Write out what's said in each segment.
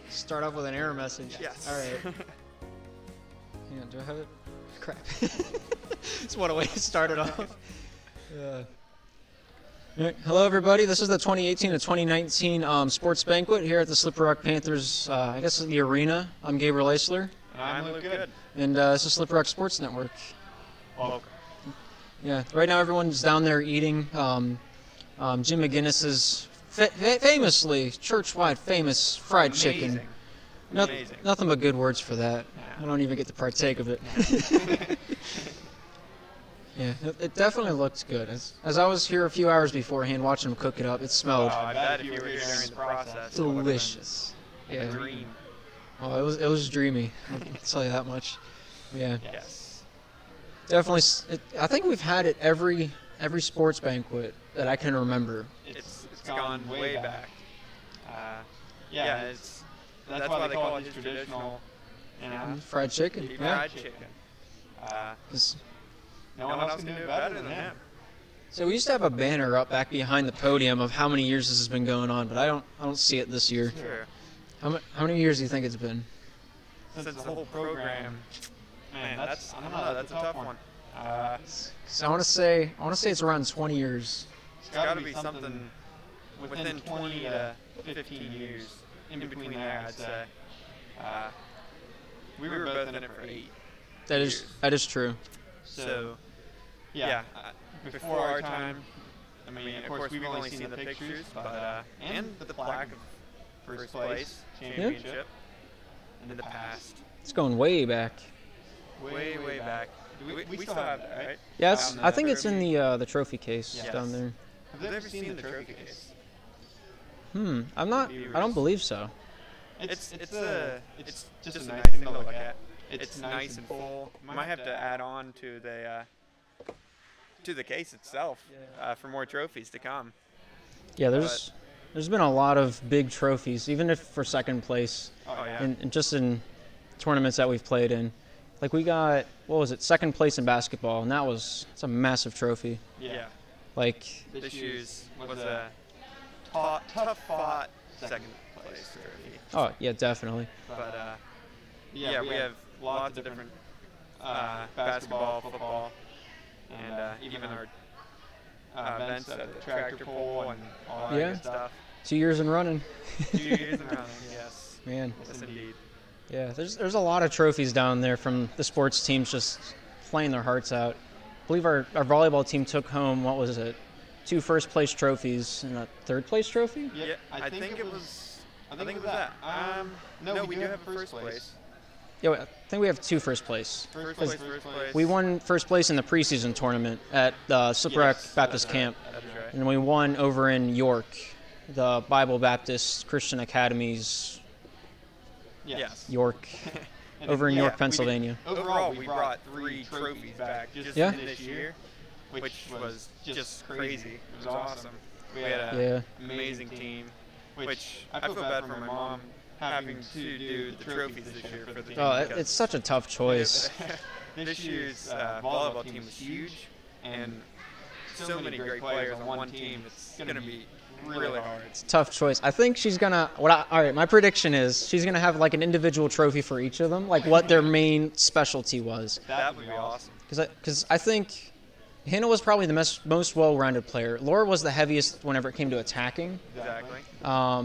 Start off with an error message. Yes. All right. Hang on, do I have it? Crap. Just what a way to start it off. All right. Hello, everybody. This is the 2018 to 2019 Sports Banquet here at the Slippery Rock Panthers, I guess the arena. I'm Gabriel Eisler. And I'm Luke Good. And this is Slippery Rock Sports Network. Welcome. Yeah, right now everyone's down there eating Jim McGinnis's famously, church-wide famous fried chicken. Amazing. Nothing but good words for that. Yeah. I don't even get to partake of it. Yeah, it definitely looked good. As I was here a few hours beforehand watching them cook it up, it smelled I bet if you were here during the process, delicious. It would have been a dream. Oh, it was dreamy. I'll tell you that much. Yeah. Yes. Definitely. I think we've had it every sports banquet that I can remember. It's gone way back. That's why they call it his traditional, fried chicken. Fried chicken. No one else can do it better than him. So we used to have a banner up back behind the podium of how many years this has been going on, but I don't see it this year. Sure. How many years do you think it's been? Since the whole program, man, I don't know. That's a tough one. So I want to say it's around 20 years. It's got to be something within 20 to 15 years. In between there, I'd say. We were both in it for 8. That is true. So, yeah, before our time, I mean, of course, we've only seen the pictures, but and the plaque of first place championship in the past. It's going way back. Way back. We still have that, right? Yes, I think it's in the trophy case down there. Have you ever seen the trophy case? I don't believe so. It's just a nice thing to look at. It's nice and full. Might have to add on to the case itself for more trophies to come. Yeah, there's been a lot of big trophies, even if for second place. Oh yeah. And just in tournaments that we've played in. Like we got, what was it, second place in basketball, and it's a massive trophy. Yeah. Like this year's was a tough fought second place trophy. Oh yeah, definitely. But we have lots of different basketball, football, and even our events at the tractor pull and all that good stuff. 2 years in running. 2 years in running, yes. Man. Yes, indeed. Yeah, there's a lot of trophies down there from the sports teams just playing their hearts out. I believe our volleyball team took home, what was it, 2 first-place trophies and a third-place trophy? Yeah, I think it was that. No, we do have first place. Yeah, I think we have 2 first place. First place. We won first place in the preseason tournament at Slippery Rock Baptist Camp. That's right. And we won over in York, the Bible Baptist Christian Academy's York, over in York, Pennsylvania. Overall, we brought 3 trophies back just in this year, which was just crazy. It was awesome. We had an amazing team, which I feel bad for my mom having to do the trophies this year for the team. Oh, it's such a tough choice. This year's volleyball team was huge, and so many great players on one team. It's going to be really hard. It's a tough choice. I think she's gonna. All right, my prediction is she's gonna have like an individual trophy for each of them, like what their main specialty was. That would be awesome. Because I think Hannah was probably the most well-rounded player. Laura was the heaviest whenever it came to attacking. Exactly. I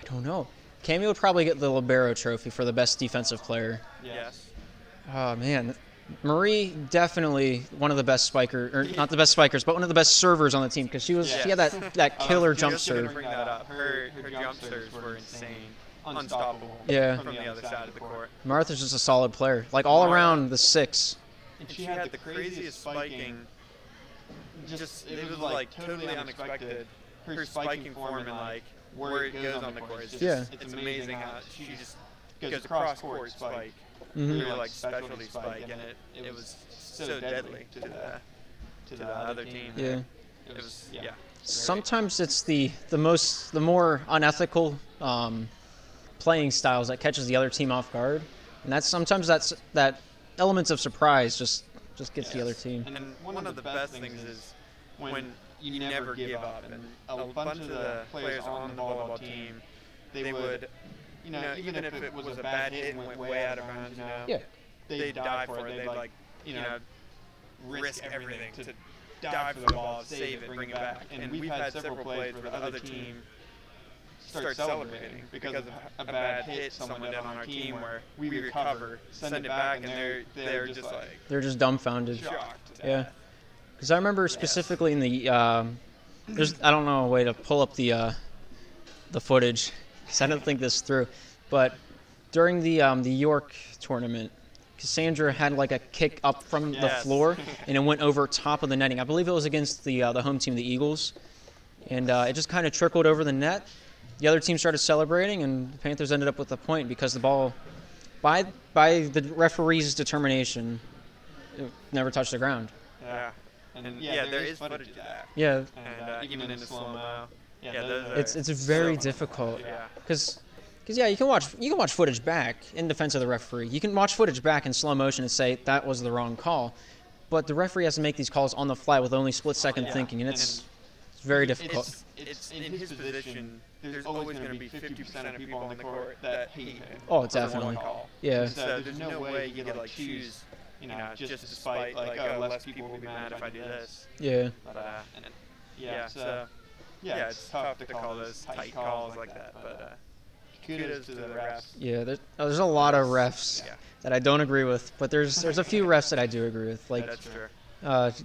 don't know. Cammy would probably get the libero trophy for the best defensive player. Yes. Oh man. Marie, definitely one of the best not the best spikers, but one of the best servers on the team because she had that killer jump serve. Bring that up. Her jump serves were insane, unstoppable. Yeah. From the other side of the court. Martha's just a solid player, like all around the 6. And she had the craziest spiking. It was like totally unexpected. Her spiking form and like where it goes on the court. It's amazing how she just goes across court spike. Really like specialty spike, and it was so deadly to the other team. Yeah. It was Sometimes it's the more unethical playing styles that catches the other team off guard, and sometimes that elements of surprise just gets the other team. And then one of the best things is when you never give up, and a bunch of the players on the volleyball team they would, even if it was a bad hit and went way out of bounds, they'd die for it. They'd like, risk everything to dive for the ball, save it, bring it back. And we've had several plays where the other team start celebrating because of a bad hit someone did on our team where we recover, send it back, and they're just like... They're just dumbfounded. Shocked. Yeah. Because I remember specifically in the... there's, I don't know, a way to pull up the footage, because I didn't think this through. But during the York tournament, Cassandra had like a kick up from the floor, and it went over top of the netting. I believe it was against the home team, the Eagles. And it just kind of trickled over the net. The other team started celebrating, and the Panthers ended up with a point because the ball, by the referee's determination, it never touched the ground. Yeah. And there is footage of that. Yeah. And even in the slow-mo. It's very difficult. Yeah. Because you can watch footage back in defense of the referee. You can watch footage back in slow motion and say that was the wrong call, but the referee has to make these calls on the fly with only split-second thinking, and it's very difficult. It's in his position. There's always going to be 50% of people on the court that hate him. Oh, definitely. Yeah. So there's no way you could like choose, just to spite like, oh, less people will be mad if I do this. Yeah. But it's tough to call those tight calls like that. But kudos to the refs. Yeah, there's a lot of refs that I don't agree with, but there's a few refs that I do agree with. Like, that's true.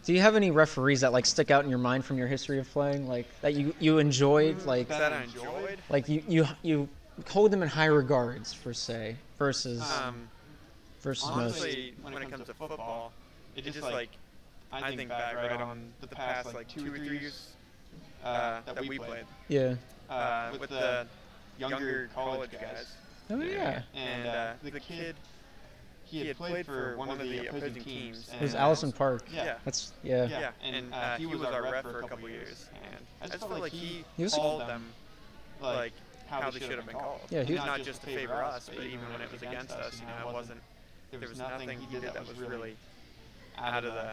Do you have any referees that like stick out in your mind from your history of playing, like that you enjoyed, like that I enjoyed? Like you hold them in high regards, per se, versus honestly, when it comes to football, it just like I think back right on the past like 2 or 3 years that we played. Yeah. With the younger college guys. Oh yeah. And the kid. He had played for one of the opposing teams. It was Allison Park. Yeah. Yeah. And he was our ref for a couple years. And I just felt like he called them like how they should have been called. Yeah, he was not just to favor us, but even when it was against us, it wasn't. There was nothing he did that was really out of the,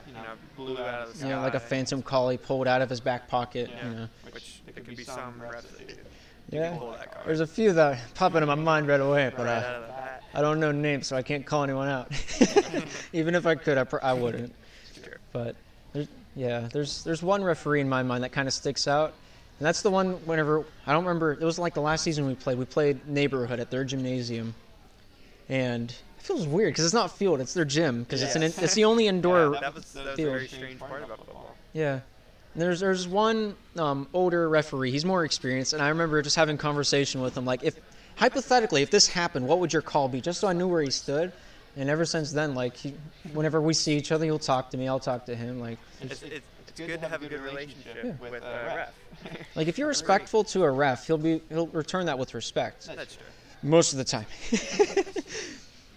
blew out of the sky. Yeah, like a phantom call he pulled out of his back pocket. Which there could be some refs that do. Yeah. There's a few that pop into my mind right away, but I don't know names, so I can't call anyone out. Even if I could, I wouldn't. But there's one referee in my mind that kind of sticks out, and that's the one whenever I don't remember. It was like the last season we played neighborhood at their gymnasium, and it feels weird because it's not field, it's their gym because it's the only indoor that was a field. very strange part about football. Yeah. And there's one older referee. He's more experienced, and I remember just having conversation with him, like, if hypothetically, if this happened, what would your call be? Just so I knew where he stood. And ever since then, like, whenever we see each other, he'll talk to me. I'll talk to him. Like, it's good to have a good relationship with a ref. Like, if you're respectful to a ref, he'll return that with respect. That's true. Most of the time.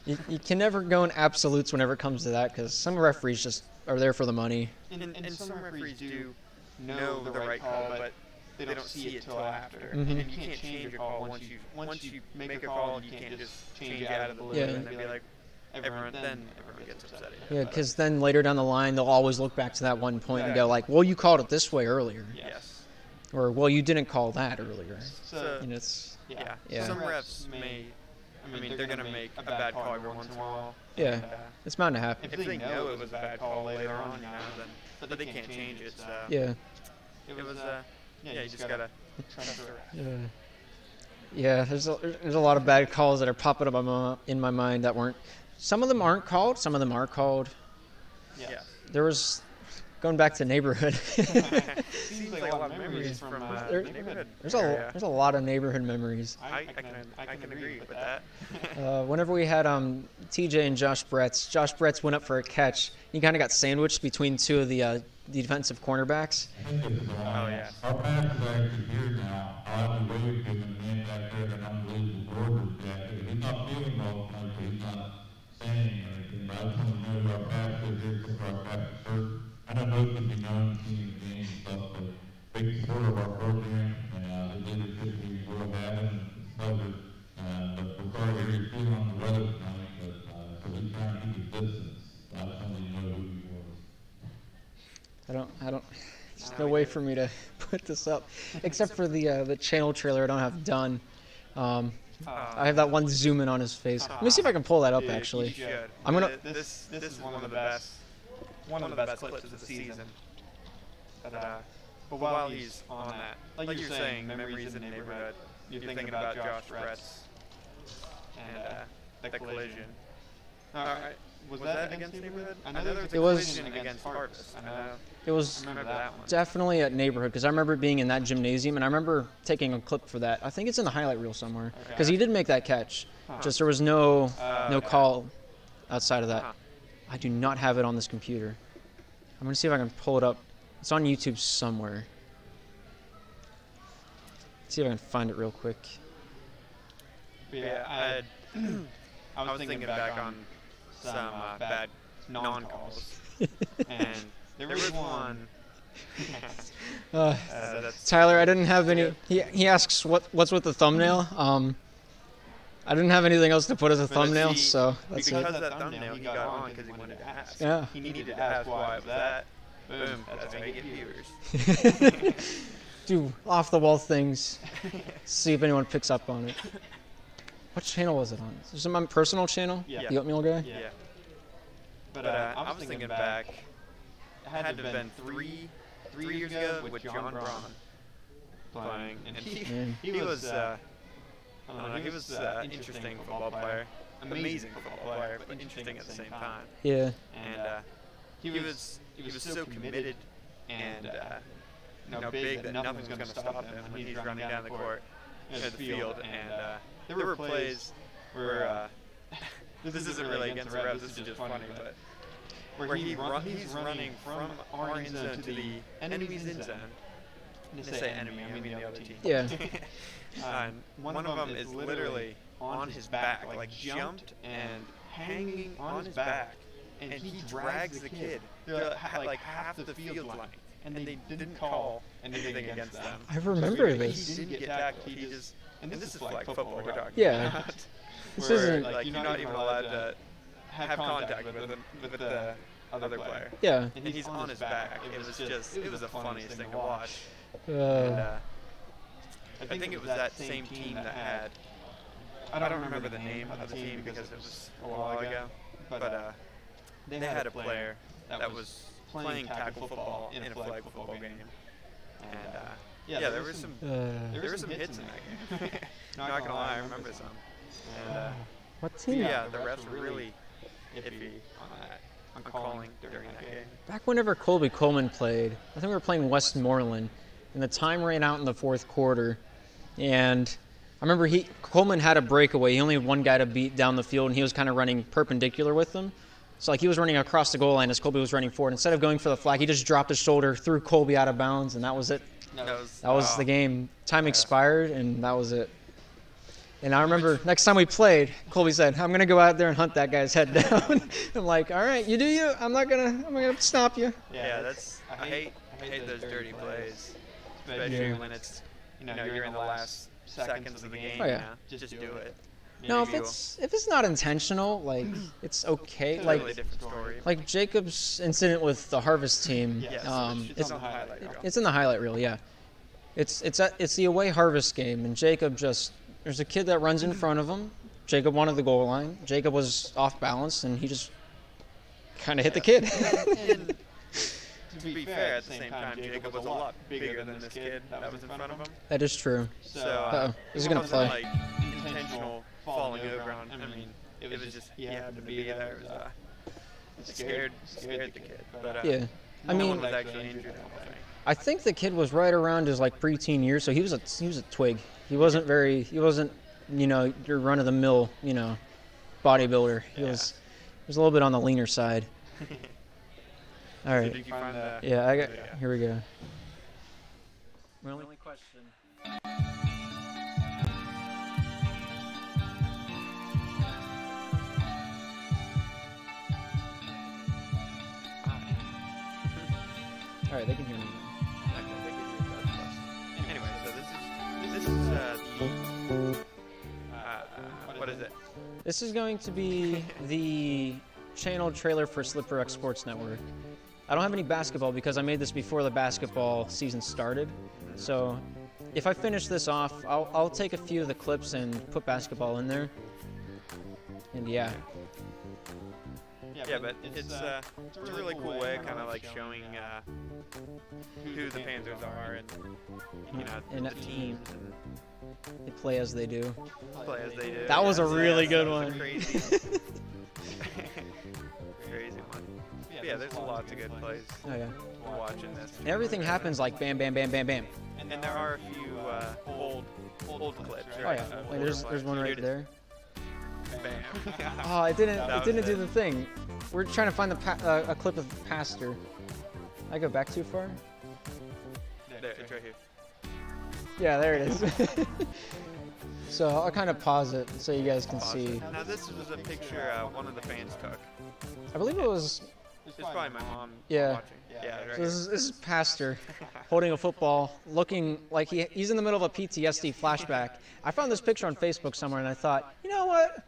You can never go in absolutes whenever it comes to that, because some referees just are there for the money. And some referees do know the right call, but they don't see it till after. Mm-hmm. And you can't change your call once you make a call. You can't just change it out of the blue and then be like, everyone gets upset. Yeah, because then later down the line, they'll always look back to that one point and go like, well, you called it this way earlier. Yes. Or, well, you didn't call that earlier. So, some refs may, they're going to make a bad call every once in a while. Yeah, and, it's bound to happen. If they know it was a bad call later on, then but they can't change it. So yeah. It was you just gotta trust the ref. Yeah, there's a lot of bad calls that are popping up in my mind that weren't. Some of them aren't called. Some of them are called. Yeah. There was, going back to neighborhood. Seems like a lot of memories from neighborhood. There's a lot of neighborhood memories. I can agree with that. Whenever we had TJ and Josh Bretz went up for a catch. He kind of got sandwiched between two of the defensive cornerbacks. Oh yeah. Our pass is actually here now. I'll have to wait for him to man back there and unbelievable orders back there. He's not feeling well tonight, so he's not saying anything. But I just want to know who our pass is here since our pass is hurt. I don't know if he's been known to see the game and stuff, but big supporter of our program, and the leadership we will have him. It's a pleasure. But we're sorry to hear you're feeling on the weather tonight, but so he's trying to keep his distance. I just wanted you to know who he was. I don't. There's no way for me to put this up, except for the channel trailer I don't have done. I have that one zoom in on his face. Let me see if I can pull that up, actually. You should. I'm gonna. This is one of the best clips of the season. But while he's on that, like you're saying, memories in the neighborhood. You're thinking about Josh Brett's and the collision. All right. Was that against Neighborhood? I know there was a collision against Harvest. It was Remember that one. definitely at Neighborhood, because I remember being in that gymnasium, and I remember taking a clip for that. I think it's in the highlight reel somewhere, because he did make that catch. Just there was no call outside of that. I do not have it on this computer. I'm going to see if I can pull it up. It's on YouTube somewhere. Let's see if I can find it real quick. Yeah, I was thinking back on some bad non-calls, and there was one. Tyler, I didn't have any. He asks what's with the thumbnail. I didn't have anything else to put as a thumbnail, so that's it. Because of that thumbnail, he got on because he wanted to ask. Yeah. He needed to ask why it was that. Boom, that's how you get viewers. Do off the wall things. See if anyone picks up on it. What channel was it on? Is it my personal channel? Yeah. The Oatmeal Guy? Yeah. But I was thinking back, it had to have been three years ago with John Braun playing, and he was I don't know, he was interesting football player, amazing football player, but interesting at the same time. Yeah. And he was so committed and big that nothing's going to stop him when he's running down the court, the field, and there were plays where this isn't really against the refs, this is just funny, but where he's running from our end zone to the enemy's end zone. When I say enemy, I mean the other team. Yeah. One of them is literally on his back, like jumped and hanging on his back, and he drags the kid like half the field length, and they didn't call anything against them. I remember this. He didn't get tackled. He just, and this is like football we're talking Yeah. about. This Where, isn't like you're not even allowed to have contact with the other player. Yeah. And he's on his back. It was the funniest thing to watch. And, I think it was that same team that had, I don't remember the name of the team because it was a while ago, but they had a player that was playing tackle football in a flag football game. And yeah, there were some hits in that game. Not gonna lie, I remember some. And what team? yeah, the refs were really iffy on calling during that game. Back whenever Colby Coleman played, I think we were playing Westmoreland, and the time ran out in the fourth quarter, and I remember Coleman had a breakaway. He only had one guy to beat down the field, and he was kind of running perpendicular with them. So like he was running across the goal line as Colby was running forward. Instead of going for the flag, he just dropped his shoulder, threw Colby out of bounds, and that was it. That was the game. Time expired, and that was it. And I remember next time we played, Colby said, "I'm gonna go out there and hunt that guy's head down." I'm like, "All right, you do you. I'm gonna stop you." Yeah, I hate those dirty plays, especially when it's you're in the last seconds of the game. Oh, yeah. Just do it. No, if it's not intentional, like it's okay. It's a like really different story. like Jacob's incident with the Harvest team. Yes, it's on the highlight reel. It's in the highlight reel. Yeah, it's the away Harvest game, and Jacob there's a kid that runs in front of him. Jacob wanted the goal line. Jacob was off balance, and he just kind of hit the kid. And to be fair, at the same time, Jacob was a lot bigger than this kid that was in front of him. That is true. So This is gonna play. Like intentional falling over on. I mean, it was just he happened to be there. It scared the kid. But Yeah, I no mean, one was actually injured. I don't think. I think the kid was right around his like preteen years, so he was a twig. He wasn't your run of the mill bodybuilder. He was a little bit on the leaner side. All right. So did you find that? Yeah, here we go. My only question. All right, they can hear me now. Okay, they give you a plus. Anyway, so this is what is it? This is going to be the channel trailer for Slipper X Sports Network. I don't have any basketball because I made this before the basketball season started. So if I finish this off, I'll take a few of the clips and put basketball in there. And yeah. Yeah, but it's a really cool way, kind of like showing who the Panthers are and and the teams. They play as they do. Play as they do. That was a really good one. Crazy. Crazy one. But yeah, there's lots of good plays. Oh yeah. Watching this. And everything happens like bam, bam, bam, bam, bam. And there are a few old clips. Oh Right? yeah. Wait, there's one right there. Bam. Oh, it didn't do the thing. We're trying to find a clip of Pastor. I go back too far? There, it's right here. Yeah, there it is. So I'll kind of pause it so you guys can see. Now this was a picture one of the fans took. I believe it was. It's probably my mom Yeah. watching. Yeah, right So this is Pastor holding a football, looking like he's in the middle of a PTSD flashback. I found this picture on Facebook somewhere, and I thought, you know what?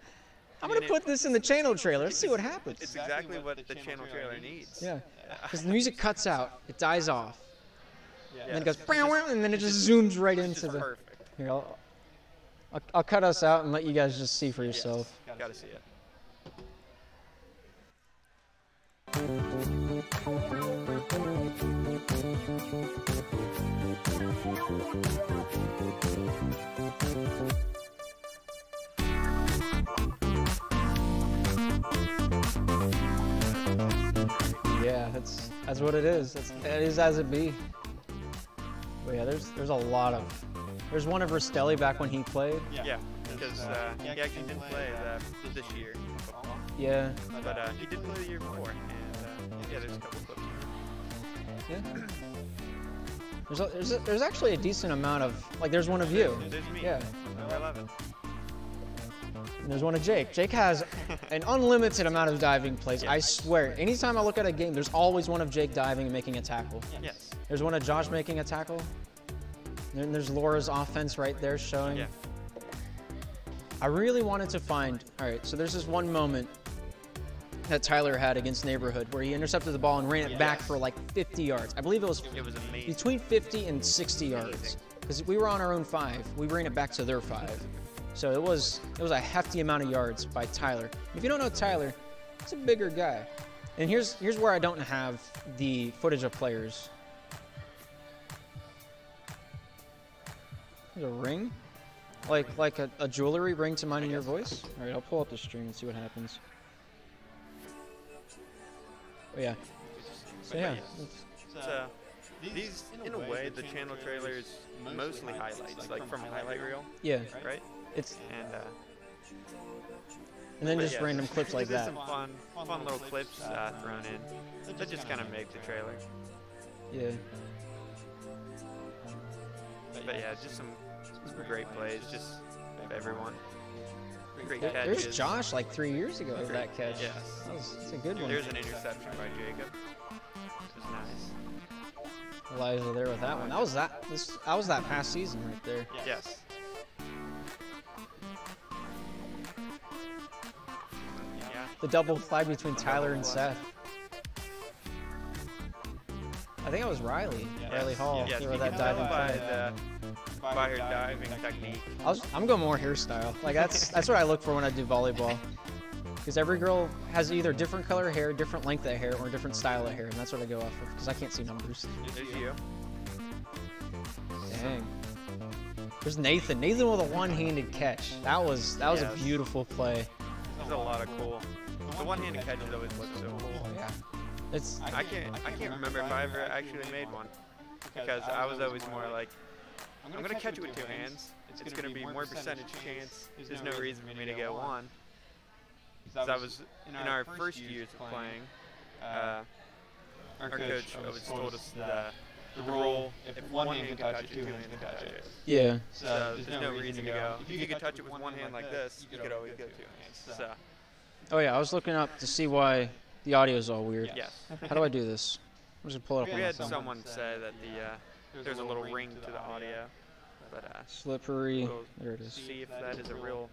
I'm going to put this in the channel trailer. Let's see what happens. It's exactly what the channel trailer needs. Yeah. Because the music cuts out. It dies off. Yeah. And then it goes, and then it just zooms right into the... Perfect. Here, I'll cut us out and let you guys just see for yourself. Yes. Gotta see it. Yeah, that's what it is. It is as it be. But yeah, there's a lot of. There's one of Rastelli back when he played. Yeah, because he actually didn't play this year. Yeah. But he did play the year before, and yeah, there's a couple clips. Yeah. There's actually a decent amount of, like, there's one of you. There's me. Yeah. I love it. And there's one of Jake. Jake has an unlimited amount of diving plays. Yeah. I swear. Anytime I look at a game, there's always one of Jake diving and making a tackle. Yes. There's one of Josh making a tackle. And then there's Laura's offense right there showing. Yeah. I really wanted to find, all right, so there's this one moment that Tyler had against Neighborhood where he intercepted the ball and ran it back for like 50 yards. I believe it was amazing. between 50 and 60 yards. Because we were on our own 5. We ran it back to their 5. So it was a hefty amount of yards by Tyler. If you don't know Tyler, he's a bigger guy. And here's where I don't have the footage of players. There's a ring, like a jewelry ring to Minding Your Voice. All right, I'll pull up the stream and see what happens. Oh yeah. So yeah. So these, in a way, the channel trailers mostly highlights, like from highlight reel. Yeah. Right. It's and then just random clips like that. Some fun little clips thrown in that just kind of make the trailer. Yeah. But yeah, just some great plays, just everyone. Great catches. There's Josh like 3 years ago of that catch. Yes. That's a good one. There's an interception by Jacob. It was nice. Elijah there with that one. That was that past season right there. Yes. Yeah. The double flag between Tyler and Seth. I think it was Riley. Riley Hall. Yes, Through that diving by her diving technique. I'm going more hairstyle. Like that's what I look for when I do volleyball. Because every girl has either different color hair, different length of hair, or different style of hair, and that's what I go off of. Because I can't see numbers. There's you. Dang. There's Nathan. Nathan with a one-handed catch. That was a beautiful play. There's a lot of cool. The one-handed catches always look so cool. Yeah. I can't remember if I ever actually made one, because I was always more like, I'm gonna catch it with 2 hands. It's gonna be more percentage chance. There's no reason for me to go one. Because I was in our first years of playing. Our coach always told us the rule: if one hand can touch it, 2 hands can touch it. Yeah. So there's no reason to go. If you could touch it with one hand like this, you could always go 2 hands. So. Oh yeah, I was looking up to see why the audio is all weird. Yes. How do I do this? I'm just gonna pull it up on We my had phone. someone say that there's a little ring to the audio, but Slippery. we'll There it is. see if that is a real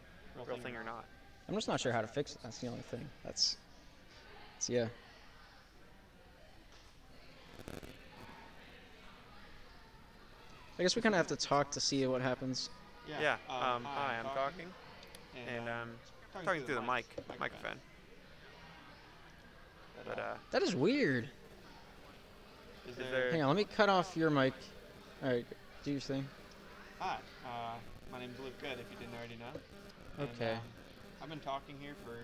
thing or not. I'm just not sure how to fix it. That's the only thing. Yeah. I guess we kind of have to talk to see what happens. Yeah. Hi, I'm talking, and talking through the microphone. But That is weird. is there? Hang on, let me cut off your mic. All right, do your thing. Hi, my name's Luke Good, if you didn't already know. Okay. And, I've been talking here for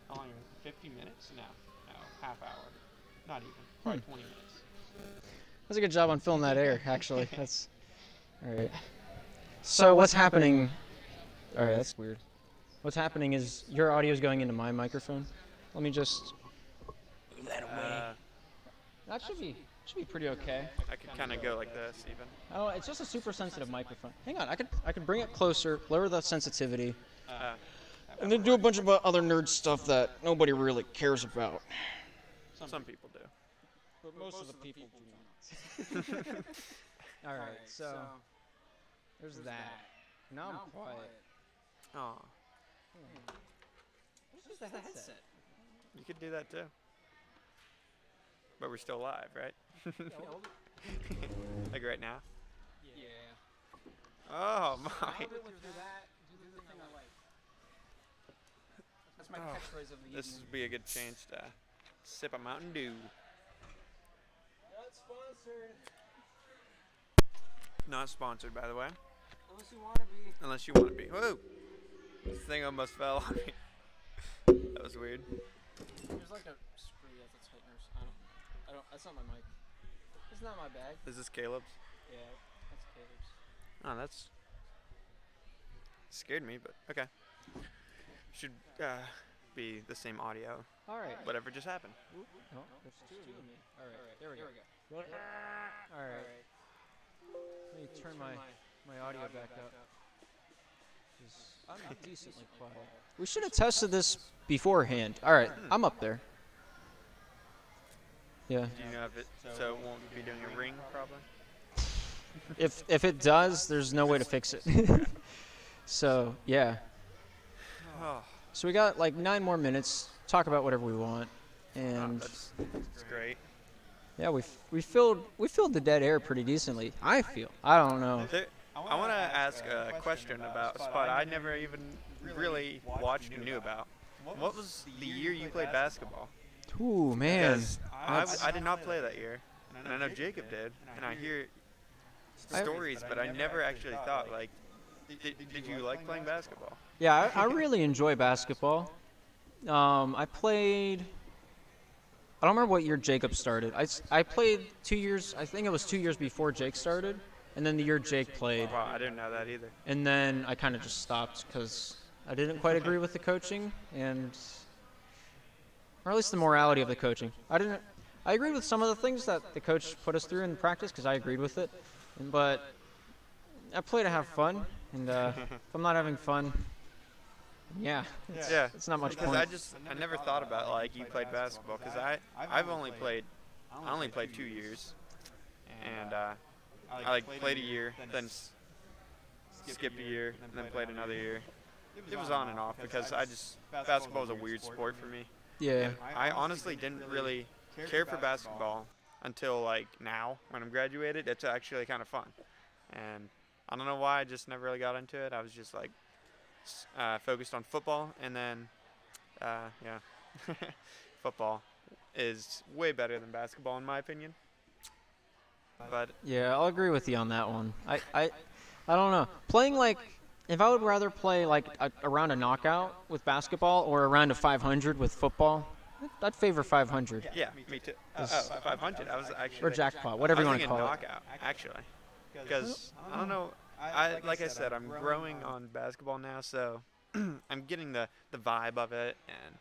how long? 50 minutes? No, half hour. Not even. Probably 20 minutes. That's a good job on filling that air, actually. That's all right. So what's happening? All right, that's weird. What's happening is your audio is going into my microphone. Let me just move that away. That should be pretty okay. I could kind of go like this even. Oh, it's just a super sensitive microphone. Hang on, I could bring it closer, lower the sensitivity, and then do a bunch of other nerd stuff that nobody really cares about. Some people do. But most of the people do not. All right, so there's that. Now I'm quiet. Oh, What's the headset? you could do that too. But we're still live, right? Like right now. Yeah. Oh my. That's my catchphrase of the This would be a good change to sip a Mountain Dew. Not sponsored. Not sponsored, by the way. Unless you want to be. Unless you want to be. Whoa! This thing almost fell on me. That was weird. There's like a screw at the tighteners. I don't. That's not my mic. It's not my bag. Is this Caleb's? Yeah, that's Caleb's. Oh, that's scared me, but okay. Should be the same audio. All right. Whatever just happened. Oh, there's two of me. All right. There we go. All right. Let me turn my audio back up. I'm decently quiet. We should have tested this beforehand. All right, I'm up there. Yeah. Do you know if it so it won't be doing a ring problem? If it does, there's no way to fix it. So yeah. Oh, So we got like 9 more minutes. Talk about whatever we want, and that's great. yeah, we filled the dead air pretty decently. I feel. I don't know. I want to ask a question about a spot I never even really watched and knew about. What was the year you played basketball? Ooh, man. Because I did not play that year, and I know Jacob did, and I hear stories, but I never actually thought, like, did you like playing basketball? Yeah, I really enjoy basketball. I played. I don't remember what year Jacob started. I played 2 years. I think it was 2 years before Jake started, and then the year Jake played. Wow, I didn't know that either. And then I kind of just stopped because I didn't quite agree with the coaching, or at least the morality of the coaching. I agreed with some of the things that the coach put us through in practice because I agreed with it, but I play to have fun, and if I'm not having fun, it's not much point. Because I never thought about, like, you played basketball, because I only played 2 years, and I like played a year, then skipped a year, and then played another year. It was on and off because basketball was a weird sport for me. Yeah. And I honestly didn't really care for basketball until like now when I'm graduated. It's actually kind of fun, and I don't know why I just never really got into it. I was just like focused on football, and then football is way better than basketball in my opinion. But yeah, I'll agree with you on that one. I don't know. Playing like, if I would rather play like a round of knockout with basketball or a round of 500 with football, I'd favor 500. yeah, me too. 500. I was actually. Or jackpot, whatever you want to call knockout, actually, because I don't know. Like I said, I'm growing on basketball now, so I'm getting the vibe of it. And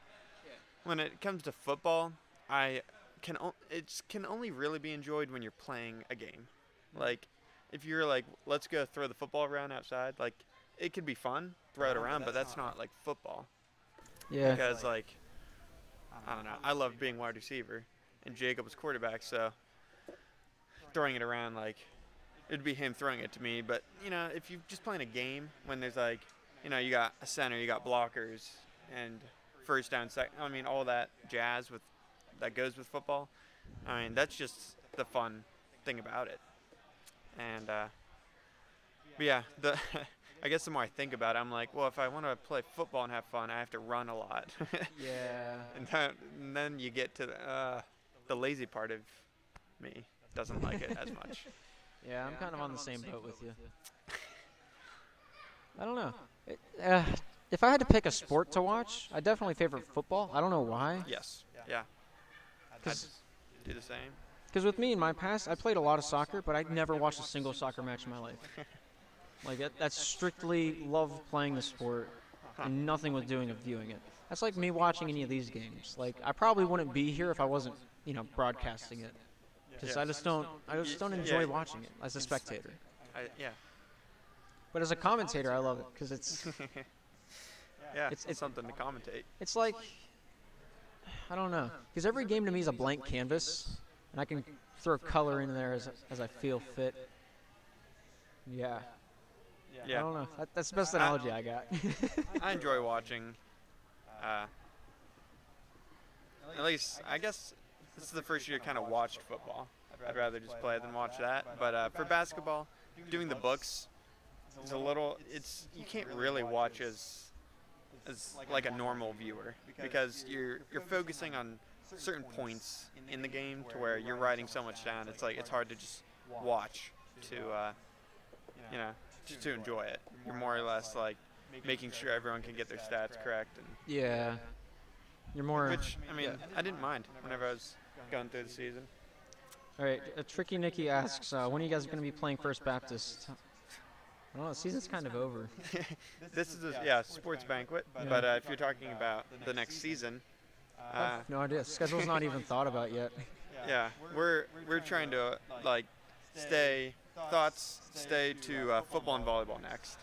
when it comes to football, it can only really be enjoyed when you're playing a game. Like, if you're like, let's go throw the football around outside, like, it could be fun, throw it around, but that's not like football. Yeah. Because, like, I don't know, I love being wide receiver, and Jacob was quarterback, so throwing it around, like, it'd be him throwing it to me. But, you know, if you're just playing a game when there's, like, you know, you got a center, you got blockers, and first down, all that jazz that goes with football, I mean, that's just the fun thing about it. And But yeah, I guess the more I think about it, I'm like, well, if I want to play football and have fun, I have to run a lot. Yeah. And then you get to the lazy part of me doesn't like it as much. Yeah, I'm kind of on the same boat with you. I don't know. If I had to pick a sport to watch, I definitely favor football. I don't know why. Yes. Yeah. I'd do the same. Because with me in my past, I played a lot of soccer, but I'd never watched a single soccer match in my life. Like, that's strictly love playing the sport and nothing with doing of viewing it. That's like me watching any of these games. Like, I probably wouldn't be here if I wasn't, broadcasting it. Because I just don't enjoy watching it as a spectator. Yeah. But as a commentator, I love it because it's Yeah, it's something to commentate. it's like, I don't know. Because every game to me is a blank canvas, and I can throw color in there as I feel fit. Yeah. I don't know. That's the best analogy I got. I enjoy watching. At least, I guess this is the first year I kind of watched football. I'd rather just play than watch that. But for basketball, doing the books is a little. You can't really watch as like a normal viewer because you're focusing on certain points in the game to where you're writing so much down. It's hard to just watch to just to enjoy it. You're more or less like making sure everyone can get their stats correct. And Yeah. You're more. which, I mean, I didn't mind whenever I was going through the season. All right. Tricky Nicky asks, when are you guys going to be playing First Baptist? I don't know. The season's kind of over. This is Sports Banquet, but if you're talking about the next season, No idea. Schedule's not even thought about yet. yeah, we're trying to stay to football and volleyball next.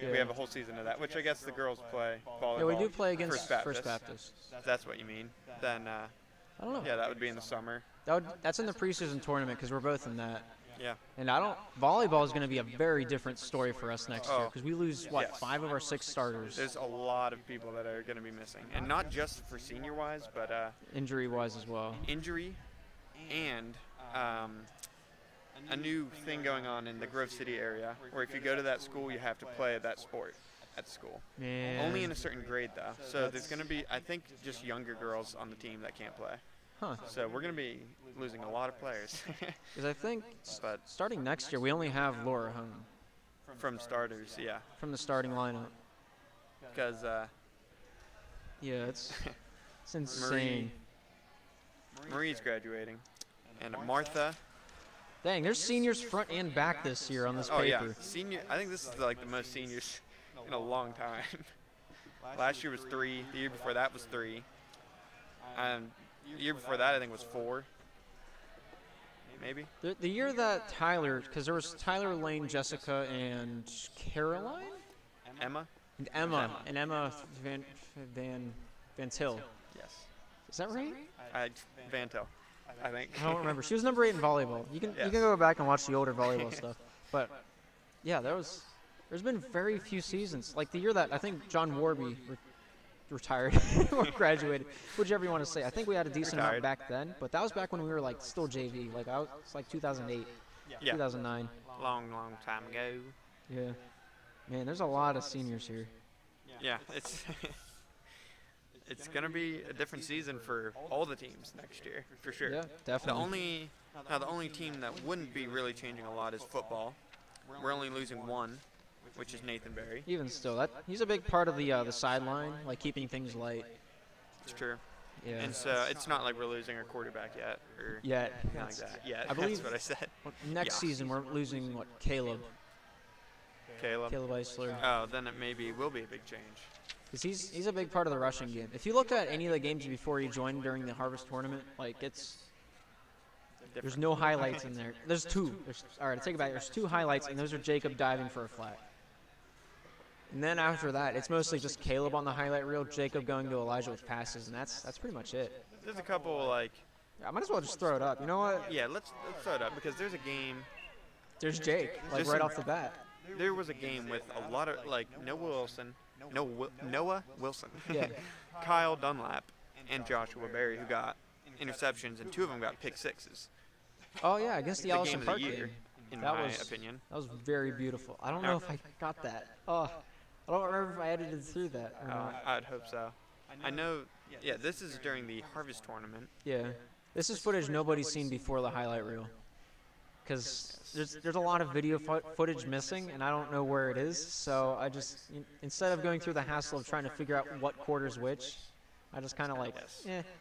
Yeah. We have a whole season of that, which I guess the girls play volleyball. Yeah, we do play against First Baptist. If that's what you mean. Then I don't know. yeah, that would be in the summer. That's in the preseason tournament because we're both in that. Yeah. And volleyball is going to be a very different story for us next year because we lose, yes. 5 of our 6 starters. There's a lot of people that are going to be missing, and not just for senior-wise, but Injury-wise as well. injury and a new thing going on in the Grove City area, where if you go to that school, you have to play that sport at school. Man. Only in a certain grade, though. So there's going to be, I think, just younger girls on the team that can't play. Huh. So we're going to be losing a lot of players. Because I think But starting next year, we only have Laura home from starters, yeah. from the starting lineup. Because Yeah, it's insane. Marie's graduating. And Martha. Dang, there's seniors front and back this year on this Oh, yeah. paper. Senior. I think this is like the most seniors in a long time. Last year was 3. The year before that was 3. And the year before that, I think, was 4. Maybe. The year that Tyler, because there was Tyler, Lane, Jessica, and Caroline? Emma? And Emma. And Emma Van Til. Yes. Is that right? Vantel, I think. I don't remember. She was number 8 in volleyball. You can Yes. go back and watch the older volleyball stuff. But yeah, there's been very few seasons. Like the year that I think John Warby retired or graduated, whichever you want to say. I think we had a decent amount back then, but that was back when we were like still JV. Like it's like 2008, Yeah. 2009. Long time ago. Yeah. Man, there's a lot of seniors here. Yeah, it's gonna be a different season for all the teams next year, for sure. Yeah, The definitely. only team that wouldn't be really changing a lot is football. We're only losing one, which is Nathan Berry. Even still, he's a big part of the sideline, like keeping things light. It's true. Yeah. And so it's not like we're losing our quarterback yet, or Yet. anything like that. Yeah, I believe that's what I said. Next Yeah. season we're losing Caleb Caleb. Eisler. Oh, then it maybe will be a big change. Because he's a big part of the rushing game. If you looked at any of the games before he joined during the Harvest Tournament, like there's no highlights in there. There's 2. All right, I take it back. There's 2 highlights, and those are Jacob diving for a flat. And then after that, it's mostly just Caleb on the highlight reel, Jacob going to Elijah with passes, and that's pretty much it. There's a couple like I might as well just throw it up. You know what? yeah. Let's throw it up because there's a game. There's Jake, like There's right some- off the bat. There was a game with a lot of like Noah Wilson, Yeah. Kyle Dunlap, and Joshua Berry, who got interceptions, and 2 of them got pick sixes. Oh yeah, against the The Allison game of Park the year. game. in my opinion. That was very beautiful. I don't know if I got that. Oh, I don't remember if I edited through that or not. I'd hope so. I know, yeah, this is during the Harvest Tournament. Yeah. This is footage nobody's seen before the highlight reel. Because there's a lot of video footage missing, and I don't know where it is. So I just, instead of going through the hassle of trying to figure out what quarter's which, I just kind of like,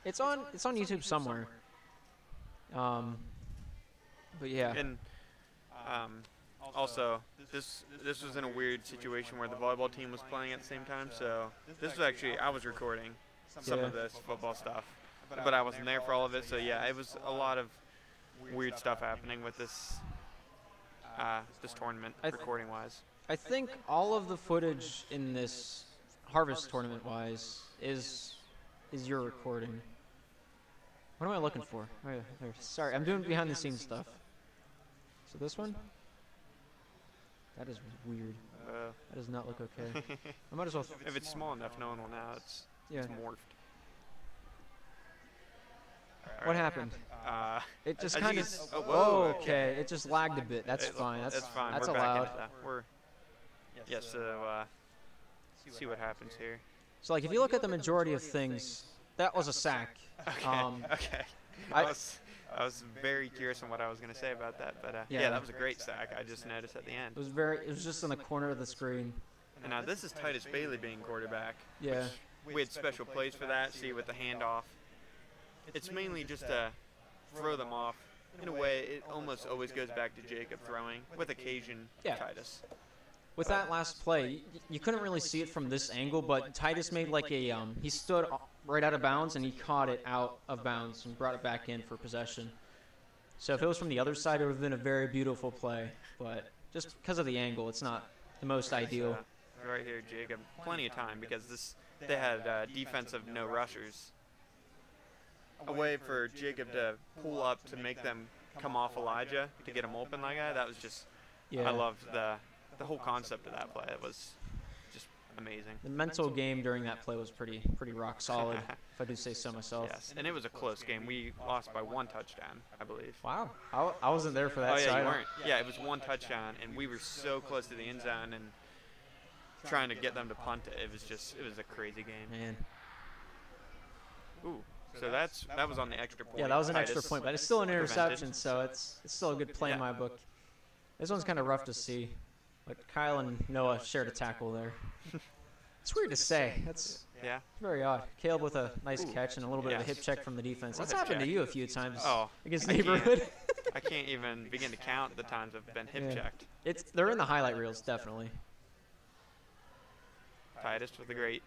it's on YouTube somewhere. But yeah. And also, this was in a weird situation where the volleyball team was playing at the same time. So this was actually, I was recording some of this football stuff, but I wasn't there for all of it. So yeah, it was a lot of weird stuff happening with this this tournament, recording-wise. I think all of the footage in this Harvest tournament-wise is your recording. What am I looking for? Sorry, I'm doing behind-the-scenes stuff. So this one? That is weird. That does not look okay. I might as well. If it's small enough, no one will know. It's morphed. What happened? It just kind of. Oh, okay. It just lagged a bit. That's fine. That's fine. That's allowed. See what happens here. So, like, if you look at the majority of things, that was a sack. Okay. I was very curious on what I was going to say about that, but yeah, that was a great sack. I just noticed at the end. It was just in the corner of the screen. And now this is Titus Bailey being quarterback. Yeah. We had special plays for that. See, with the handoff. It's mainly just to throw them off. In a way, it almost always goes back to Jacob throwing, with occasion Titus. With that last play, you couldn't really see it from this angle, but Titus made like a, he stood right out of bounds and he caught it out of bounds and brought it back in for possession. So if it was from the other side, it would have been a very beautiful play, but just because of the angle, it's not the most ideal. Right here, Jacob, plenty of time because they had defensive no rushers. A way for Jacob to pull up to make them come off Elijah to get him open like that. That was just, I loved the whole concept of that play. It was just amazing. The mental game during that play was pretty rock solid, if I do say so myself. Yes, and it was a close game. We lost by 1 touchdown, I believe. Wow, I wasn't there for that. Oh yeah, you weren't. Yeah, it was 1 touchdown, and we were so close to the end zone and trying to get them to punt it. It was a crazy game. Man. Ooh. So that was on the extra point. Yeah, that was an extra point, but it's still an interception, so it's still a good play in my book. This one's kind of rough to see, but Kyle and Noah shared a tackle there. It's weird to say. It's very odd. Caleb with a nice catch and a little bit of a hip check from the defense. That's happened to you a few times against Neighborhood. I can't even begin to count the times I've been hip checked. They're in the highlight reels, definitely. Titus with a great.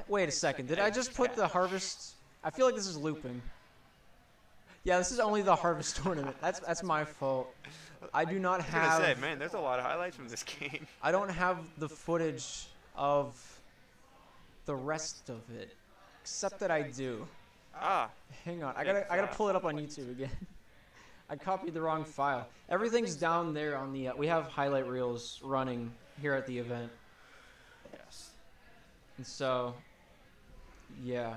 Wait a second. Did I just put the Harvest? I feel like this is looping. Yeah, this is only the Harvest tournament. That's my fault. I do not have. I was gonna say, man, there's a lot of highlights from this game. I don't have the footage of the rest of it, except that I do. Hang on, I gotta pull it up on YouTube again. I copied the wrong file. Everything's down there on the. We have highlight reels running here at the event. Yes. And so, yeah.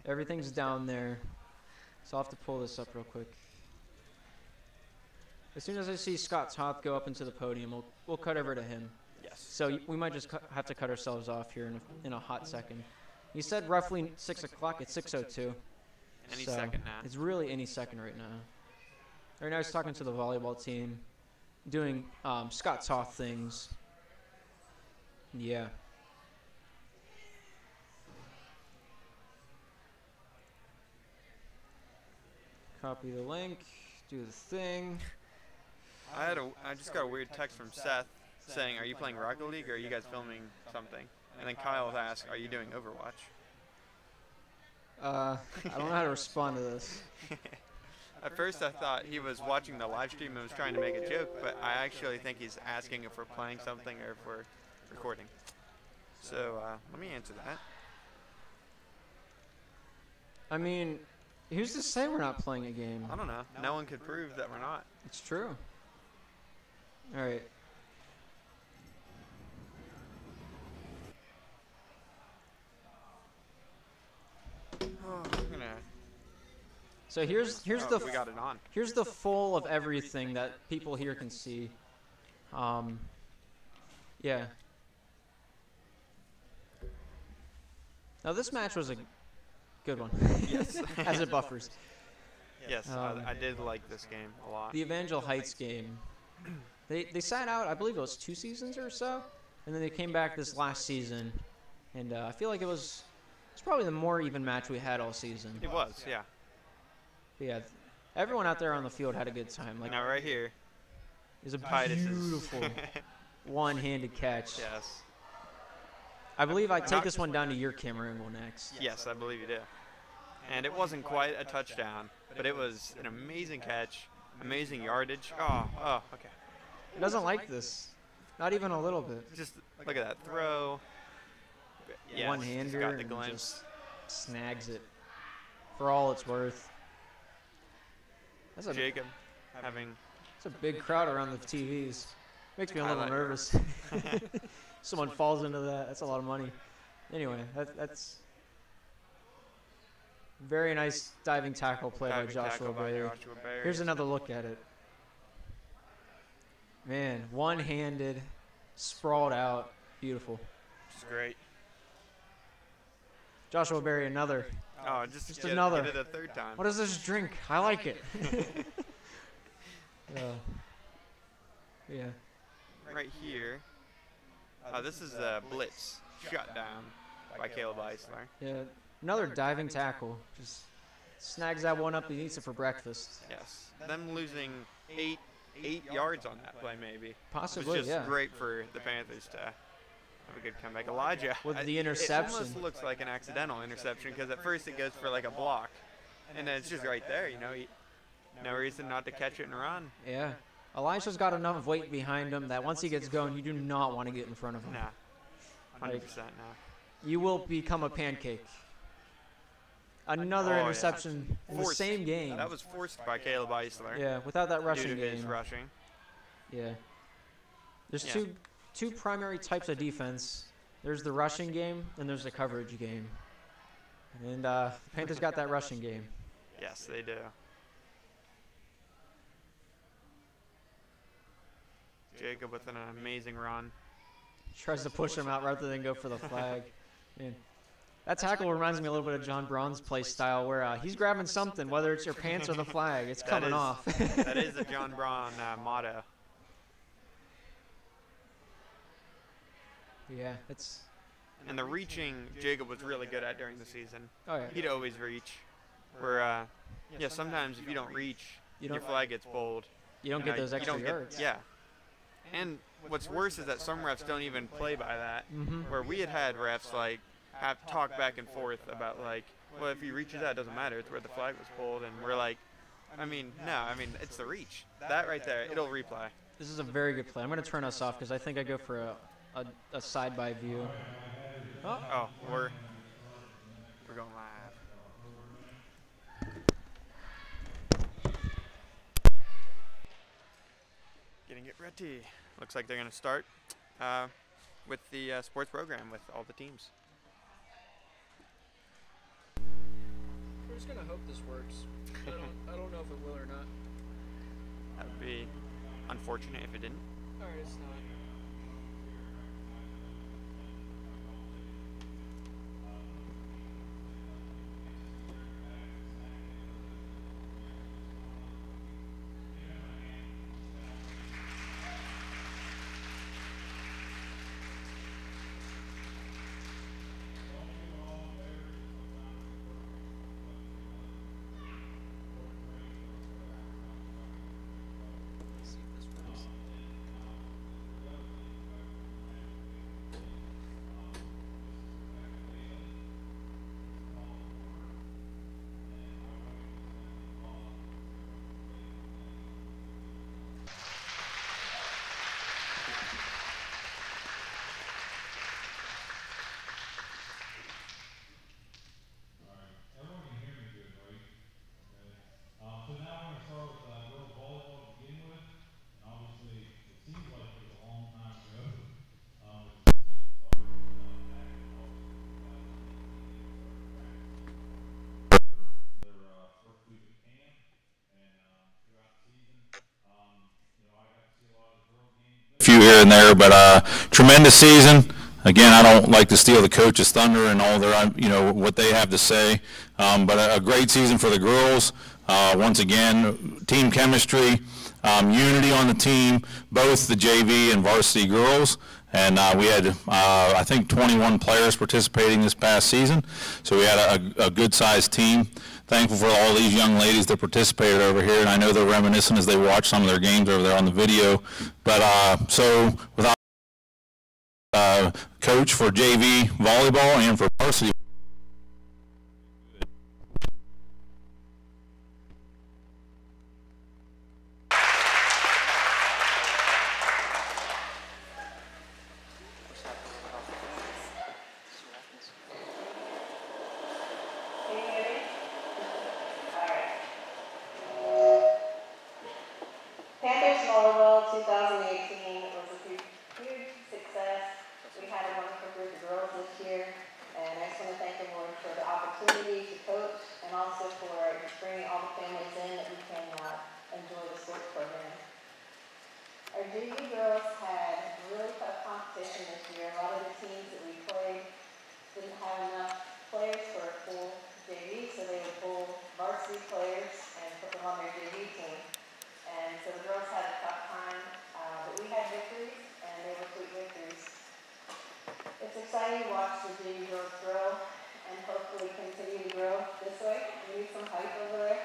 Everything's down there, so I'll have to pull this up real quick. As soon as I see Scott Toth go up into the podium, we'll cut over to him. Yes. So we might just have to cut ourselves off here in a hot second. You said roughly 6 o'clock. It's 6:02. Any second now. It's really any second right now. Right now, I was talking to the volleyball team, doing Scott Toth things. Yeah. Copy the link, do the thing. I just got a weird text from Seth saying, "Are you playing Rocket League or are you guys filming something?" And then Kyle asked, "Are you doing Overwatch?" I don't know how to respond to this. At first I thought he was watching the live stream and was trying to make a joke, but I actually think he's asking if we're playing something or if we're recording. So let me answer that. I mean, who's to say we're not playing a game? I don't know. No one could prove that we're not. It's true. All right. Oh, I'm gonna So here's we got it on. Here's the full of everything that people here can see. Yeah. Now this match was a good one. Yes. As it buffers. Yes, I did like this game a lot. The Evangel Heights game. They sat out, I believe it was 2 seasons or so, and then they came back this last season, and I feel like it's probably the more even match we had all season. It was, yeah. But yeah, everyone out there on the field had a good time. Like, now right here is a Titus's. beautiful one-handed catch. Yes. I believe I take this one down to your camera angle next. Yes, I believe you do. And it wasn't quite a touchdown, but it was an amazing catch, amazing yardage. Oh, okay. It doesn't like this. Not even a little bit. Just look at that throw. Yes, One-hander got the and glimpse. just snags it for all it's worth. That's Jacob having... It's a big crowd around the TVs. Makes me a little Highlight nervous. Someone falls into that. That's a lot of money. Anyway, that's very nice diving tackle play by Joshua Berry. Here's another look at it. Man, one-handed, sprawled out, beautiful. It's great. Joshua Berry, another. Oh, just another. Get it a third time. What is this drink? I like it. Yeah. Right here. This is a blitz shut down by Caleb Eisler. Yeah, another diving tackle. Just snags that one up and eats it for breakfast. Yes. Them losing eight yards on that play, maybe. Possibly, it was just yeah. great for the Panthers to have a good comeback. Elijah. With the interception. It almost looks like an accidental interception because at first it goes for like a block. And then it's just right there, you know. No reason not to catch it and run. Yeah. Elijah's got enough weight behind him that once he gets going, you do not want to get in front of him. Nah. 100% nah. You will become a pancake. Another interception in the same game. That was forced by Caleb Eisler. Yeah, without that rushing game. His rushing. Yeah. There's two primary types of defense. There's the rushing game and there's the coverage game. And the Panthers got that rushing game. Yes, they do. Jacob with an amazing run. Tries to push him out rather than go for the flag. Man. That tackle reminds me a little bit of John Braun's play style where he's grabbing something, whether it's your pants or the flag. It's coming off. That is a John Braun motto. Yeah, it's... And the reaching Jacob was really good at during the season. Oh, yeah. He'd always reach. Where, sometimes if you don't reach, your flag gets pulled. You don't get those extra yards. Yeah. And what's worse is that some refs don't even play by that. Where we had refs like have talk back and forth about like, well, if he reaches that, it doesn't matter. It's where the flag was pulled, and we're like, it's the reach. That right there, it'll replay. This is a very good play. I'm going to turn us off because I think I go for a side-by view. Oh, we're going live. Getting it ready. Looks like they're going to start with the sports program with all the teams. We're just going to hope this works. I don't know if it will or not. That would be unfortunate if it didn't. All right, it's not. in there. But tremendous season. Again, I don't like to steal the coach's thunder and all their, what they have to say. But a great season for the girls. Once again, team chemistry, unity on the team, both the JV and varsity girls. And we had, I think, 21 players participating this past season. So we had a good-sized team. Thankful for all these young ladies that participated over here. And I know they're reminiscing as they watch some of their games over there on the video. But so without coach for JV volleyball and for varsity. Panthers volleyball 2018 was a huge success. We had a wonderful group of girls this year, and I just want to thank everyone for the opportunity to coach and also for bringing all the families in that we can enjoy the sports program. Our JV girls had really tough competition this year. A lot of the teams that we played didn't have enough players for a full JV, so they would pull varsity players and put them on their JV team. And so the girls had a tough time, but we had victories, and they were sweet victories. It's exciting to watch the JV girls grow and hopefully continue to grow this way. We need some hype over there,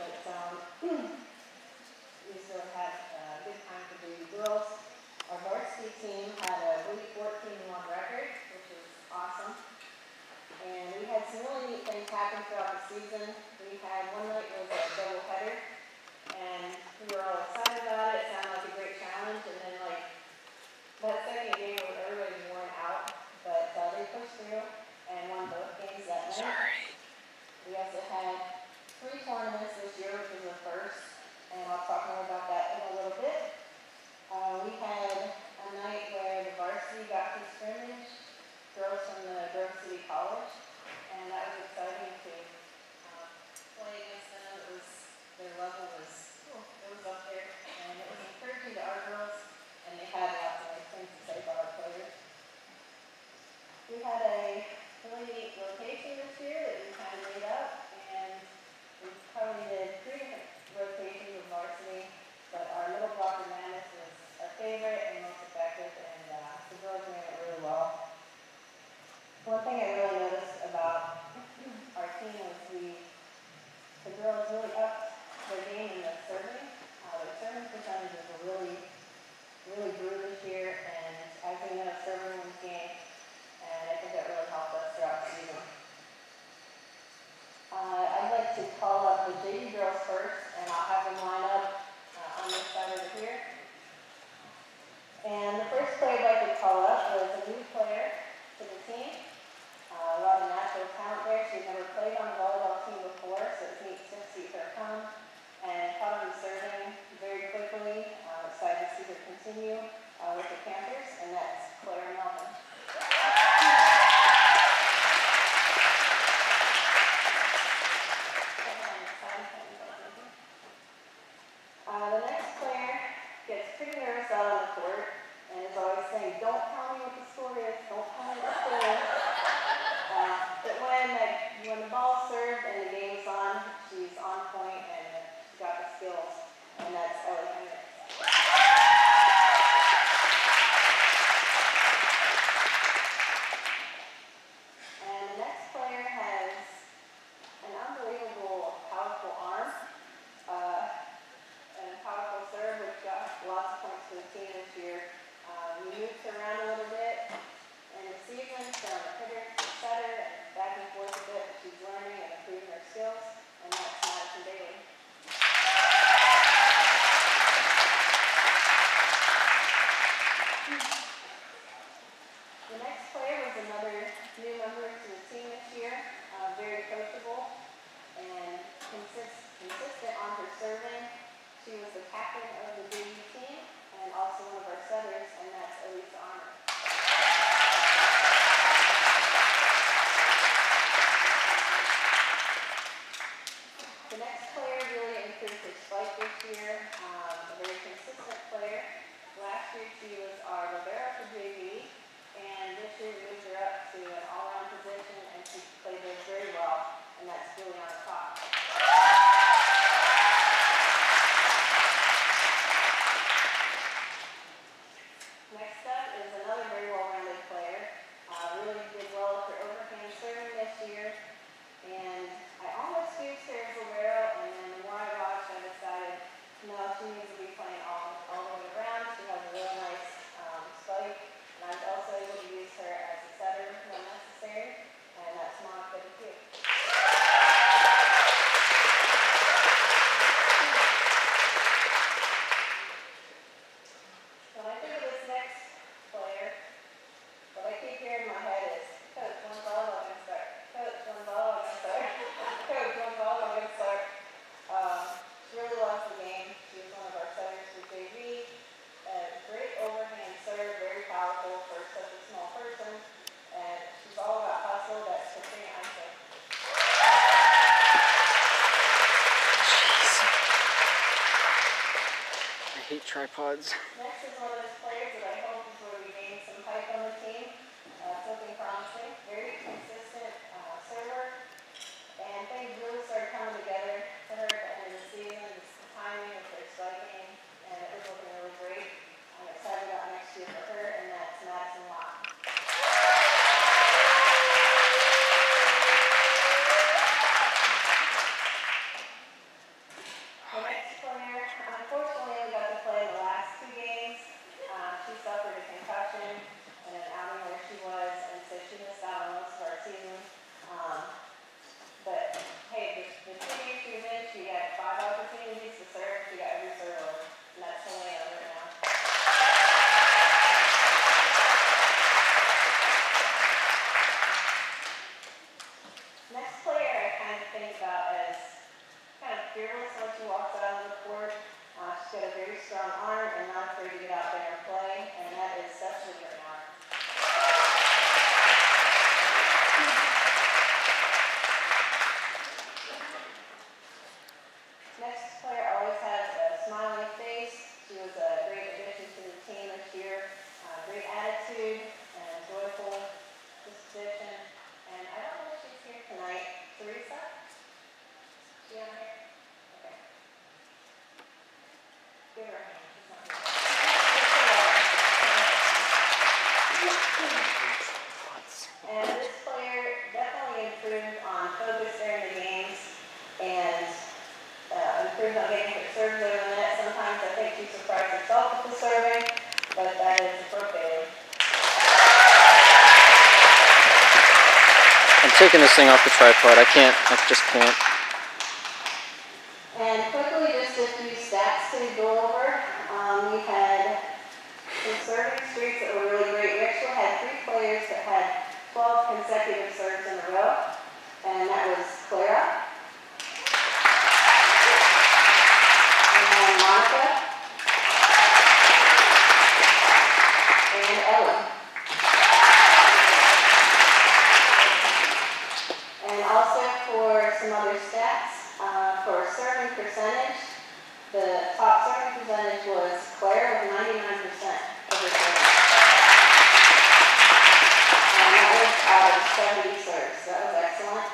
but we still had a good time for JV girls. Our varsity team had a really 14-1 record, which was awesome. And we had some really neat things happen throughout the season. We had one night was a double header. And we were all excited about it. It sounded like a great challenge. And then, that second game was everybody worn out. But they pushed through and won both games that night. We also had 3 tournaments this year, which was the first. And I'll talk more about that in a little bit. We had a night where the varsity got to scrimmage, girls from the Grove City College. And that was exciting to play against them. Their level was up there, and it was encouraging to our girls, and they had lots of nice things to say about our players. We had a really neat rotation this year that we kind of made up, and we probably did 3 different rotations of varsity, but our middle blocker madness was our favorite and most effective, and the girls made it really well. One thing I really noticed about our team was the girls really upped their game in the serving. Their serving percentages were really grew this year, and as we know, serving wins game, and I think that really helped us throughout the season. I'd like to call up the JV girls first, and I'll have them line up on this side over here. And the first player I'd like to call up was a new player to the team. A lot of natural talent there. She's never played on the volleyball team before, so it's neat to see her come and caught on serving very quickly. Excited to see her continue with the Panthers, and that's Claire Melvin. The next player gets pretty nervous out on the court and is always saying, "Don't tell me what the score is, don't tell me what the score is." But when the ball's served and the game's on, she's on point and she's got the skills, and that's Ellie Henry. And the next player has an unbelievable, powerful arm and a powerful serve, which got lots of points for the team this year. We moved her around a little bit in the season from hitter to setter and back and forth a bit, but she's learning and improving her skills, and that's Madison Bailey. The next player was another new member to the team this year, very coachable and consistent on her serving. She was the captain of the JV team and also one of our setters, and that's Elisa Armour. The next player really improved her spike this year, a very consistent player. Last year she was tripods. Next is one of those players that I hope is where we gain some hype on the team. It's looking promising. Very consistent server. And things really started coming together for her at the end of the season. Just the timing of her striking, and it was looking really great. I'm excited about next year for her, and that's Madison Locke. The next player, unfortunately, we got to play the last 2 games. She suffered a concussion and an outing where she was, and so she missed out on most of our season. But hey, the 2 games she was in, she had 5 opportunities to serve. She got every serve over, and that's Helena right now. Next player I kind of think about as kind of fearless when she walks out on the court. She's got a very strong arm and not afraid to get out there and play, and that is Stephanie right now. Next player always has a smiling face. She was a great addition to the team this year. Great attitude and joyful disposition. And I don't know if she's here tonight. Teresa? Is she on here? Okay. Give her a hand. She's not here. And this player definitely improved on focus during the games and improved on getting her serves over the net. Sometimes I think she surprised herself with the serving, but that is appropriate. I'm taking this thing off the tripod. I just can't. And quickly, just a few stats to go over. We had some serving streaks that were really great. We actually had 3 players that had 12 consecutive serves in a row, and that was Clara, and then Monica, and Ellen. And also for some other stats, for serving percentage, the top serving percentage was Claire with 99% of her serving. And that was out of 70 serves. That was excellent.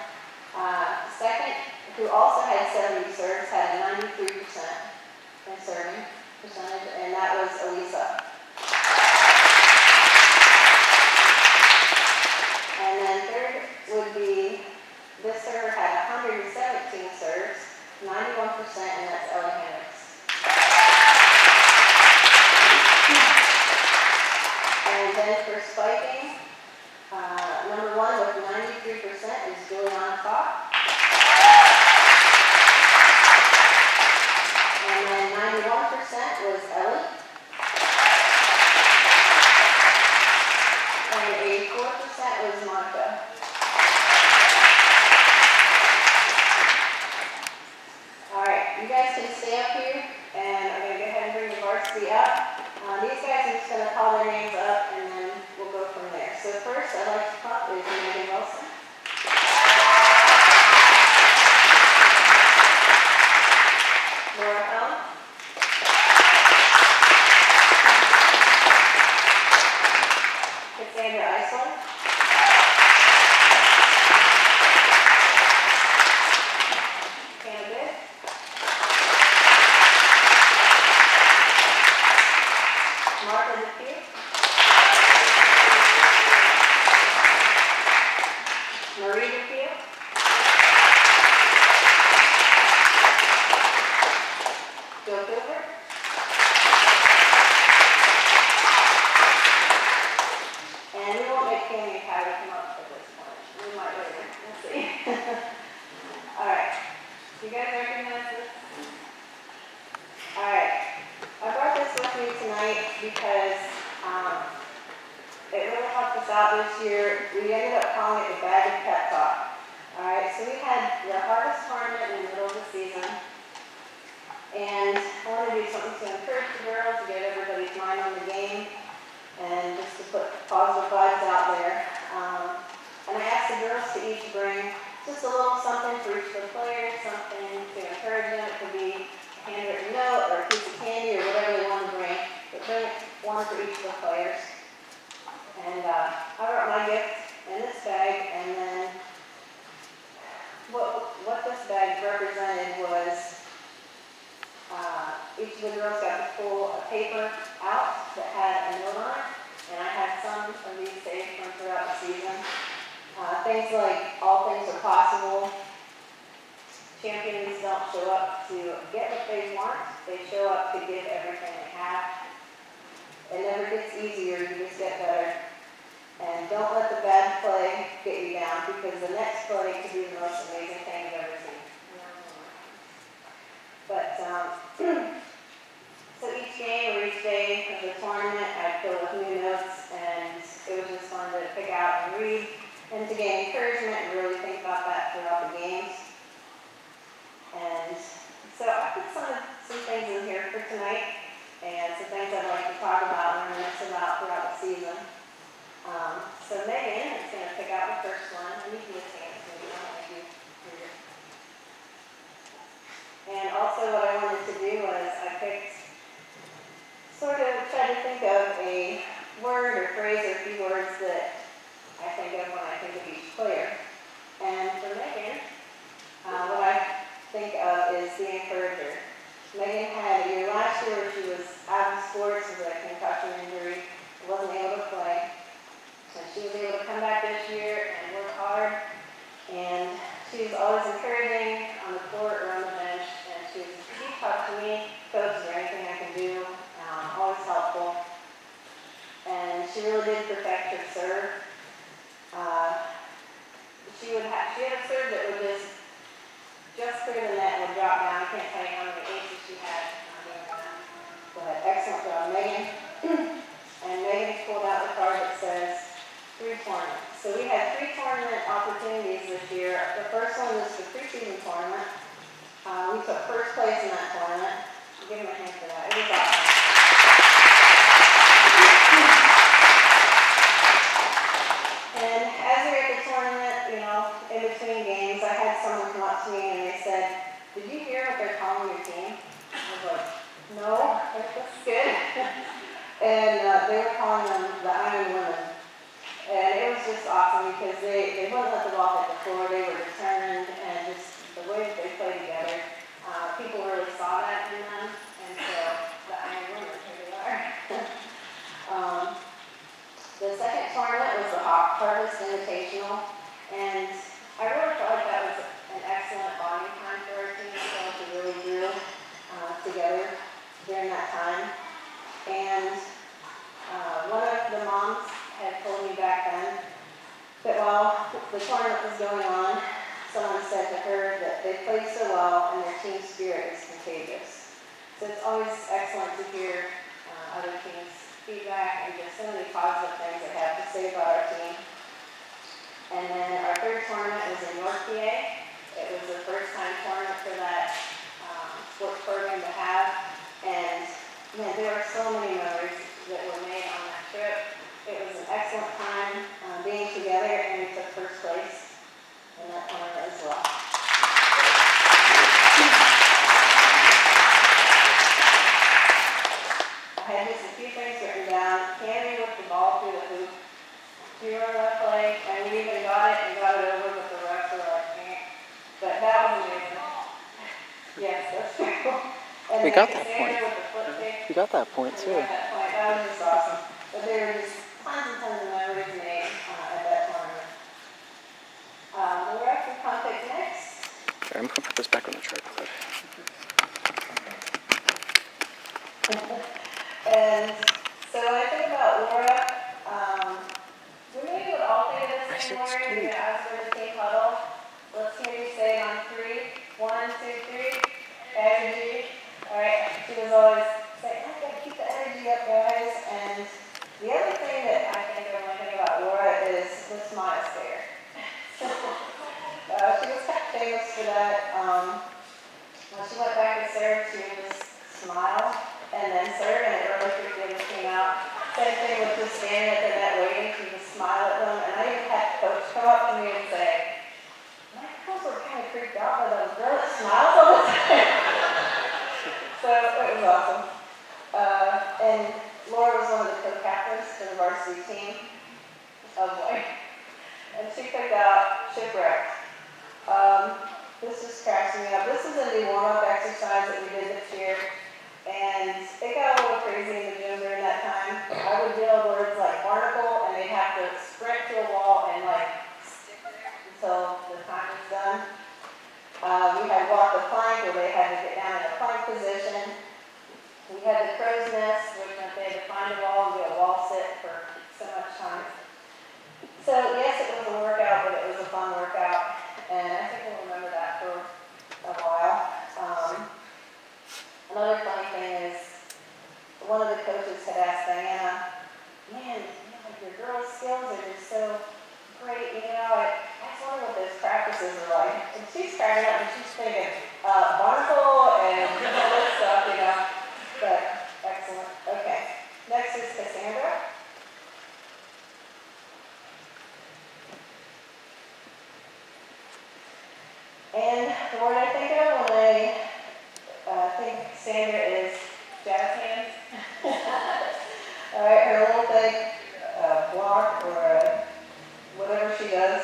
Second, who also had 70 serves, had a 93% in serving percentage, and that was Elisa. And then third would be, this server had 117 serves, 91%, and that's Ellie Hendricks. And then for spiking, number 1 with 93% is Juliana Fox. And then 91% was Ellie. And 84% was Monica. Alright, you guys can stay up here, and I'm going to go ahead and bring the varsity up. These guys are just going to call their names up, and then we'll go from there. So first, I'd like to pop is Megan Wilson. Laura Helm. Cassandra Eisler. Hannah Bitt. Martha DePue. Marie DePue. Joe Cooper. And we won't make Tammy and Kylie come up at this point. We might later. We'll see. Alright. You guys recognize this? Alright. I brought this with me tonight because it really helped us out this year. We ended up calling it the Bag of Pep Talk. Alright, so we had the harvest tournament in the middle of the season. And I want to do something to encourage the girls, to get everybody's mind on the game, and just to put positive vibes out there. And I asked the girls to each bring just a little something for each of the players, something to encourage them. It could be a handwritten note or a piece of candy or whatever they want to bring. bring one for each of the players. And I wrote my gift in this bag, and then what this bag represented was each of the girls got to pull a paper out that had a note on it, and I had some of these saved from throughout the season. Things like all things are possible. Champions don't show up to get what they want, they show up to give everything they have. It never gets easier, you just get better. And don't let the bad play get you down, because the next play could be the most amazing thing you've ever seen. But, so each game or each day of the tournament, I'd fill with new notes, and it was just fun to pick out and read, and to gain encouragement and really think about that throughout the games. And so I put some things in here for tonight, and some things I'd like to talk about and reminisce about throughout the season. So Megan is going to pick out the first one, and you can just hand it to me. And also what I wanted to do was I tried to think of a word or phrase or a few words that I think of when I think of each player. And for Megan, what I think of is the encourager. Megan had a year last year where she was out of sports with a concussion injury, wasn't able to play. And she was able to come back this year and work hard. And she was always encouraging on the court or on the bench. And she talked to me, coach, is there anything I can do? Always helpful. And she really did perfect her serve. She had a serve that would just clear the net and would drop down. I can't tell you how many aces she had doing that. But excellent job, Megan. And Megan pulled out the card that says 3 tournaments. So we had 3 tournament opportunities this year. The first one was the preseason tournament. We took first place in that tournament. Give him a hand for that. It was awesome. And as we were at the tournament, in between games, I had someone come up to me and they said, "Did you hear what they're calling your team?" I was like, "No, that's good." And they were calling them the Iron Women. And it was just awesome because they wouldn't let the ball hit the floor. They were determined, and just the way that they played together, people really saw that in them. And so the Iron Women, here they are. The second tournament was the Harvest Invitational, and I really felt like that was an excellent bonding time for our team. So we really grew together during that time. And one of the moms had told me back then that while the tournament was going on, someone said to her that they played so well and their team spirit is contagious. So it's always excellent to hear other teams' feedback and just so many positive things they have to say about our team. And then our third tournament was in York, PA. It was the first time tournament for that sports program to have. And man, there were so many memories that were made on that trip. It was an excellent time being together, and we took first place in that tournament as well. I had just a few things written down. Candy whipped the ball through the hoop. Do you remember that play? And we even got it and got it over, but the refs were like, eh. But that was amazing. Yes, that's true. And We got that point. We got that point too. We got that point. That was just awesome. But there were just tons and tons of memories made at that tournament. Laura can come pick next. Okay, I'm going to put this back on the tripod. And so when I think about Laura, we maybe would all think of this same word. You're going to ask her to take huddle. Let's hear you say it on 3. 1, 2, 3. Energy. All right. She was always saying, I got to keep the energy up, guys. And the other thing that I think of when I think about Laura is the smile stare. She was kind of famous for that. When she went back to serve, she would just smile and then serve, and it really quickly came out. Same thing with just standing at the net waiting, she would just smile at them. And I even had the coach come up to me and say, my girls were kind of freaked out by those girls that smiles all the time. So it was awesome. And the varsity team. Oh boy. And she picked out Shipwrecked. This just cracks me up. This is a new warm-up exercise that we did this year. And it got a little crazy in the gym during that time. I would yell words like barnacle, and they'd have to sprint to a wall and like stick there until the time was done. We had walk the plank, where they had to get down in a plank position. We had the crow's nest, which meant they had to find a wall and do a wall sit for so much time. So yes, it was a workout, but it was a fun workout, and I think we'll remember that for a while. Another funny thing is, one of the coaches had asked Diana, man, like your girls' skills are just so great, I just wonder what those practices are like. And she's cracking up and she's thinking, barnacle and all this stuff, But excellent. Okay. Next is Cassandra. And the word I think of when I think Cassandra is jazz hands. All right, her little thing, block or whatever she does.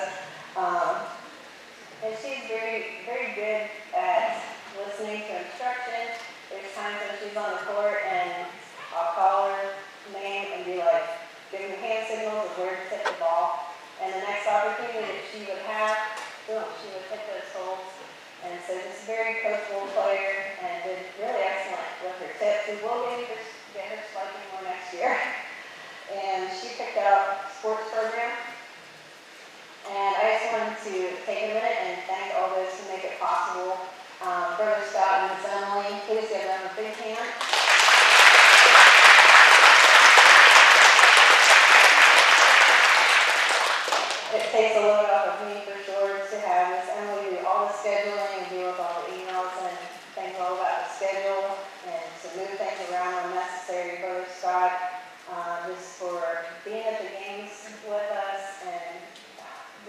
And she's very, very good at listening to instruction. There's times when she's on the court and I'll call her name and be like, give me hand signals of where to hit the ball. And the next opportunity that she would have, boom, she would hit those holes. And so just a very coachable player and did really excellent with her tips. We will get her spiking more next year. And she picked out Sports Program. And I just wanted to take a minute and thank all those who make it possible. Brother Scott and Miss Emily, please give them a big hand. It takes a load off of me for sure to have Miss Emily do all the scheduling and deal with all the emails and things all about the schedule and to move things around when necessary. Brother Scott, just for being at the games with us and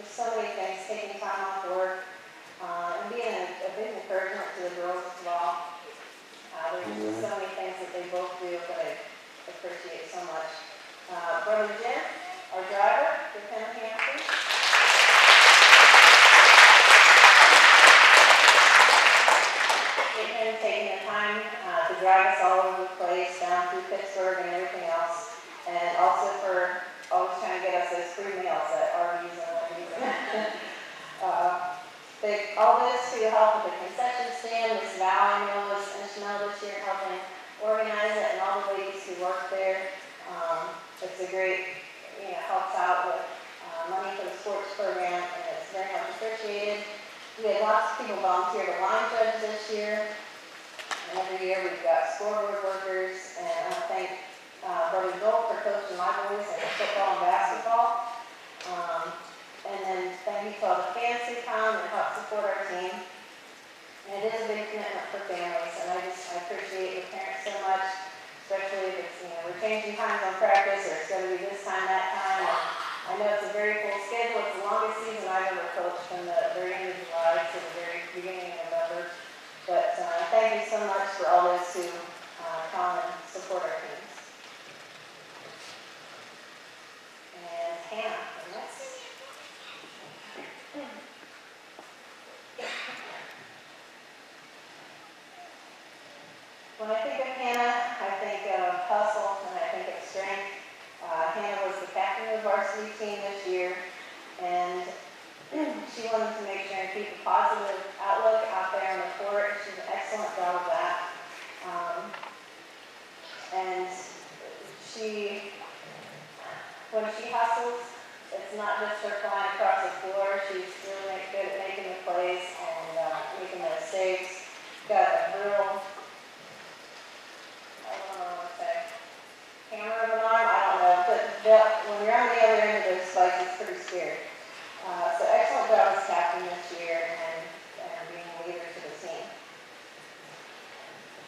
just so many things, taking time off work, and being a big encouragement to the girls as well. There's just so many things that they both do that I appreciate so much. Brother Jim, our driver, give him a hand, please. Him taking the time to drive us all over the place, down through Pittsburgh and everything else, and also for always trying to get us those free meals at Arby's and Wendy's. All those who help with the concession stand, Miss Val, I know, was instrumental this year in helping organize it, and all the ladies who work there. It's a great, helps out with money for the sports program, and it's very much appreciated. We had lots of people volunteer to line judge this year, and every year we've got scoreboard workers, and I want to thank Brother Joel for coaching my boys in football and basketball. And then thank you to all the fans who come and help support our team. And it is a big commitment for families, and I appreciate the parents so much, especially if it's, we're changing times on practice, or it's going to be this time, that time. And I know it's a very full schedule. It's the longest season I've ever coached from the very end of July to the very beginning of November. But thank you so much for all those who come and support our teams. And Hannah, the next. When I think of Hannah, I think of hustle and I think of strength. Hannah was the captain of the varsity team this year, and she wanted to make sure and keep a positive outlook out there on the court. She did an excellent job of that. And when she hustles, it's not just her flying across the floor. She's really good at making the plays and making those saves. Got a real, I don't know what to say, hammer of an arm, I don't know. But when you're on the other end of those spikes, it's pretty scary. So excellent job as captain this year and being a leader to the team.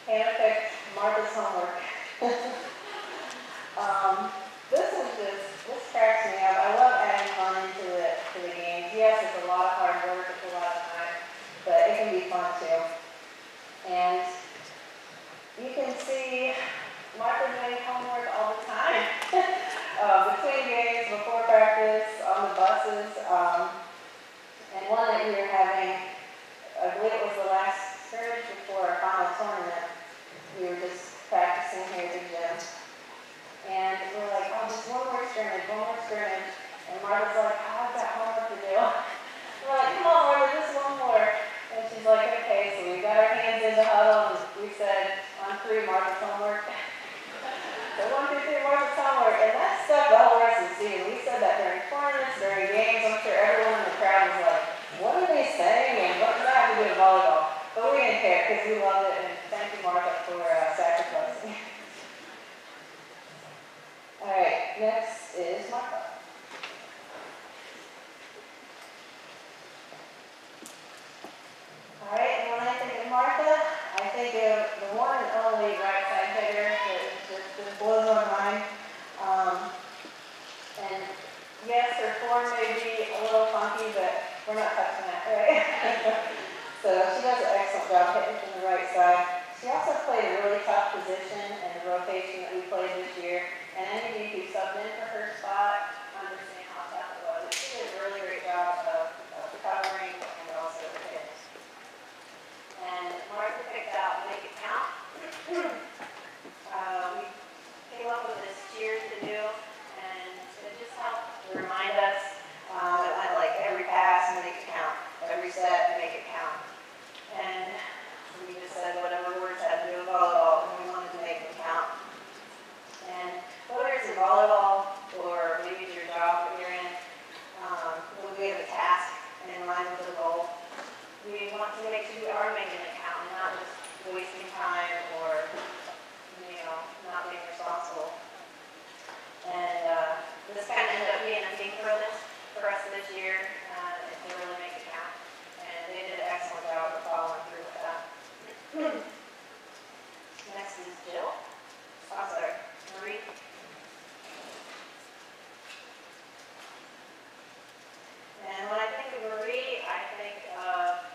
Hannah picked Martha's homework. This cracks me up. I love adding fun to the games. Yes, it's a lot of hard work, it's a lot of time, but it can be fun too. And you can see Martha doing homework all the time. between games, before practice, on the buses, and one night we were having, I believe it was the last scrimmage before our final tournament. We were just practicing here at the gym. And we're like, oh, just one more scrimmage, one more scrimmage. And Martha's like, oh, I've got homework to do. We're like, come on, Martha, just one more. And she's like, okay, so we got our hands in the huddle, and we said, on 3, Martha's homework. So 1, 2, 3, Martha's homework. And that stuck the whole rest of the season. We said that during tournaments, during games. I'm sure everyone in the crowd was like, what are they saying? And what does that have to do with volleyball? But we didn't care because we loved it. And thank you, Martha, for sacrificing. All right, next is Martha. All right, and when I think of Martha, I think of the one and only right side hitter that just blows my mind. And yes, her form may be a little funky, but we're not touching that, right? So she does an excellent job hitting from the right side. She also played a really tough position in the rotation that we played this year. And any of you who subbed in for her spot understand how tough it was. She did a really great job of covering and also hitting. And Martha picked out Make It Count. We came up with this cheer to do, and it just helped remind us that like every pass, make it count. Every set, make it count. And we just said whatever words had to do with volleyball, and we wanted to make them count. And whether it's in volleyball or maybe it's your job that you're in, when we have a task in line with a goal, we want to make sure we are making it count and not just wasting time or, not being responsible. And this kind of ended up being a theme for us this year to really make it count. And they did an excellent job of following through with that. Next is Jill. Oh, sorry, Marie. And when I think of Marie, I think of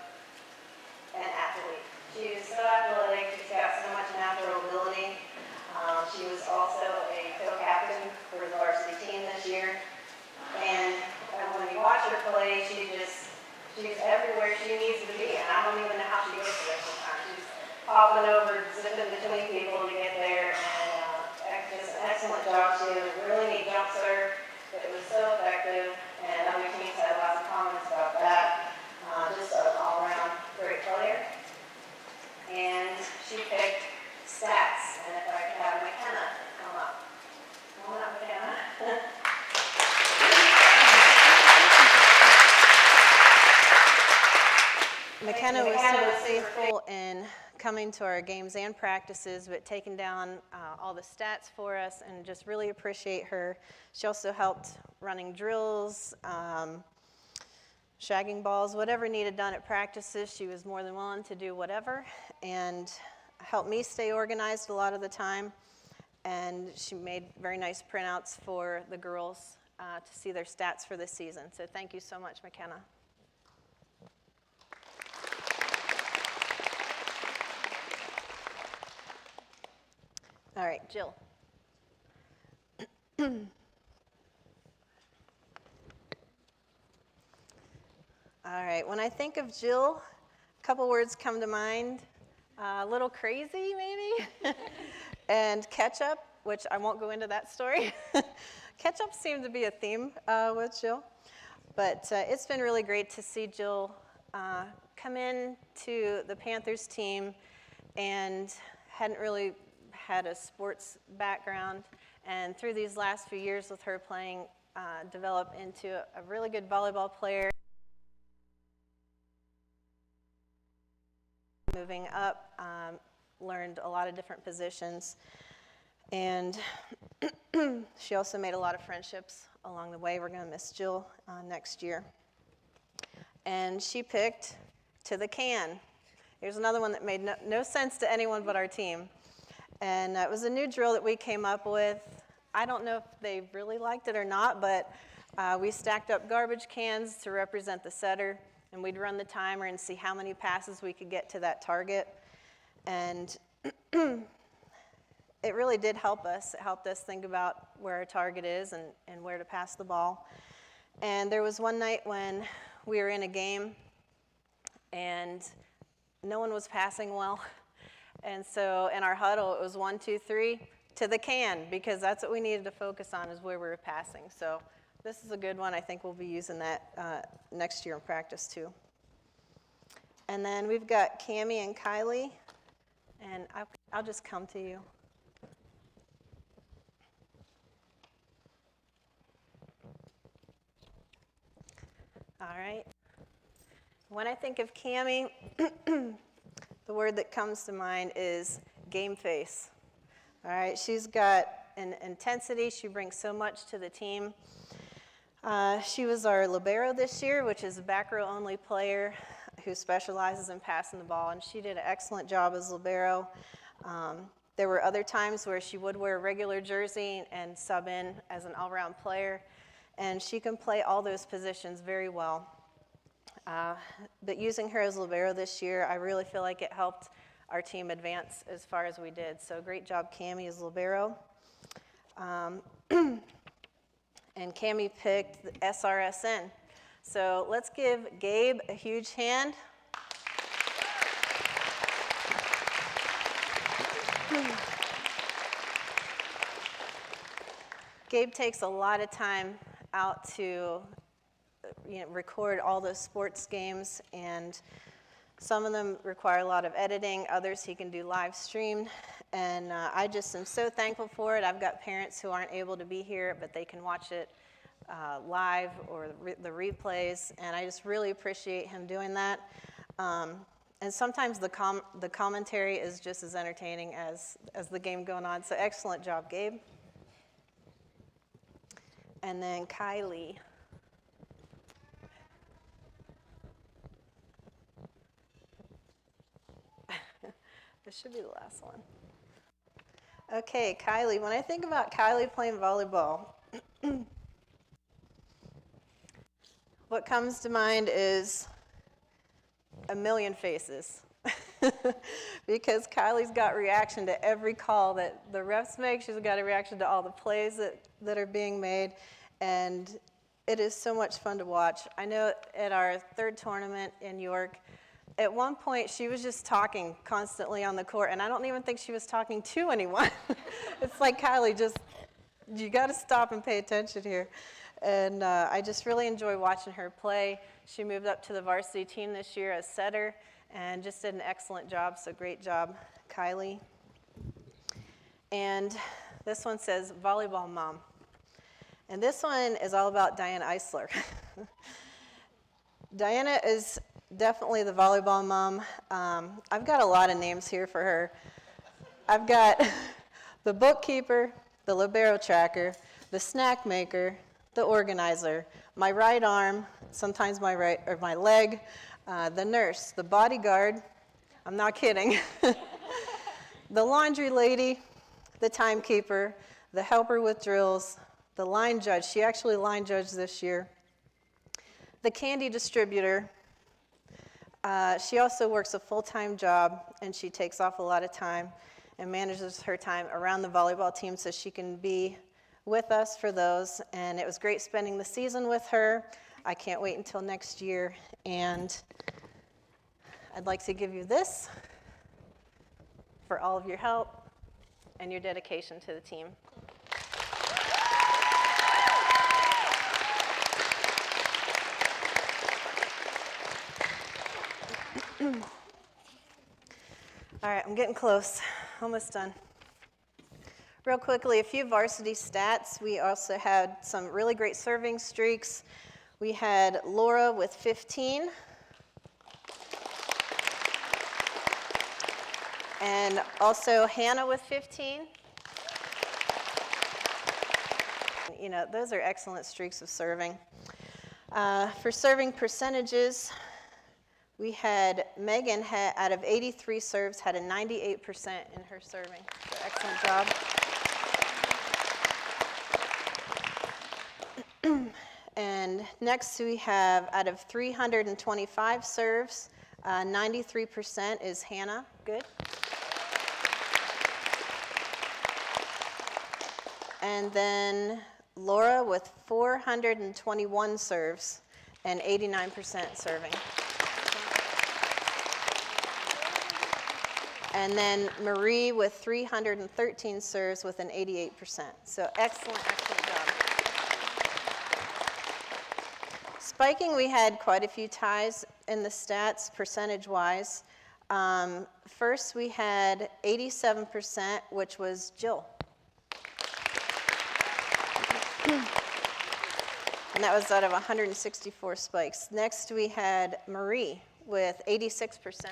an athlete. She was so athletic, she's got so much natural ability. She was also a co-captain for the varsity team this year. And when you watch her play, she's everywhere she needs to be. And I don't even know how she gets there sometimes. She's hopping over, zipping between people to get there. And just an excellent job. She had a really neat jump serve. It was so effective. And other teams had lots of comments about that. Just an all-around great player. And she picked stats. And if I could have McKenna come up. Come on up, McKenna. McKenna was so faithful in coming to our games and practices, but taking down all the stats for us, and just really appreciate her. She also helped running drills, shagging balls, whatever needed done at practices. She was more than willing to do whatever, and helped me stay organized a lot of the time. And she made very nice printouts for the girls to see their stats for this season. So thank you so much, McKenna. All right, Jill. All right, when I think of Jill, a couple words come to mind. A little crazy, maybe, and ketchup, which I won't go into that story. Ketchup seemed to be a theme with Jill, but it's been really great to see Jill come in to the Panthers team and hadn't really had a sports background, and through these last few years with her playing, develop into a really good volleyball player. Moving up, learned a lot of different positions, and she also made a lot of friendships along the way. We're going to miss Jill next year. And she picked To the Can. Here's another one that made no sense to anyone but our team. And it was a new drill that we came up with. I don't know if they really liked it or not, but we stacked up garbage cans to represent the setter, and we'd run the timer and see how many passes we could get to that target. And it really did help us. It helped us think about where our target is and where to pass the ball. And there was one night when we were in a game and no one was passing well. And so in our huddle, it was 1, 2, 3 to the can, because that's what we needed to focus on, is where we were passing. So this is a good one. I think we'll be using that next year in practice too. And then we've got Cammie and Kylie, and I'll just come to you. All right. When I think of Cammie, the word that comes to mind is game face. All right, she's got an intensity. She brings so much to the team. She was our libero this year, which is a back row only player who specializes in passing the ball, and she did an excellent job as libero. There were other times where she would wear a regular jersey and sub in as an all-round player, and she can play all those positions very well. But using her as libero this year, I really feel like it helped our team advance as far as we did. So great job, Cammie, as libero. And Cammie picked the SRSN. So let's give Gabe a huge hand. Gabe takes a lot of time out to record all those sports games, and some of them require a lot of editing, others he can do live stream, and I just am so thankful for it. I've got parents who aren't able to be here, but they can watch it live or the replays, and I just really appreciate him doing that. And sometimes the commentary is just as entertaining as the game going on, so excellent job, Gabe. And then Kylie. This should be the last one. Okay, Kylie. When I think about Kylie playing volleyball, what comes to mind is a million faces. Because Kylie's got reaction to every call that the refs make. She's got a reaction to all the plays that are being made. And it is so much fun to watch. I know at our third tournament in York, at one point, she was just talking constantly on the court, and I don't even think she was talking to anyone. It's like, Kylie, you got to stop and pay attention here. And I just really enjoy watching her play. She moved up to the varsity team this year as setter and just did an excellent job, so great job, Kylie. And this one says, volleyball mom. And this one is all about Diana Eisler. Diana is definitely the volleyball mom. I've got a lot of names here for her. I've got the bookkeeper, the libero tracker, the snack maker, the organizer, my right arm, sometimes my leg, the nurse, the bodyguard, I'm not kidding, the laundry lady, the timekeeper, the helper with drills, the line judge. She actually line judged this year. The candy distributor. She also works a full-time job, and she takes off a lot of time and manages her time around the volleyball team so she can be with us for those. And it was great spending the season with her. I can't wait until next year. And I'd like to give you this for all of your help and your dedication to the team. All right, I'm getting close, almost done. Real quickly, a few varsity stats. We also had some really great serving streaks. We had Laura with 15. And also Hannah with 15. You know, those are excellent streaks of serving. For serving percentages, we had Megan, out of 83 serves, had a 98% in her serving. So excellent job. And next we have, out of 325 serves, 93% is Hannah. Good. And then Laura with 421 serves and 89% serving. And then Marie with 313 serves with an 88%. So excellent, excellent job. Spiking, we had quite a few ties in the stats percentage-wise. First, we had 87%, which was Jill. And that was out of 164 spikes. Next, we had Marie with 86%.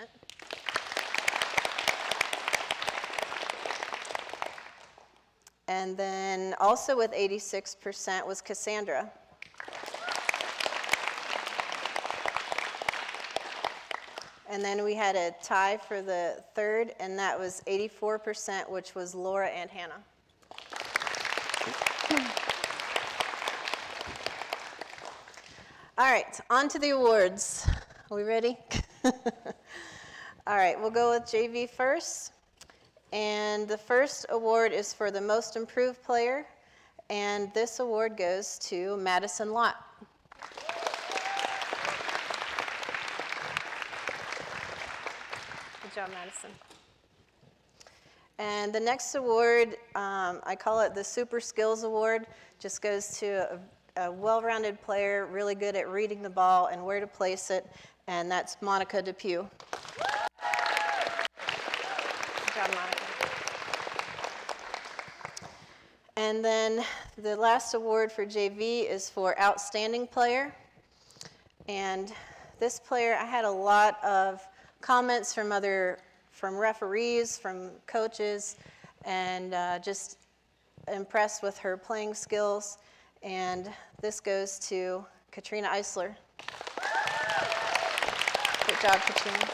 And then also with 86% was Cassandra. And then we had a tie for the third, and that was 84%, which was Laura and Hannah. All right, on to the awards. Are we ready? All right, we'll go with JV first. And the first award is for the most improved player, and this award goes to Madison Lott. Good job, Madison. And the next award, I call it the Super Skills Award, just goes to a well-rounded player, really good at reading the ball and where to place it, and that's Monica Depew. Good job, Monica. And then the last award for JV is for Outstanding Player. And this player, I had a lot of comments from referees, from coaches, and just impressed with her playing skills. And this goes to Katrina Eisler. Good job, Katrina.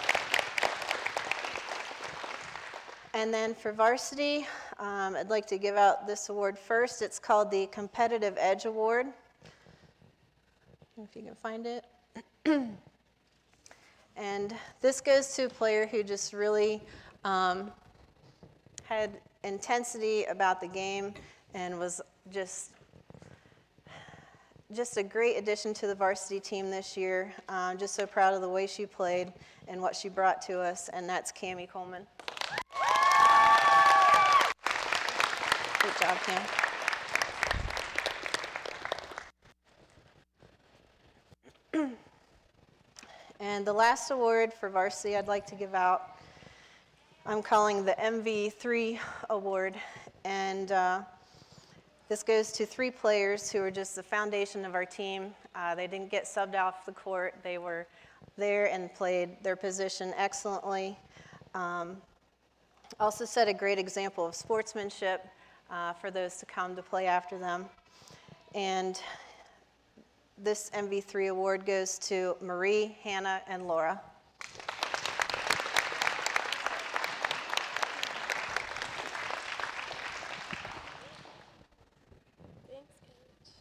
And then for varsity, I'd like to give out this award first. It's called the Competitive Edge Award. If you can find it. And this goes to a player who just really had intensity about the game and was just a great addition to the varsity team this year. Just so proud of the way she played and what she brought to us, and that's Cammie Coleman. Good job, Cam. And the last award for varsity I'd like to give out, I'm calling the MV3 award. And this goes to 3 players who are just the foundation of our team. They didn't get subbed off the court. They were there and played their position excellently. Also set a great example of sportsmanship for those to come to play after them. And this MV3 award goes to Marie, Hannah, and Laura. Thanks, Coach.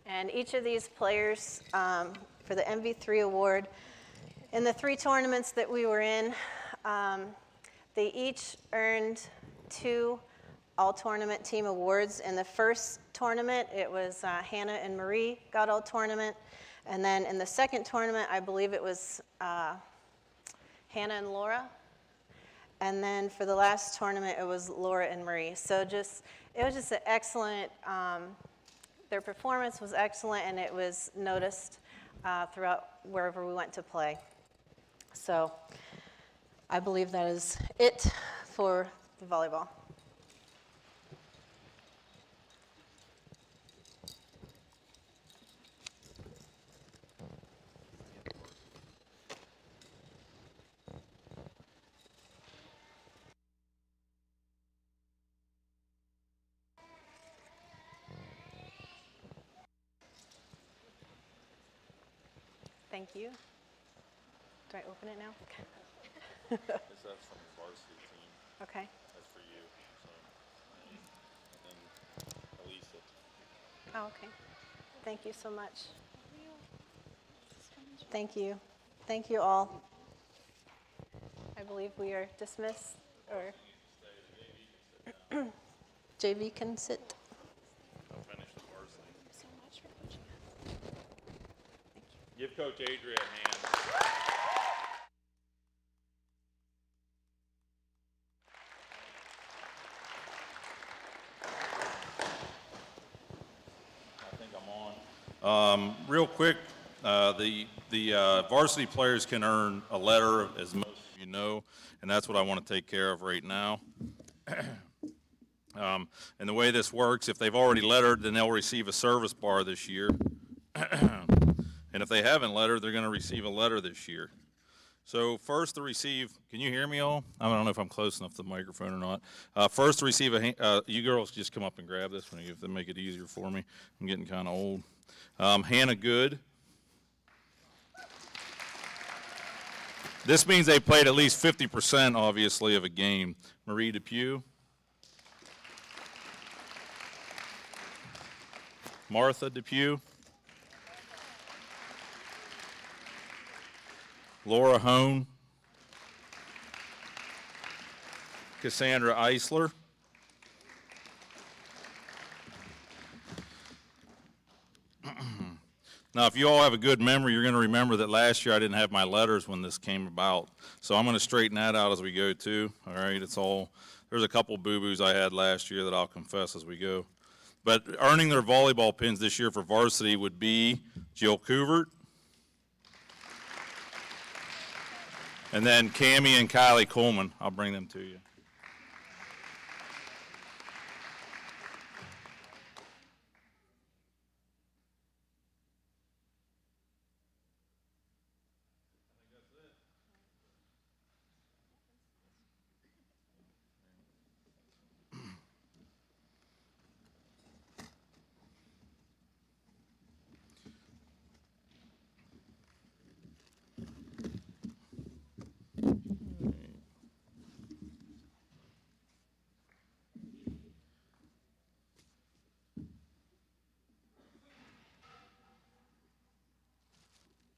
And each of these players for the MV3 award, in the 3 tournaments that we were in, they each earned 2 all-tournament team awards. In the first tournament, it was Hannah and Marie got all-tournament. And then in the second tournament, I believe it was Hannah and Laura. And then for the last tournament, it was Laura and Marie. So it was just an excellent, their performance was excellent, and it was noticed throughout wherever we went to play. So I believe that is it for the volleyball. Thank you. Do I open it now? That's from the varsity team. Okay. That's for you. So, and then Elisa. Oh, okay. Thank you so much. Thank you. Thank you all. I believe we are dismissed, or JV can sit. Finish the varsity. Thank you so much for coaching us. Give Coach Adria a hand. I think I'm on. Real quick, the varsity players can earn a letter, as most of you know, and that's what I want to take care of right now. And the way this works, if they've already lettered, then they'll receive a service bar this year. And if they haven't lettered, they're going to receive a letter this year. So first to receive, can you hear me all? I don't know if I'm close enough to the microphone or not. First to receive you girls just come up and grab this one if they make it easier for me. I'm getting kind of old. Hannah Good. This means they played at least 50%, obviously, of a game. Marie Depew. Martha Depew. Laura Hone. Cassandra Eisler. Now, if you all have a good memory, you're going to remember that last year I didn't have my letters when this came about. So I'm going to straighten that out as we go, too. All right, there's a couple boo-boos I had last year that I'll confess as we go. But earning their volleyball pins this year for varsity would be Jill Couvert. And then Cammie and Kylie Coleman. I'll bring them to you.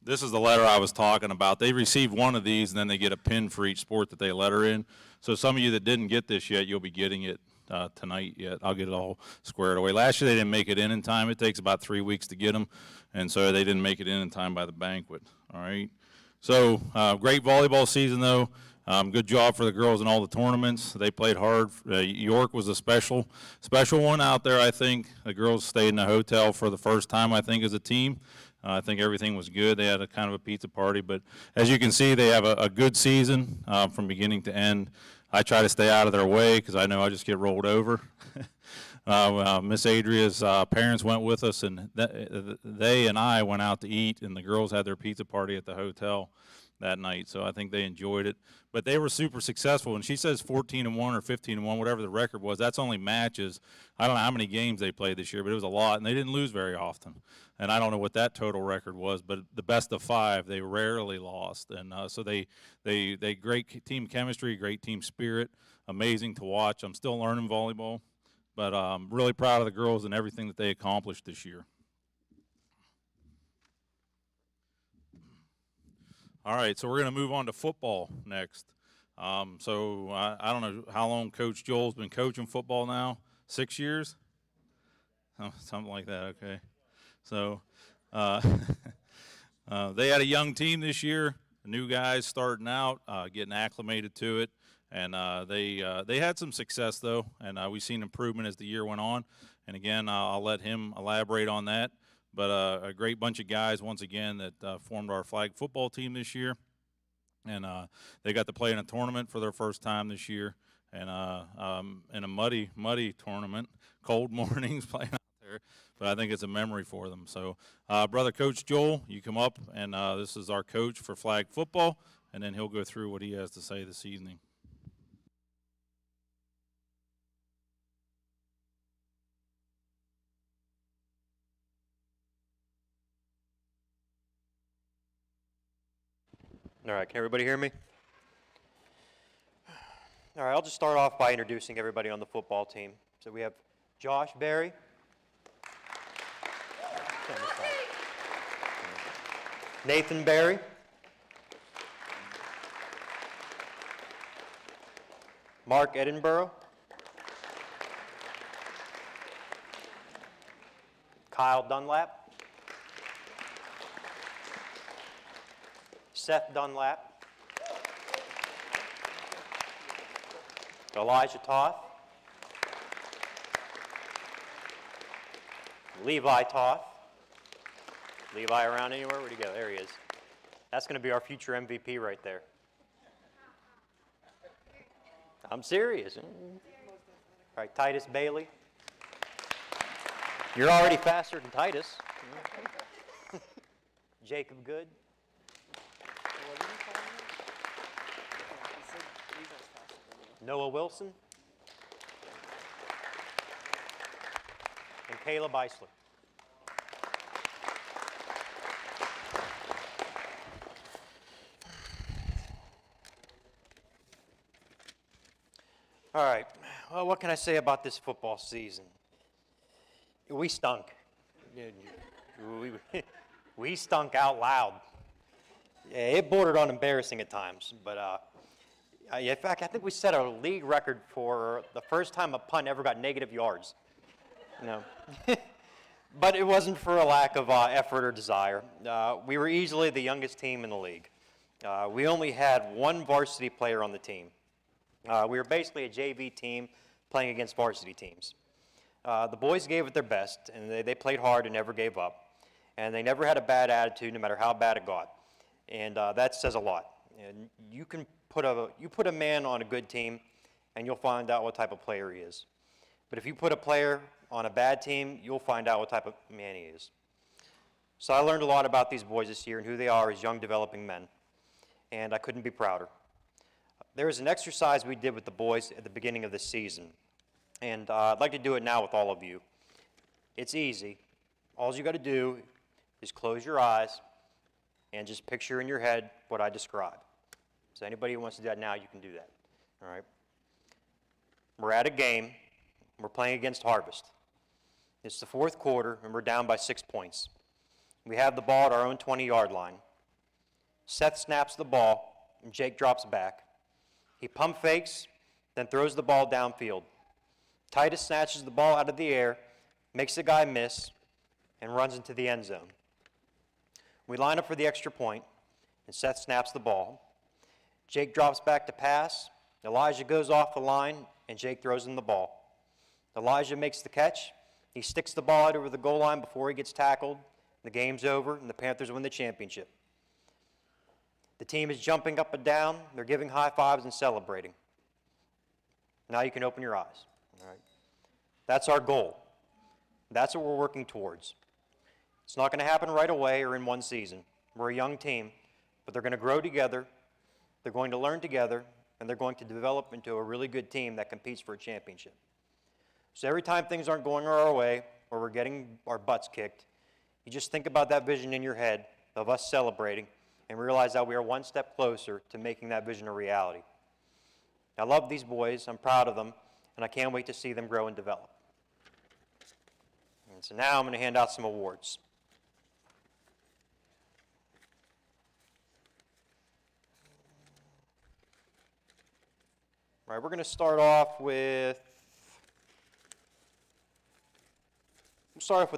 This is the letter I was talking about. They receive one of these, and then they get a pin for each sport that they letter in. So some of you that didn't get this yet, you'll be getting it tonight yet. I'll get it all squared away. Last year they didn't make it in time. It takes about 3 weeks to get them, and so they didn't make it in time by the banquet. All right. So great volleyball season, though. Good job for the girls in all the tournaments. They played hard. York was a special one out there, I think. The girls stayed in a hotel for the first time, I think, as a team. I think everything was good. They had a kind of a pizza party, but as you can see, they have a good season from beginning to end. I try to stay out of their way because I know I just get rolled over. Miss Adria's parents went with us, and they and I went out to eat, and the girls had their pizza party at the hotel that night, so I think they enjoyed it. But they were super successful, and she says 14-1 or 15-1, whatever the record was. That's only matches. I don't know how many games they played this year, but it was a lot, and they didn't lose very often. And I don't know what that total record was, but the best of 5, they rarely lost. And so they great team chemistry, great team spirit, amazing to watch. I'm still learning volleyball, but I'm really proud of the girls and everything that they accomplished this year. All right, so we're going to move on to football next. I don't know how long Coach Joel's been coaching football now. 6 years? Oh, something like that, okay. So they had a young team this year, new guys starting out, getting acclimated to it. And they had some success, though, and we've seen improvement as the year went on. And, again, I'll let him elaborate on that. But a great bunch of guys, once again, that formed our flag football team this year. And they got to play in a tournament for their first time this year, and in a muddy tournament, cold mornings playing out there. But I think it's a memory for them. So, Brother Coach Joel, you come up, and this is our coach for flag football, and then he'll go through what he has to say this evening. All right, can everybody hear me? All right, I'll just start off by introducing everybody on the football team. So we have Josh Berry. Nathan Berry. Mark Edinburgh. Kyle Dunlap. Seth Dunlap. Elijah Toth. Levi Toth. Levi around anywhere? Where'd he go? There he is. That's going to be our future MVP right there. I'm serious. All right, Titus Bailey. You're already faster than Titus. Jacob Good. Noah Wilson. And Caleb Eisler. All right, well, what can I say about this football season? We stunk. We stunk out loud. Yeah, it bordered on embarrassing at times, but in fact, I think we set a league record for the first time a punt ever got negative yards. But it wasn't for a lack of effort or desire. We were easily the youngest team in the league. We only had one varsity player on the team. We were basically a JV team playing against varsity teams. The boys gave it their best, and they played hard and never gave up. And they never had a bad attitude, no matter how bad it got. And that says a lot. And you put a man on a good team, and you'll find out what type of player he is. But if you put a player on a bad team, you'll find out what type of man he is. So I learned a lot about these boys this year and who they are as young, developing men. And I couldn't be prouder. There was an exercise we did with the boys at the beginning of this season, and I'd like to do it now with all of you. It's easy. All you got to do is close your eyes and just picture in your head what I describe. So anybody who wants to do that now, you can do that. All right? We're at a game. We're playing against Harvest. It's the fourth quarter, and we're down by 6 points. We have the ball at our own 20-yard line. Seth snaps the ball, and Jake drops back. He pump fakes, then throws the ball downfield. Titus snatches the ball out of the air, makes the guy miss, and runs into the end zone. We line up for the extra point, and Seth snaps the ball. Jake drops back to pass. Elijah goes off the line, and Jake throws him the ball. Elijah makes the catch. He sticks the ball out over the goal line before he gets tackled. The game's over, and the Panthers win the championship. The team is jumping up and down. They're giving high fives and celebrating. Now you can open your eyes. All right. That's our goal. That's what we're working towards. It's not going to happen right away or in one season. We're a young team, but they're going to grow together. They're going to learn together, and they're going to develop into a really good team that competes for a championship. So every time things aren't going our way or we're getting our butts kicked, you just think about that vision in your head of us celebrating and realize that we are one step closer to making that vision a reality. I love these boys. I'm proud of them, and I can't wait to see them grow and develop. And so now I'm going to hand out some awards. All right, we're going to start off with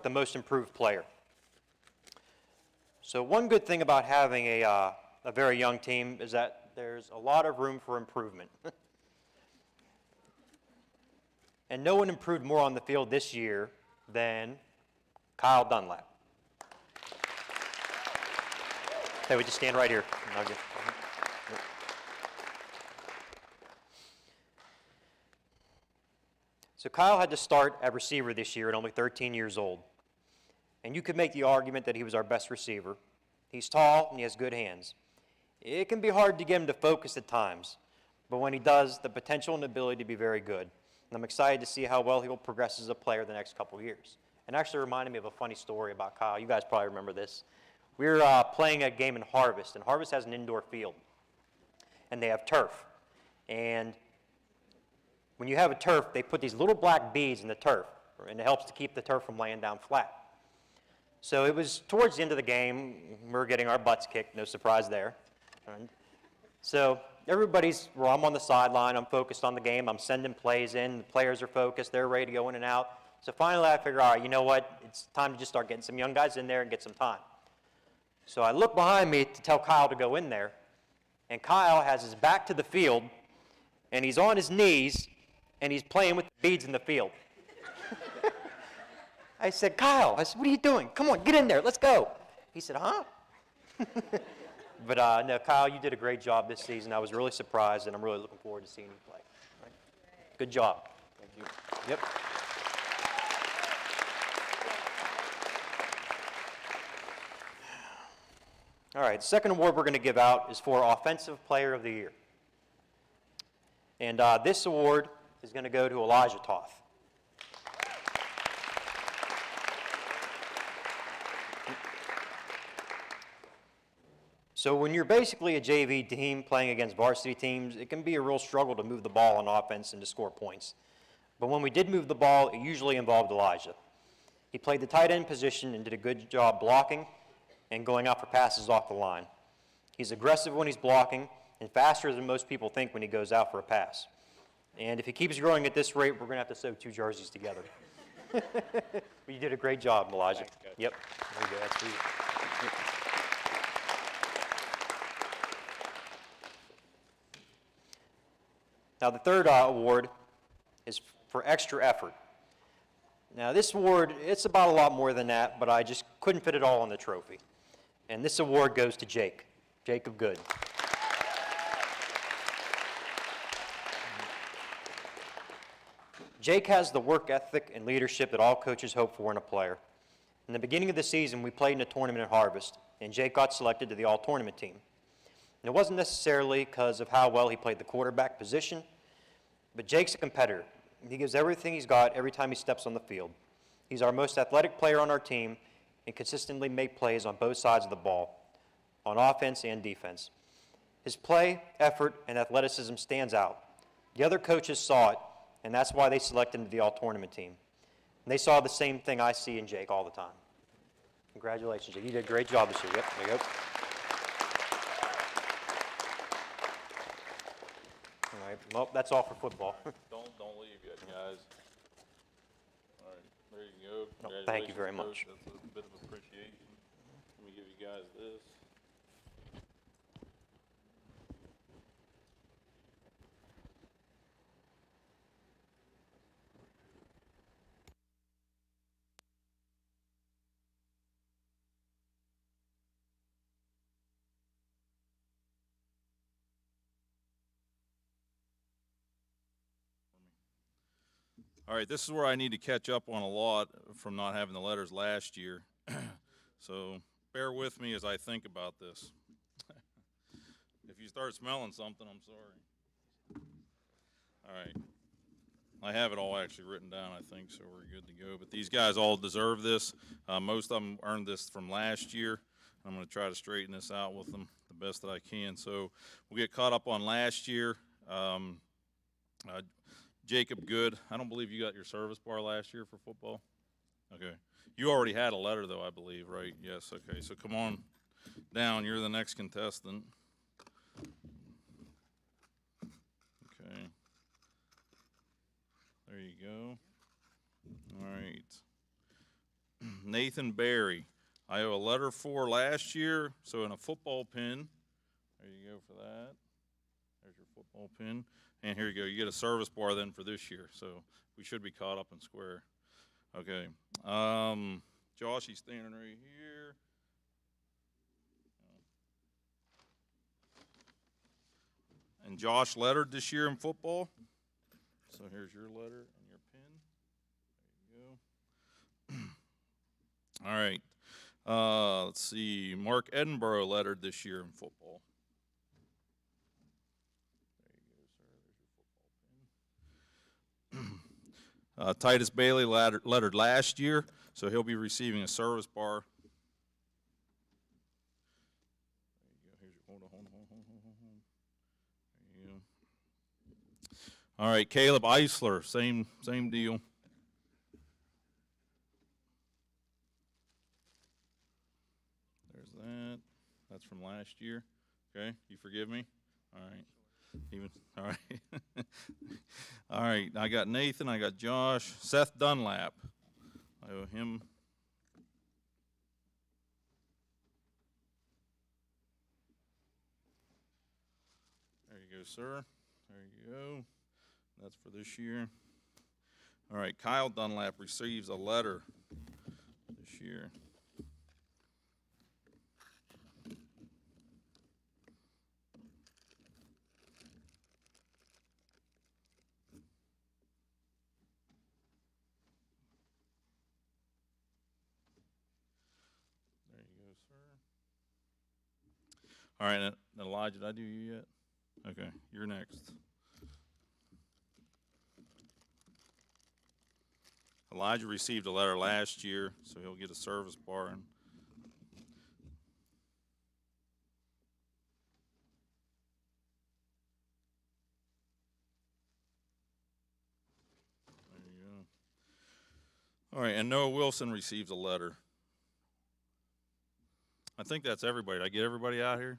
the most improved player. So one good thing about having a very young team is that there's a lot of room for improvement. And no one improved more on the field this year than Kyle Dunlap. Hey, we just stand right here. So Kyle had to start at receiver this year at only 13 years old. And you could make the argument that he was our best receiver. He's tall and he has good hands. It can be hard to get him to focus at times, but when he does, the potential and ability to be very good. And I'm excited to see how well he will progress as a player the next couple of years. And actually reminded me of a funny story about Kyle. You guys probably remember this. We were playing a game in Harvest, and Harvest has an indoor field. And they have turf. And when you have a turf, they put these little black beads in the turf, and it helps to keep the turf from laying down flat. So it was towards the end of the game. We were getting our butts kicked, no surprise there. And so I'm on the sideline. I'm focused on the game. I'm sending plays in. The players are focused. They're ready to go in and out. So finally I figured, all right, you know what? It's time to just start getting some young guys in there and get some time. So I look behind me to tell Kyle to go in there, and Kyle has his back to the field, and he's on his knees, and he's playing with the beads in the field. I said, Kyle, I said, what are you doing? Come on, get in there, let's go. He said, huh? But no, Kyle, you did a great job this season. I was really surprised, and I'm really looking forward to seeing you play. Right. Good job. Thank you. Yep. All right, the second award we're going to give out is for Offensive Player of the Year. And this award is going to go to Elijah Toth. So when you're basically a JV team playing against varsity teams, it can be a real struggle to move the ball on offense and to score points. But when we did move the ball, it usually involved Elijah. He played the tight end position and did a good job blocking and going out for passes off the line. He's aggressive when he's blocking and faster than most people think when he goes out for a pass. And if he keeps growing at this rate, we're going to have to sew 2 jerseys together. But you did a great job, Elijah. Thanks, Coach. Yep. There you go. That's for you. Yep. Now, the third award is for extra effort. Now, this award, it's about a lot more than that, but I just couldn't fit it all on the trophy. And this award goes to Jake, Jacob Good. Jake has the work ethic and leadership that all coaches hope for in a player. In the beginning of the season, we played in a tournament at Harvest, and Jake got selected to the all-tournament team. And it wasn't necessarily because of how well he played the quarterback position, but Jake's a competitor. He gives everything he's got every time he steps on the field. He's our most athletic player on our team and consistently make plays on both sides of the ball, on offense and defense. His play, effort, and athleticism stands out. The other coaches saw it, and that's why they selected him to the all-tournament team. And they saw the same thing I see in Jake all the time. Congratulations, Jake. You did a great job this year. Yep, there you go. All right, well, that's all for football. Don't leave yet, guys. All right, there you go. No, thank you very much. That's a bit of appreciation. Let me give you guys this. All right, this is where I need to catch up on a lot from not having the letters last year. So bear with me as I think about this. If you start smelling something, I'm sorry. All right. I have it all actually written down, I think, so we're good to go. But these guys all deserve this. Most of them earned this from last year. I'm going to try to straighten this out with them the best that I can. So we'll get caught up on last year. Jacob Good, I don't believe you got your service bar last year for football. Okay. You already had a letter, though, I believe, right? Yes, okay. So come on down. You're the next contestant. Okay. There you go. All right. Nathan Barry, I owe a letter for last year, so in a football pin. There you go for that. There's your football pin. And here you go. You get a service bar then for this year, so we should be caught up and square. Okay. Josh, he's standing right here. And Josh lettered this year in football. So here's your letter and your pin. There you go. All right. Let's see. Mark Edinburgh lettered this year in football. Titus Bailey lettered last year, so he'll be receiving a service bar. There you go. Here's your, hold on. There you go. All right, Caleb Eisler, same deal. There's that. That's from last year. Okay, you forgive me? All right. All right. All right, I got Nathan, I got Josh. Seth Dunlap, I owe him. There you go, sir. There you go. That's for this year. All right, Kyle Dunlap receives a letter this year. There you go, sir. All right, Elijah, did I do you yet? Okay, you're next. Elijah received a letter last year, so he'll get a service bar. And there you go. All right, and Noah Wilson receives a letter. I think that's everybody. Did I get everybody out here?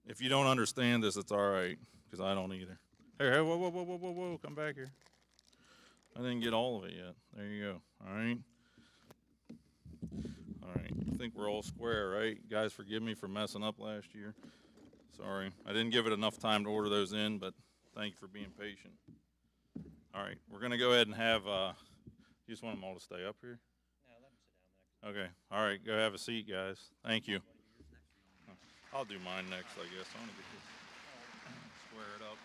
If you don't understand this, it's all right, because I don't either. Hey, whoa, whoa, whoa, whoa, whoa, whoa, come back here. I didn't get all of it yet. There you go. All right. All right. I think we're all square, right? Guys, forgive me for messing up last year. Sorry. I didn't give it enough time to order those in, but thank you for being patient. All right. We're going to go ahead and have, you just want them all to stay up here? No, let them sit down. Okay. All right. Go have a seat, guys. Thank you. I'll do mine next, I guess. I want to get this, square it up.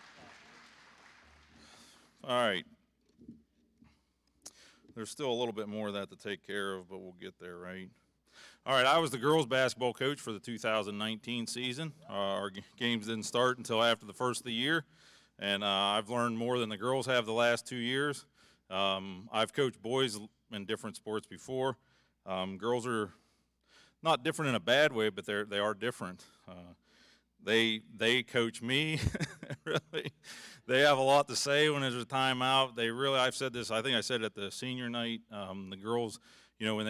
All right. There's still a little bit more of that to take care of, but we'll get there, right? All right, I was the girls' basketball coach for the 2019 season. Our games didn't start until after the first of the year, and I've learned more than the girls have the last 2 years. I've coached boys in different sports before. Girls are not different in a bad way, but they are different. They coach me, really. They have a lot to say when there's a timeout. I've said this, I think I said it at the senior night, the girls, you know, when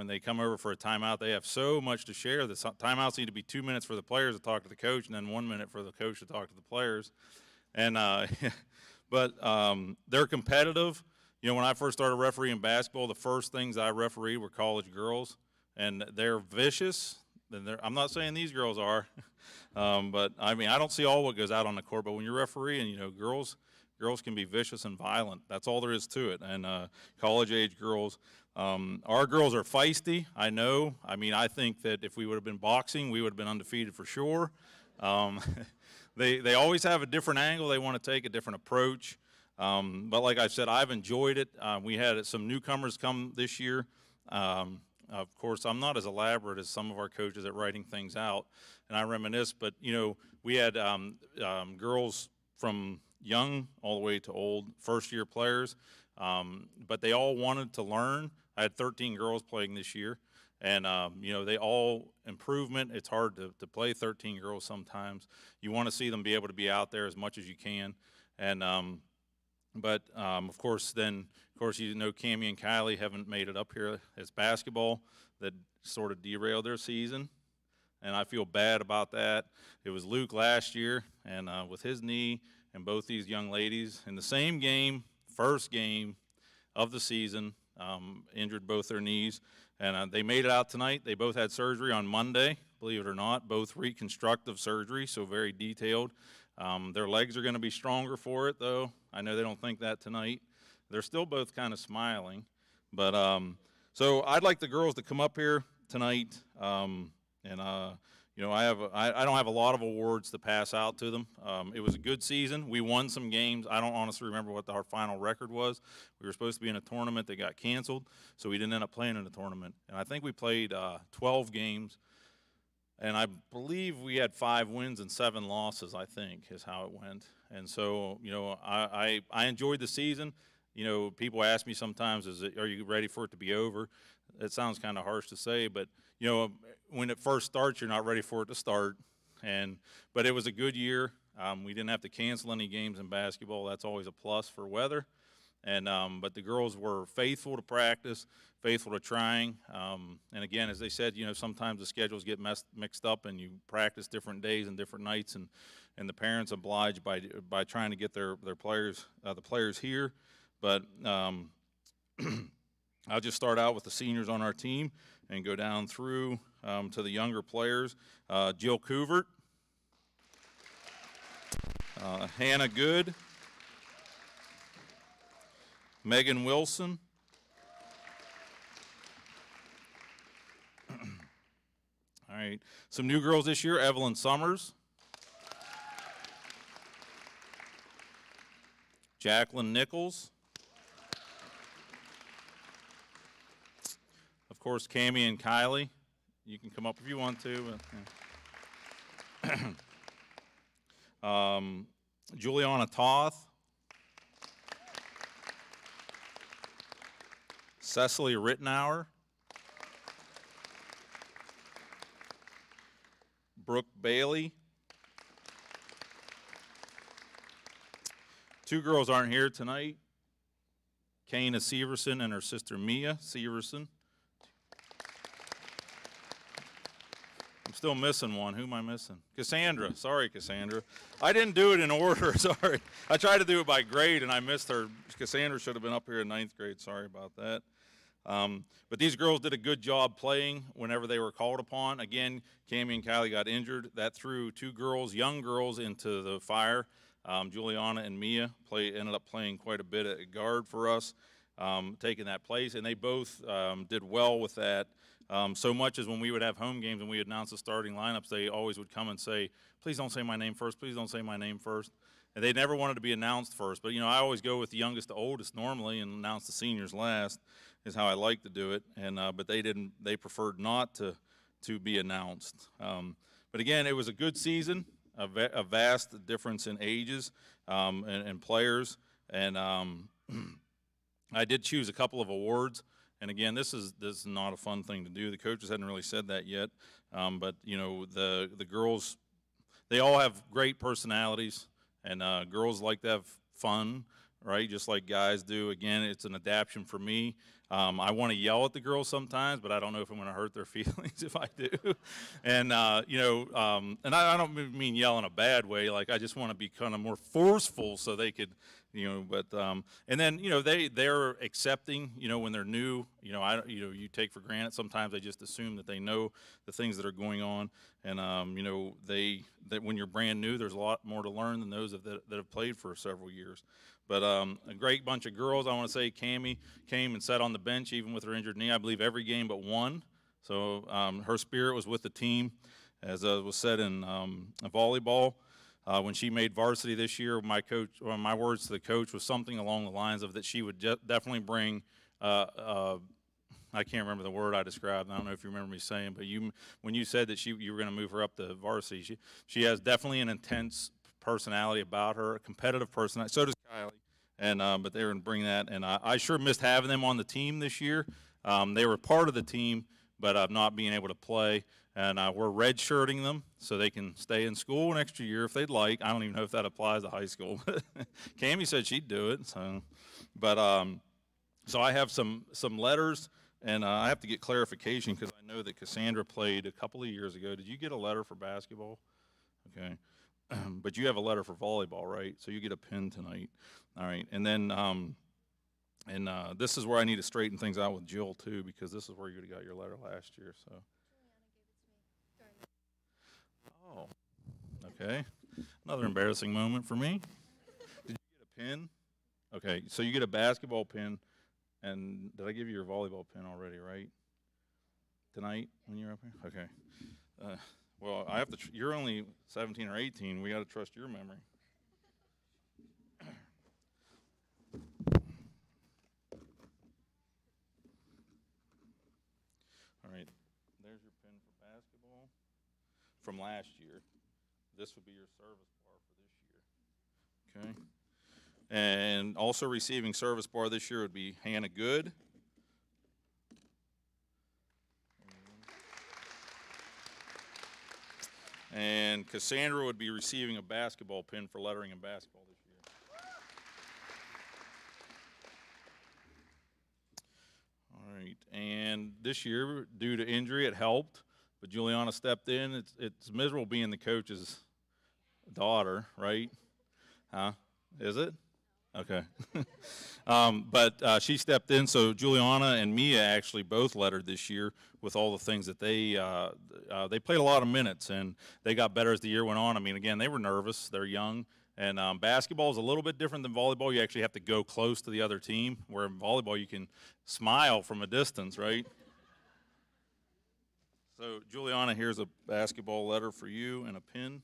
they come over for a timeout, they have so much to share. The timeouts need to be 2 minutes for the players to talk to the coach, and then 1 minute for the coach to talk to the players. And but they're competitive. You know, when I first started refereeing basketball, the first things I refereed were college girls. And they're vicious. I'm not saying these girls are, but I mean, I don't see all what goes out on the court. But when you're refereeing, you know, girls can be vicious and violent. That's all there is to it. And college-age girls, our girls are feisty. I know. I mean, I think that if we would have been boxing, we would have been undefeated for sure. They always have a different angle. They want to take a different approach. But like I said, I've enjoyed it. We had some newcomers come this year. Of course, I'm not as elaborate as some of our coaches at writing things out, and I reminisce, but, you know, we had girls from young all the way to old, first-year players, but they all wanted to learn. I had 13 girls playing this year, and, you know, they all improvement. It's hard to play 13 girls sometimes. You want to see them be able to be out there as much as you can, and but, of course, you know, Cammie and Kylie haven't made it up here as basketball. That sort of derailed their season, and I feel bad about that. It was Luke last year, and with his knee, and both these young ladies in the same game, first game of the season, injured both their knees, and they made it out tonight. They both had surgery on Monday, believe it or not, both reconstructive surgery, so very detailed. Their legs are going to be stronger for it, though. I know they don't think that tonight. They're still both kind of smiling. But so I'd like the girls to come up here tonight. You know, I don't have a lot of awards to pass out to them. It was a good season. We won some games. I don't honestly remember what our final record was. We were supposed to be in a tournament that got canceled, so we didn't end up playing in the tournament. And I think we played 12 games. And I believe we had 5 wins and 7 losses, I think, is how it went. And so, you know, I enjoyed the season. You know, people ask me sometimes, are you ready for it to be over? It sounds kind of harsh to say, but, you know, when it first starts, you're not ready for it to start. But it was a good year. We didn't have to cancel any games in basketball. That's always a plus for weather. But the girls were faithful to practice, faithful to trying. And again, as they said, you know, sometimes the schedules get mixed up and you practice different days and different nights. and the parents obliged by trying to get their players, the players here. But I'll just start out with the seniors on our team and go down through to the younger players. Jill Couvert, Hannah Good, Megan Wilson, all right, some new girls this year, Evelyn Summers, Jacqueline Nichols, of course, Cammie and Kylie. You can come up if you want to. But, yeah. Juliana Toth, Cecily Rittenauer, Brooke Bailey. Two girls aren't here tonight. Kana Severson and her sister Mia Severson. I'm still missing one. Who am I missing? Cassandra. Sorry, Cassandra. I didn't do it in order. Sorry. I tried to do it by grade, and I missed her. Cassandra should have been up here in 9th grade. Sorry about that. But these girls did a good job playing whenever they were called upon. Again, Cammie and Kylie got injured. That threw two girls, young girls, into the fire. Juliana and Mia ended up playing quite a bit at guard for us, taking that place, and they both did well with that. So much as when we would have home games and we would announce the starting lineups, they always would come and say, please don't say my name first, please don't say my name first. And they never wanted to be announced first. But, you know, I always go with the youngest to oldest normally and announce the seniors last is how I like to do it. And but they preferred not to be announced. But again, it was a good season, a vast difference in ages and players. And I did choose a couple of awards. And again, this is not a fun thing to do. The coaches hadn't really said that yet. But, you know, the girls, they all have great personalities. And girls like to have fun, right, just like guys do. Again, it's an adaptation for me. I want to yell at the girls sometimes, but I don't know if I'm going to hurt their feelings if I do. And, you know, and I don't mean yell in a bad way. Like, I just want to be kind of more forceful so they could, you know, but, and then, you know, they're accepting, you know, when they're new, you know, you take for granted. Sometimes they just assume that they know the things that are going on. And, you know, that when you're brand new, there's a lot more to learn than those that have played for several years. But a great bunch of girls. I want to say Cammie came and sat on the bench even with her injured knee, I believe every game but one. So her spirit was with the team, as was said in volleyball. When she made varsity this year, my words to the coach was something along the lines of that she would definitely bring I can't remember the word I described. I don't know if you remember me saying, but when you said that you were going to move her up to varsity, she has definitely an intense personality about her, a competitive personality. So does Kylie. And but they were going to bring that, and I sure missed having them on the team this year. They were part of the team, but not being able to play. And we're redshirting them so they can stay in school an extra year if they'd like. I don't even know if that applies to high school. Cammie said she'd do it. So, but so I have some letters, and I have to get clarification because I know that Cassandra played a couple of years ago. Did you get a letter for basketball? Okay. But you have a letter for volleyball, right? So you get a pin tonight. All right. And then this is where I need to straighten things out with Jill, too, because this is where you got your letter last year. So. Oh, okay. Another embarrassing moment for me. Did you get a pin? Okay, so you get a basketball pin, and did I give you your volleyball pin already, right? Tonight when you're up here? Okay. Well, I have to. You're only 17 or 18. We got to trust your memory. All right. There's your pin for basketball from last year. This would be your service bar for this year. Okay. And also receiving service bar this year would be Hannah Good. And Cassandra would be receiving a basketball pin for lettering in basketball this year. All right. And this year, due to injury, it helped. But Juliana stepped in. It's miserable being the coach's daughter, right? Huh? Is it? Okay. But she stepped in, so Juliana and Mia actually both lettered this year with all the things that they played a lot of minutes, and they got better as the year went on. I mean, again, they were nervous. They're young. And basketball is a little bit different than volleyball. You actually have to go close to the other team, where in volleyball you can smile from a distance, right? So, Juliana, here's a basketball letter for you and a pin.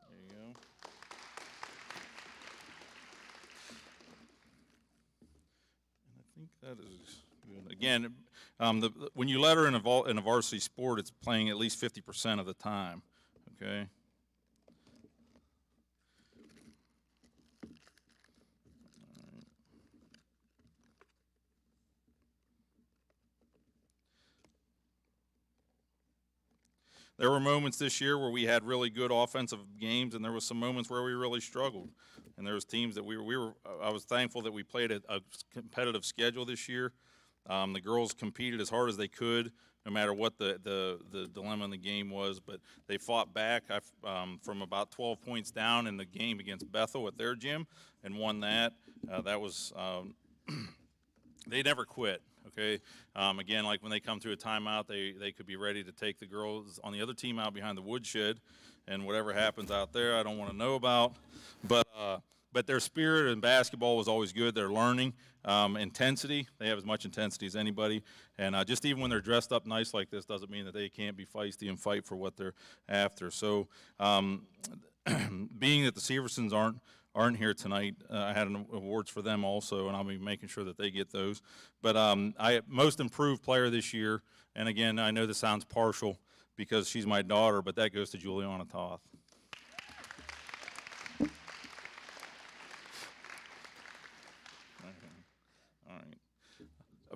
There you go. And I think that is good. Again, when you letter in a varsity sport, it's playing at least 50% of the time, okay? There were moments this year where we had really good offensive games, and there was some moments where we really struggled. And there was teams that I was thankful that we played a competitive schedule this year. The girls competed as hard as they could, no matter what the dilemma in the game was. But they fought back from about 12 points down in the game against Bethel at their gym and won that. That was they never quit. Okay, again, like when they come through a timeout, they could be ready to take the girls on the other team out behind the woodshed, and whatever happens out there, I don't want to know about. But their spirit in basketball was always good. They're learning intensity. They have as much intensity as anybody, and just even when they're dressed up nice like this, doesn't mean that they can't be feisty and fight for what they're after. So, being that the Seversons aren't here tonight. I had awards for them also, and I'll be making sure that they get those. But I most improved player this year, and again, I know this sounds partial because she's my daughter, but that goes to Juliana Toth. All right.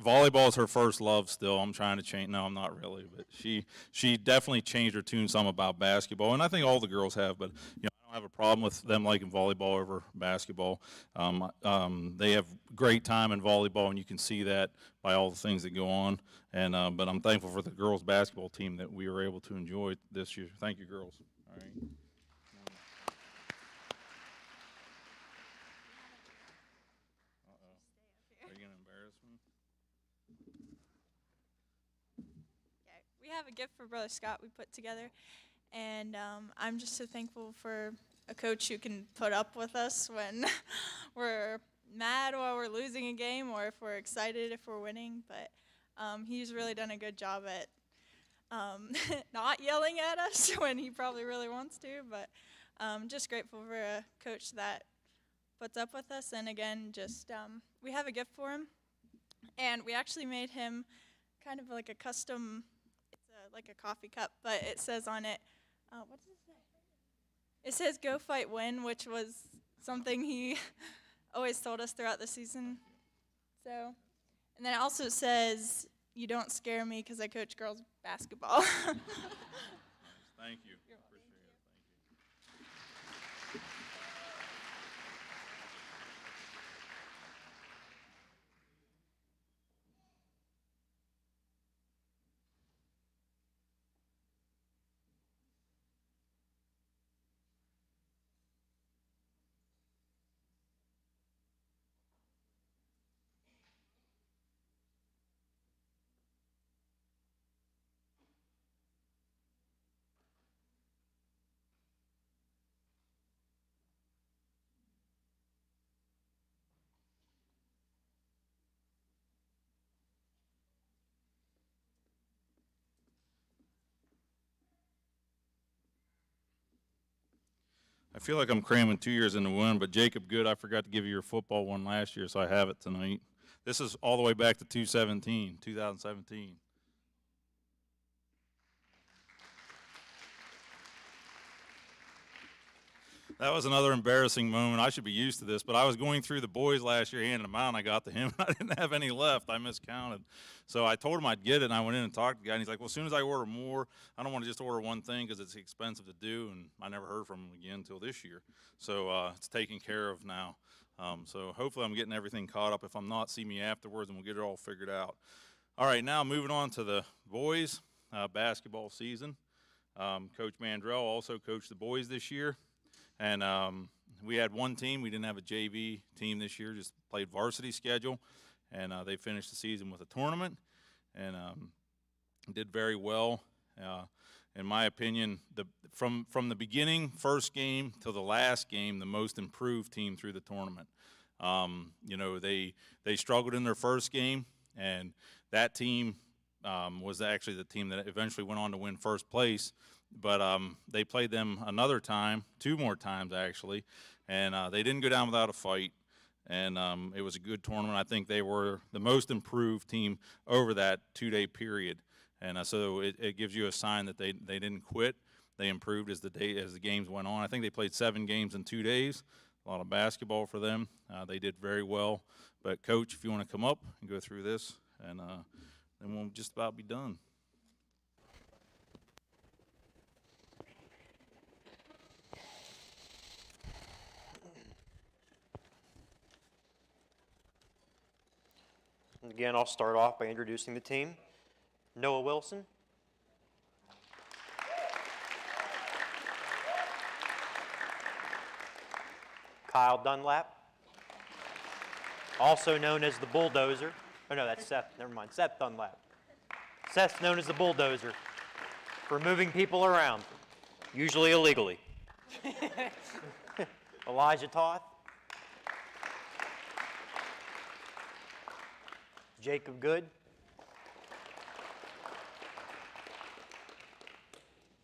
Volleyball is her first love still. I'm trying to change. No, I'm not really, but she definitely changed her tune some about basketball, and I think all the girls have, but you know, I don't have a problem with them liking volleyball over basketball. They have great time in volleyball, and you can see that by all the things that go on. And but I'm thankful for the girls' basketball team that we were able to enjoy this year. Thank you, girls. All right. Uh-oh. Are you going to embarrass me? Okay. We have a gift for Brother Scott we put together. And I'm just so thankful for a coach who can put up with us when we're mad while we're losing a game, or if we're excited if we're winning. But he's really done a good job at not yelling at us when he probably really wants to. But just grateful for a coach that puts up with us. And again, just we have a gift for him. And we actually made him kind of like a custom, like a coffee cup, but it says on it, what does it say? It says "Go Fight Win," which was something he always told us throughout the season. So, and then it also says, "You don't scare me because I coach girls basketball." Thank you. I feel like I'm cramming 2 years into one, but Jacob Good, I forgot to give you your football one last year, so I have it tonight. This is all the way back to 2017. That was another embarrassing moment. I should be used to this, but I was going through the boys last year, handing them out, and I got to him, and I didn't have any left. I miscounted. So I told him I'd get it, and I went in and talked to the guy, and he's like, well, as soon as I order more, I don't want to just order one thing because it's expensive to do, and I never heard from him again until this year. So it's taken care of now. So hopefully I'm getting everything caught up. If I'm not, see me afterwards, and we'll get it all figured out. All right, now moving on to the boys basketball season. Coach Mandrell also coached the boys this year. And we had one team. We didn't have a JV team this year, just played varsity schedule. And they finished the season with a tournament and did very well. In my opinion, from the beginning, first game till the last game, the most improved team through the tournament. You know, they struggled in their first game, and that team was actually the team that eventually went on to win first place. But they played them another time, 2 more times actually, and they didn't go down without a fight. And it was a good tournament. I think they were the most improved team over that 2-day period. And so it gives you a sign that they didn't quit. They improved as the games went on. I think they played 7 games in 2 days. A lot of basketball for them. They did very well. But Coach, if you want to come up and go through this, and then we'll just about be done. And again, I'll start off by introducing the team. Noah Wilson. Kyle Dunlap, also known as the Bulldozer. Oh no, that's Seth, never mind, Seth Dunlap. Seth's known as the Bulldozer for moving people around, usually illegally. Elijah Toth. Jacob Good.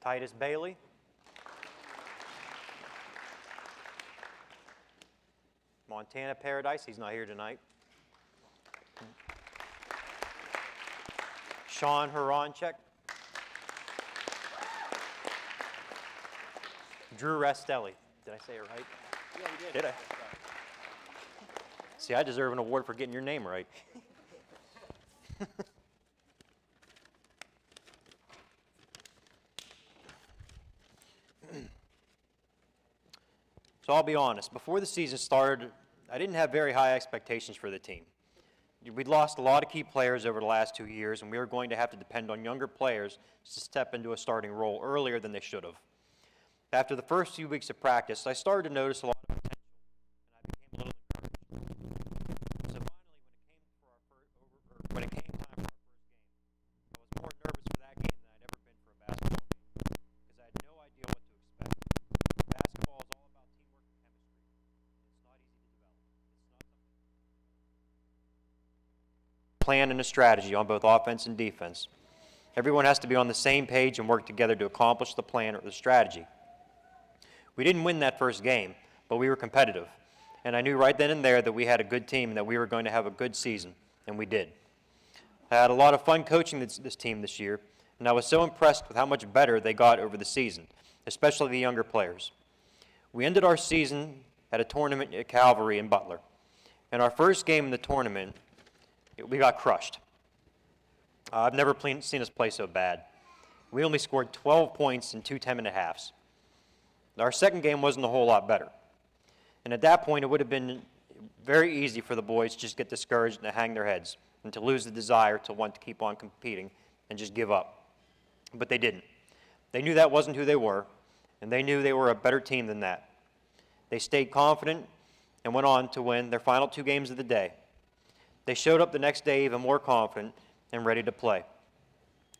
Titus Bailey. Montana Paradise, he's not here tonight. Sean Horonchek. Drew Restelli. Did I say it right? Yeah, you did. Did I? See, I deserve an award for getting your name right. So I'll be honest, before the season started, I didn't have very high expectations for the team. We'd lost a lot of key players over the last 2 years, and we were going to have to depend on younger players to step into a starting role earlier than they should have. After the first few weeks of practice, I started to notice a lot of potential, and I became a little encouraged. So finally, when it came time for our first game, I was more nervous for that game than I'd ever been for a basketball game, because I had no idea what to expect. Basketball is all about teamwork and chemistry. It's not easy to develop. It's not something. Plan and a strategy on both offense and defense. Everyone has to be on the same page and work together to accomplish the plan or the strategy. We didn't win that first game, but we were competitive. And I knew right then and there that we had a good team and that we were going to have a good season, and we did. I had a lot of fun coaching this team this year, and I was so impressed with how much better they got over the season, especially the younger players. We ended our season at a tournament at Calvary in Butler. In our first game in the tournament, we got crushed. I've never seen us play so bad. We only scored 12 points in 2 10-minute halves. Our second game wasn't a whole lot better. And at that point, it would have been very easy for the boys to just get discouraged and to hang their heads and to lose the desire to want to keep on competing and just give up. But they didn't. They knew that wasn't who they were, and they knew they were a better team than that. They stayed confident and went on to win their final 2 games of the day. They showed up the next day even more confident and ready to play.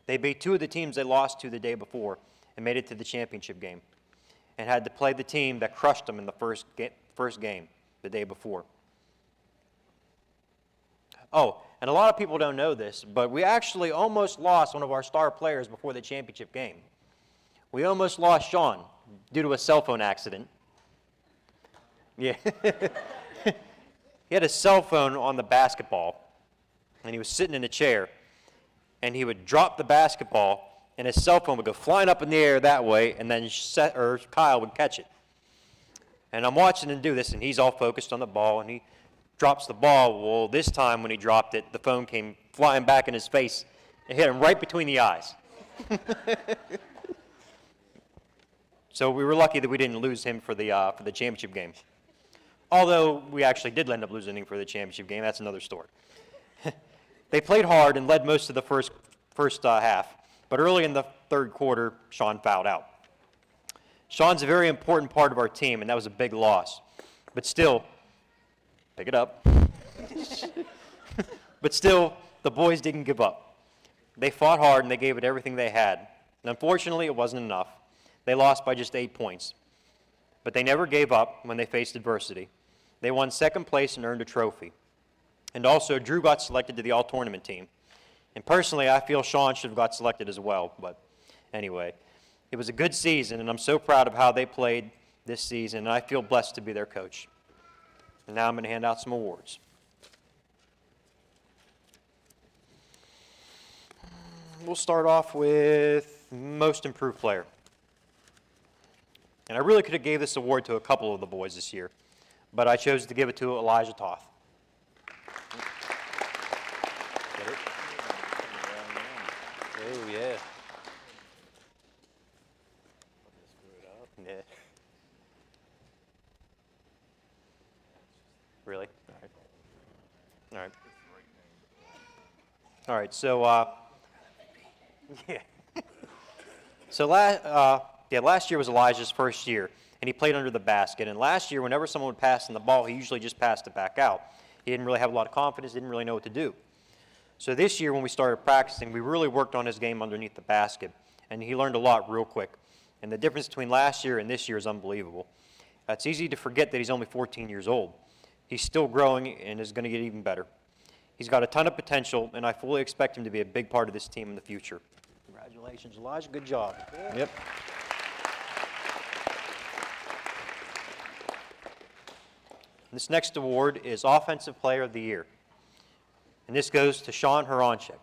They beat 2 of the teams they lost to the day before and made it to the championship game, and had to play the team that crushed them in the first game the day before. Oh, and a lot of people don't know this, but we actually almost lost one of our star players before the championship game. We almost lost Sean due to a cell phone accident. Yeah. He had a cell phone on the basketball, and he was sitting in a chair, and he would drop the basketball, and his cell phone would go flying up in the air that way, and then Kyle would catch it. And I'm watching him do this, and he's all focused on the ball, and he drops the ball. Well, this time when he dropped it, the phone came flying back in his face and hit him right between the eyes. So we were lucky that we didn't lose him for the championship game. Although we actually did end up losing him for the championship game. That's another story. They played hard and led most of the first half. But early in the third quarter, Sean fouled out. Sean's a very important part of our team, and that was a big loss. But still, pick it up. But still, the boys didn't give up. They fought hard, and they gave it everything they had. And unfortunately, it wasn't enough. They lost by just 8 points. But they never gave up when they faced adversity. They won second place and earned a trophy. And also, Drew got selected to the all-tournament team. And personally, I feel Sean should have got selected as well. But anyway, it was a good season, and I'm so proud of how they played this season, and I feel blessed to be their coach. And now I'm going to hand out some awards. We'll start off with Most Improved Player. And I really could have gave this award to a couple of the boys this year, but I chose to give it to Elijah Toth. Oh, yeah. Yeah. Really? All right. All right. All right, so, yeah. So last year was Elijah's first year, and he played under the basket. And last year, whenever someone would pass him the ball, he usually just passed it back out. He didn't really have a lot of confidence, didn't really know what to do. So this year, when we started practicing, we really worked on his game underneath the basket, and he learned a lot real quick. And the difference between last year and this year is unbelievable. It's easy to forget that he's only 14 years old. He's still growing and is going to get even better. He's got a ton of potential, and I fully expect him to be a big part of this team in the future. Congratulations, Elijah. Good job. Yep. This next award is Offensive Player of the Year. And this goes to Sean Horonchik.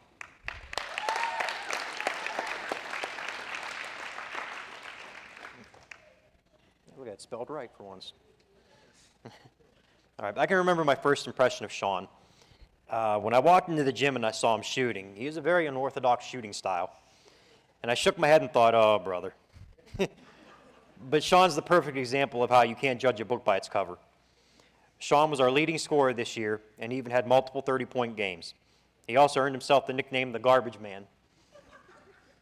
Look at it, spelled right for once. All right, I can remember my first impression of Sean. When I walked into the gym and I saw him shooting, he has a very unorthodox shooting style. And I shook my head and thought, oh, brother. But Sean's the perfect example of how you can't judge a book by its cover. Sean was our leading scorer this year, and he even had multiple 30-point games. He also earned himself the nickname the Garbage Man,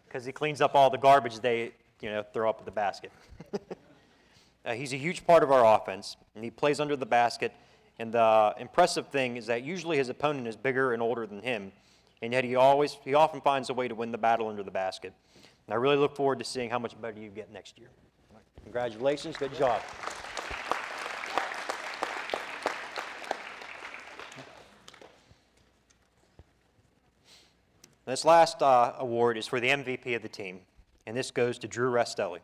because he cleans up all the garbage they throw up at the basket. He's a huge part of our offense, and he plays under the basket. And the impressive thing is that usually his opponent is bigger and older than him, and yet he often finds a way to win the battle under the basket. And I really look forward to seeing how much better you get next year. Congratulations, good job. This last award is for the MVP of the team, and this goes to Drew Restelli.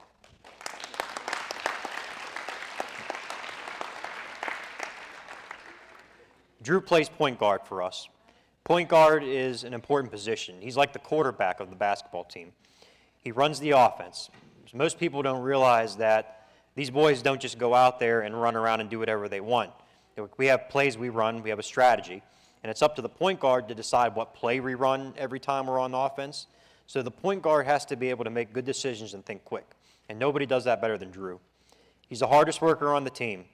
Drew plays point guard for us. Point guard is an important position. He's like the quarterback of the basketball team. He runs the offense. Most people don't realize that these boys don't just go out there and run around and do whatever they want. We have plays we run, we have a strategy, and it's up to the point guard to decide what play we run every time we're on offense. So the point guard has to be able to make good decisions and think quick, and nobody does that better than Drew. He's the hardest worker on the team.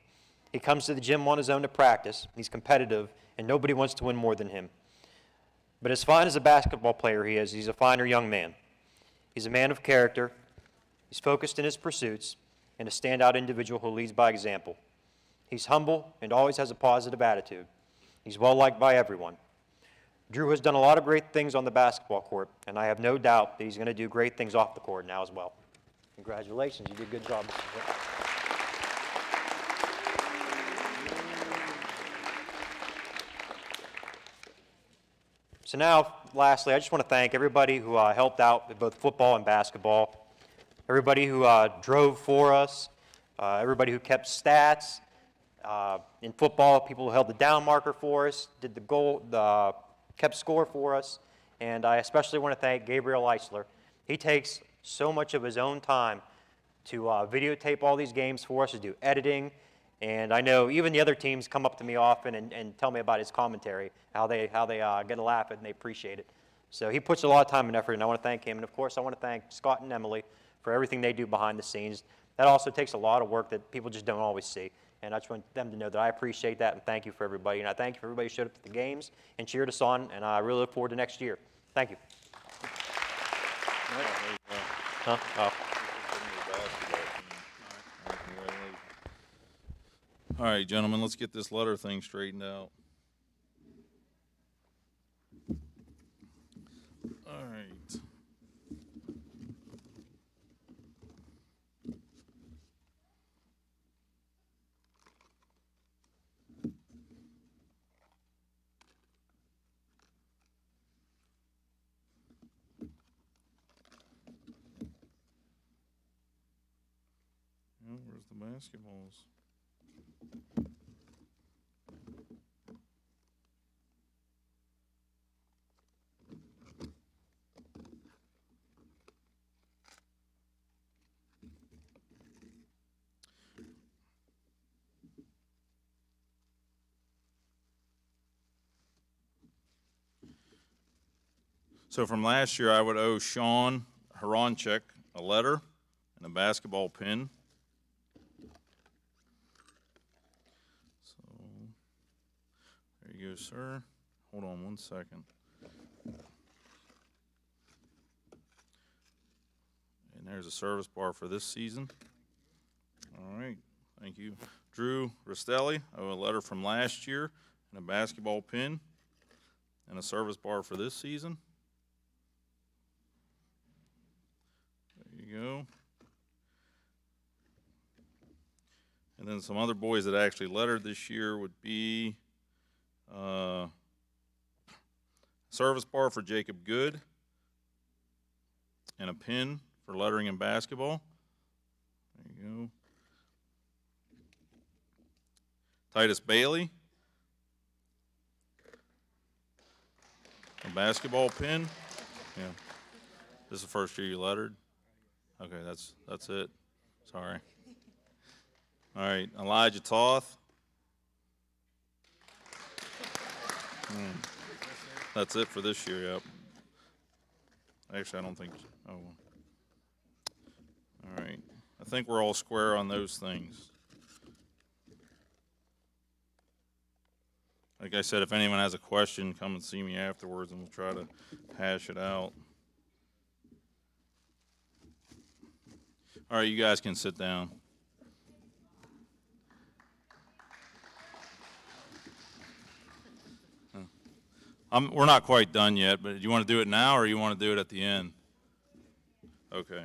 He comes to the gym on his own to practice. He's competitive, and nobody wants to win more than him. But as fine as a basketball player he is, he's a finer young man. He's a man of character. He's focused in his pursuits, and a standout individual who leads by example. He's humble and always has a positive attitude. He's well-liked by everyone. Drew has done a lot of great things on the basketball court, and I have no doubt that he's going to do great things off the court now as well. Congratulations, you did a good job. So now, lastly, I just want to thank everybody who helped out with both football and basketball, everybody who drove for us, everybody who kept stats. In football, people who held the down marker for us, did the goal, kept score for us, and I especially want to thank Gabriel Eisler. He takes so much of his own time to videotape all these games for us, to do editing, and I know even the other teams come up to me often and tell me about his commentary, how they get a laugh at it and they appreciate it. So he puts a lot of time and effort, and I want to thank him. And of course, I want to thank Scott and Emily for everything they do behind the scenes. That also takes a lot of work that people just don't always see. And I just want them to know that I appreciate that, and thank you for everybody. And I thank you for everybody who showed up at the games and cheered us on, and I really look forward to next year. Thank you. Huh? Oh. All right, gentlemen, let's get this letter thing straightened out. All right. Oh, where's the basketballs? So from last year, I would owe Sean Haronchek a letter and a basketball pin. So there you go, sir. Hold on one second. And there's a service bar for this season. All right, thank you. Drew Rastelli, I owe a letter from last year and a basketball pin and a service bar for this season. There you go. And then some other boys that actually lettered this year would be service bar for Jacob Good and a pin for lettering in basketball. There you go. Titus Bailey, a basketball pin. Yeah. This is the first year you lettered? Okay, that's it. Sorry. All right, Elijah Toth. That's it for this year, yep. Actually, I don't think, oh. All right, I think we're all square on those things. Like I said, if anyone has a question, come and see me afterwards and we'll try to hash it out. All right, you guys can sit down. We're not quite done yet, but do you want to do it now or you want to do it at the end? Okay.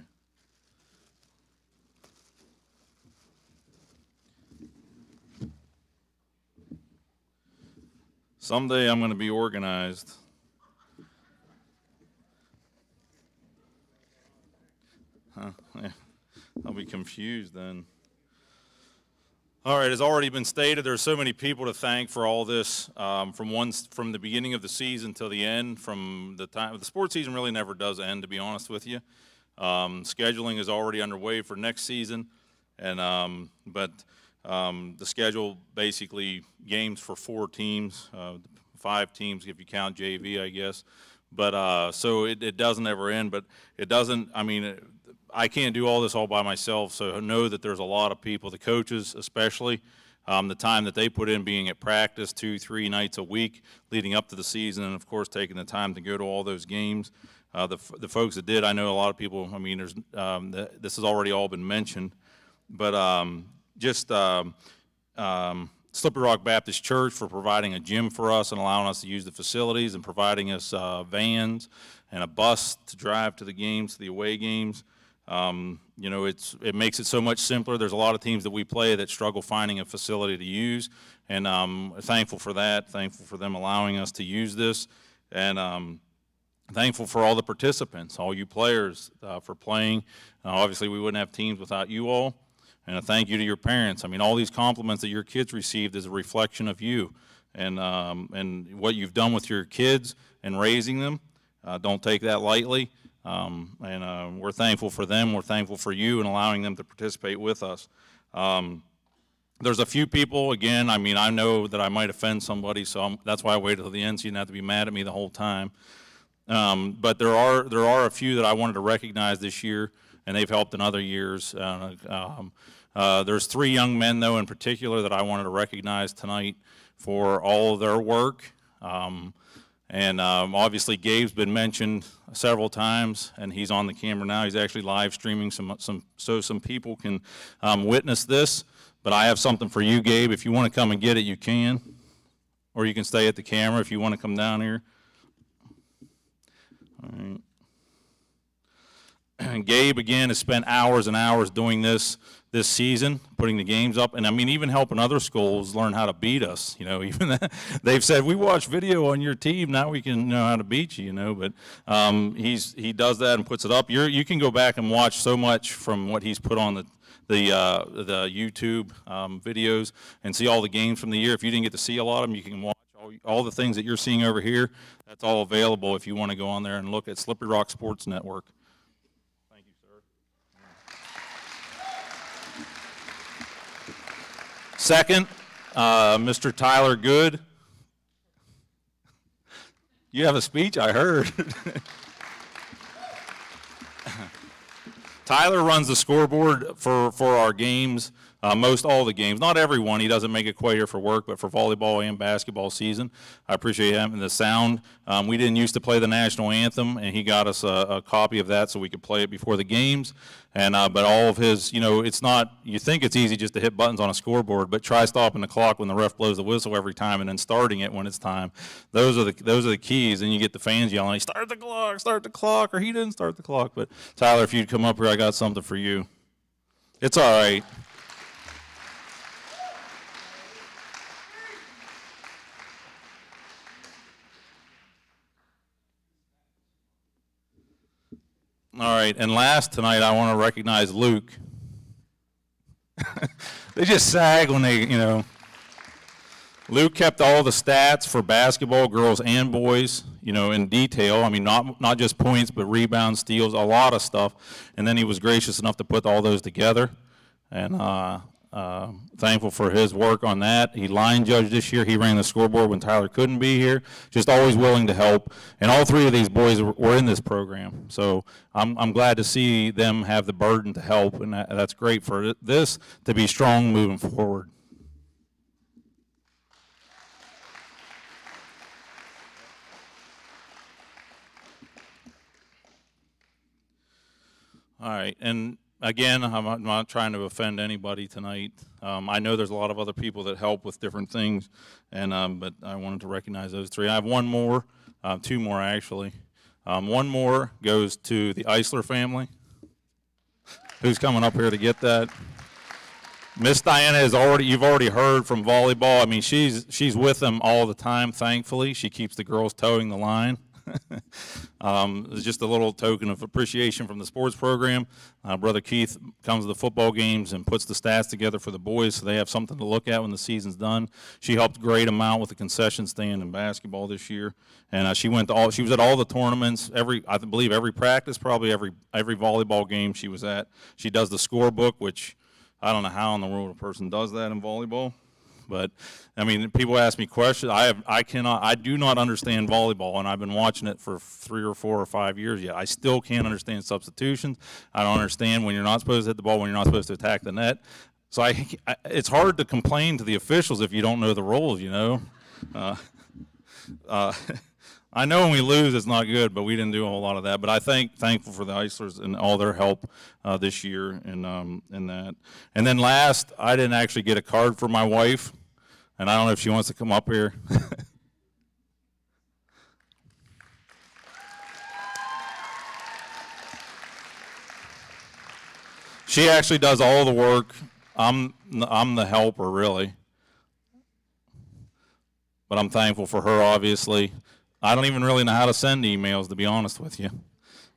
Someday I'm going to be organized. Huh, yeah. I'll be confused then. All right, as already been stated, there's so many people to thank for all this, from the beginning of the season till the end. From the time the sports season really never does end, to be honest with you. Scheduling is already underway for next season, and the schedule basically games for 4 teams, 5 teams if you count JV, I guess. But so it doesn't ever end. But it doesn't. I mean, I can't do all this all by myself. So know that there's a lot of people, the coaches especially, the time that they put in being at practice 2-3 nights a week leading up to the season, and of course taking the time to go to all those games. The folks that did, I know a lot of people. I mean, there's this has already all been mentioned, but Slippery Rock Baptist Church for providing a gym for us and allowing us to use the facilities and providing us vans and a bus to drive to the games, to the away games. You know, it makes it so much simpler. There's a lot of teams that we play that struggle finding a facility to use, and thankful for that, thankful for them allowing us to use this, and thankful for all the participants, all you players for playing. Obviously, we wouldn't have teams without you all, and a thank you to your parents. I mean, all these compliments that your kids received is a reflection of you and what you've done with your kids and raising them. Don't take that lightly. We're thankful for them. We're thankful for you and allowing them to participate with us. There's a few people, again, I mean, I know that I might offend somebody, so that's why I waited till the end so you didn't have to be mad at me the whole time. But there are a few that I wanted to recognize this year, and they've helped in other years. There's 3 young men, though, in particular that I wanted to recognize tonight for all of their work. And obviously Gabe's been mentioned several times, and he's on the camera now. He's actually live streaming so some people can witness this. But I have something for you, Gabe. If you want to come and get it, you can. Or you can stay at the camera if you want to come down here. All right. And Gabe, again, has spent hours and hours doing this season, putting the games up, and I mean, even helping other schools learn how to beat us. You know, even that, they've said, we watch video on your team, now we can know how to beat you. You know, but he does that and puts it up. You can go back and watch so much from what he's put on the YouTube videos and see all the games from the year. If you didn't get to see a lot of them, you can watch all the things that you're seeing over here. That's all available if you want to go on there and look at Slippery Rock Sports Network. Second, Mr. Tyler Good. You have a speech, I heard. Tyler runs the scoreboard for our games, most all the games. Not every one. He doesn't make it quite here for work, but for volleyball and basketball season. I appreciate him. And the sound. We didn't used to play the national anthem, and he got us a copy of that so we could play it before the games. And but all of his, you know, it's not, you think it's easy just to hit buttons on a scoreboard, but try stopping the clock when the ref blows the whistle every time and then starting it when it's time. Those are the keys, and you get the fans yelling, start the clock, or he didn't start the clock. But Tyler, if you'd come up here, I got something for you. It's all right. All right, and last tonight I want to recognize Luke. They just sag when they, you know. Luke kept all the stats for basketball, girls and boys, you know, in detail. I mean, not just points, but rebounds, steals, a lot of stuff. And then he was gracious enough to put all those together. And thankful for his work on that. He line judged this year. He ran the scoreboard when Tyler couldn't be here. Just always willing to help. And all three of these boys were in this program. So I'm glad to see them have the burden to help, and that's great for this to be strong moving forward. All right, and again, I'm not trying to offend anybody tonight. I know there's a lot of other people that help with different things, and but I wanted to recognize those three. I have one more, two more actually. One more goes to the Eisler family. Who's coming up here to get that? Miss Diana you've already heard from volleyball. I mean, she's with them all the time, thankfully. She keeps the girls towing the line. It's just a little token of appreciation from the sports program. Brother Keith comes to the football games and puts the stats together for the boys so they have something to look at when the season's done. She helped a great amount with the concession stand in basketball this year, and she was at all the tournaments, I believe every practice, probably every volleyball game she was at. She does the scorebook, which I don't know how in the world a person does that in volleyball. But I mean, people ask me questions. I do not understand volleyball, and I've been watching it for 3 or 4 or 5 years yet. I still can't understand substitutions. I don't understand when you're not supposed to hit the ball, when you're not supposed to attack the net. So it's hard to complain to the officials if you don't know the rules, you know. I know when we lose, it's not good, but we didn't do a whole lot of that. But I thankful for the Eislers and all their help this year in that. And then last, I didn't actually get a card for my wife, and I don't know if she wants to come up here. She actually does all the work. I'm the helper, really. But I'm thankful for her, obviously. I don't even really know how to send emails, to be honest with you.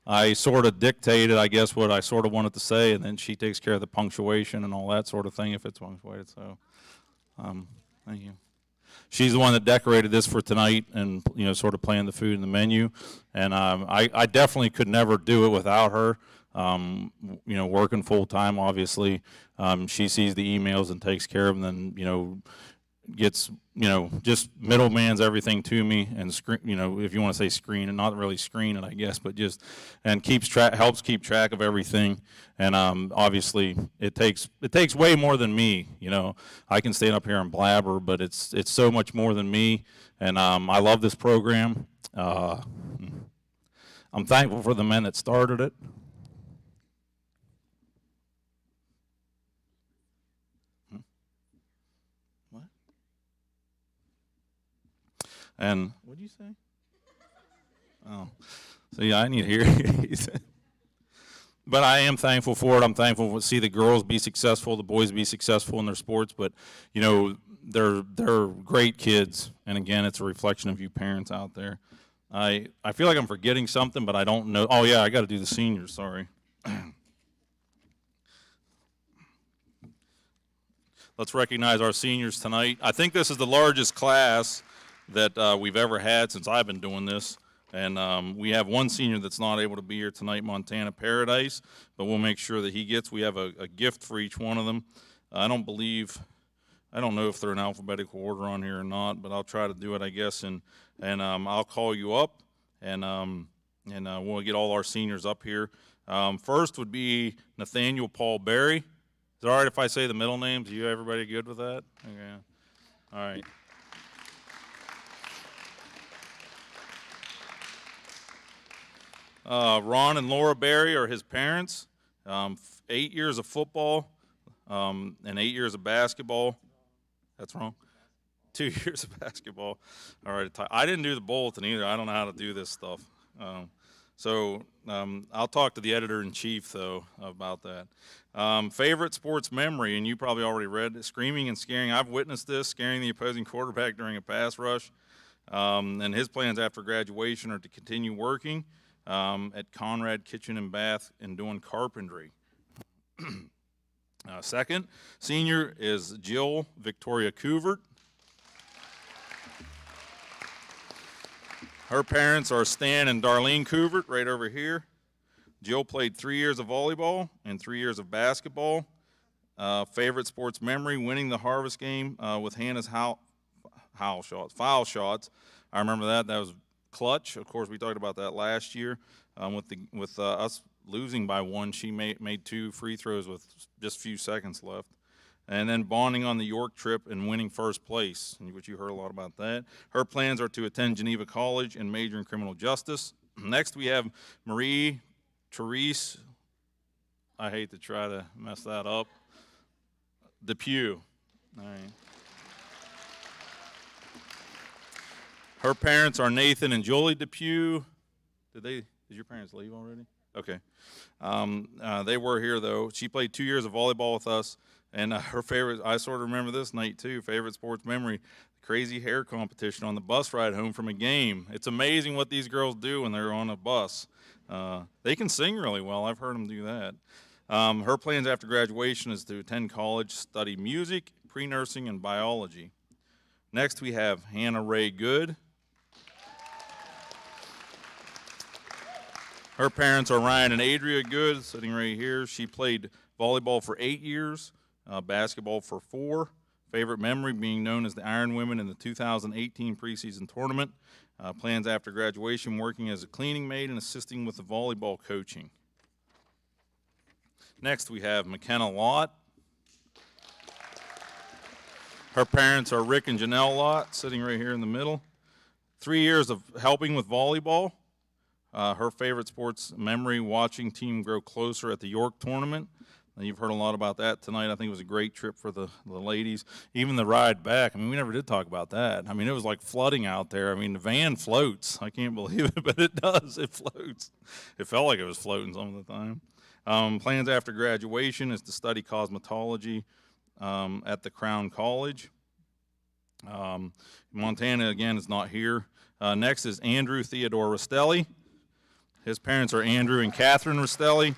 I sort of dictated, I guess, what I sort of wanted to say, and then she takes care of the punctuation and all that sort of thing if it's punctuated. So, thank you. She's the one that decorated this for tonight and, you know, sort of planned the food and the menu. And I definitely could never do it without her. You know, working full time, obviously. She sees the emails and takes care of them, and then, you know, gets, you know, just middlemans everything to me, and you know, if you want to say screen, and not really screen it, I guess, but just, and helps keep track of everything. And obviously it takes way more than me, you know. I can stand up here and blabber, but it's so much more than me. And I love this program. I'm thankful for the men that started it. What? And what did you say? Oh, so yeah, I need to hear you. But I am thankful for it. I'm thankful to see the girls be successful, the boys be successful in their sports. But you know, they're great kids, and again, it's a reflection of you parents out there. I feel like I'm forgetting something, but I don't know. Oh yeah, I got to do the seniors. Sorry. Let's recognize our seniors tonight. I think this is the largest class that we've ever had since I've been doing this. And we have one senior that's not able to be here tonight, Montana Paradise, but we'll make sure that he gets. We have a gift for each one of them. I don't know if they're in alphabetical order on here or not, but I'll try to do it, I guess. And I'll call you up, and we'll get all our seniors up here. First would be Nathaniel Paul Berry. Is it all right if I say the middle names? Everybody good with that? Okay. All right. Ron and Laura Berry are his parents. 8 years of football and 8 years of basketball. That's wrong. 2 years of basketball. All right. I didn't do the bulletin either. I don't know how to do this stuff. I'll talk to the editor-in-chief, though, about that. Favorite sports memory, and you probably already read it, screaming and scaring. I've witnessed this, scaring the opposing quarterback during a pass rush. And his plans after graduation are to continue working at Conrad Kitchen and Bath and doing carpentry. Second senior is Jill Victoria Couvert. Her parents are Stan and Darlene Couvert, right over here. Jill played 3 years of volleyball and 3 years of basketball. Favorite sports memory, winning the Harvest game with Hannah's foul shots. I remember that. That was clutch. Of course, we talked about that last year with us losing by one. She made 2 free throws with just a few seconds left. And then bonding on the York trip and winning first place, which you heard a lot about that. Her plans are to attend Geneva College and major in criminal justice. Next, we have Marie Therese. I hate to try to mess that up. Depew. All right. Her parents are Nathan and Julie Depew. Did your parents leave already? Okay. They were here, though. She played 2 years of volleyball with us. And her favorite, I sort of remember this night, too, favorite sports memory, crazy hair competition on the bus ride home from a game. It's amazing what these girls do when they're on a bus. They can sing really well. I've heard them do that. Her plans after graduation is to attend college, study music, pre-nursing, and biology. Next, we have Hannah Ray Good. Her parents are Ryan and Adria Good, sitting right here. She played volleyball for 8 years, basketball for 4. Favorite memory being known as the Iron Women in the 2018 preseason tournament. Plans after graduation, working as a cleaning maid and assisting with the volleyball coaching. Next, we have McKenna Lott. Her parents are Rick and Janelle Lott, sitting right here in the middle. 3 years of helping with volleyball. Her favorite sports memory, watching team grow closer at the York tournament. You've heard a lot about that tonight. I think it was a great trip for the ladies. Even the ride back, I mean, we never did talk about that. I mean, it was like flooding out there. I mean, the van floats. I can't believe it, but it does. It floats. It felt like it was floating some of the time. Plans after graduation is to study cosmetology at the Crown College. Montana, again, is not here. Next is Andrew Theodore Rastelli. His parents are Andrew and Catherine Rastelli.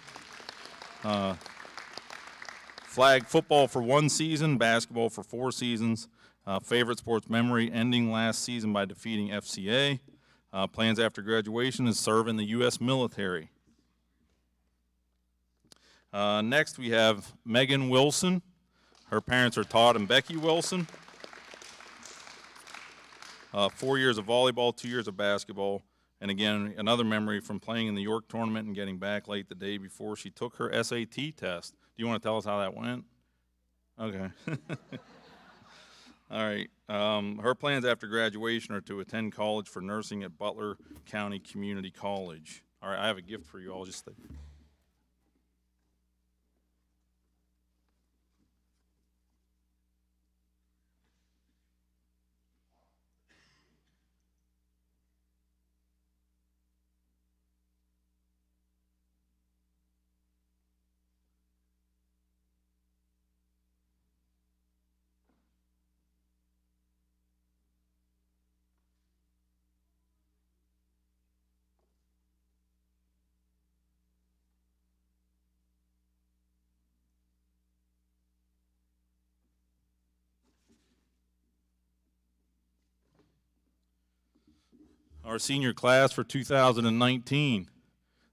Flag football for 1 season, basketball for 4 seasons. Favorite sports memory, ending last season by defeating FCA. Plans after graduation is serve in the U.S. military. Next, we have Megan Wilson. Her parents are Todd and Becky Wilson. 4 years of volleyball, 2 years of basketball. And again, another memory from playing in the York tournament and getting back late the day before she took her SAT test. Do you want to tell us how that went? Okay. All right. Her plans after graduation are to attend college for nursing at Butler County Community College. All right, I have a gift for you all. Just our senior class for 2019.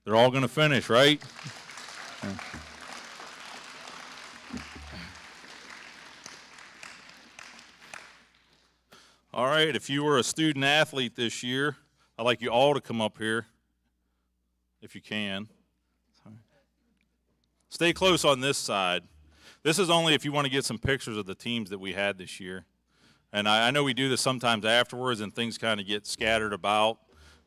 They're all going to finish, right? All right, if you were a student athlete this year, I'd like you all to come up here, if you can. Stay close on this side. This is only if you want to get some pictures of the teams that we had this year. And I know we do this sometimes afterwards, and things kind of get scattered about.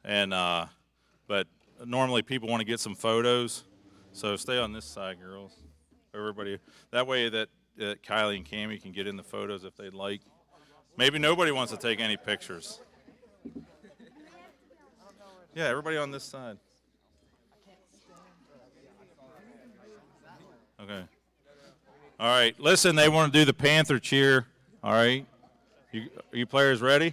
And but normally people want to get some photos, so stay on this side, girls. Everybody, that way that Kylie and Cammie can get in the photos if they'd like. Maybe nobody wants to take any pictures. Yeah, everybody on this side. Okay. All right. Listen, they want to do the Panther cheer. All right. Are you players ready?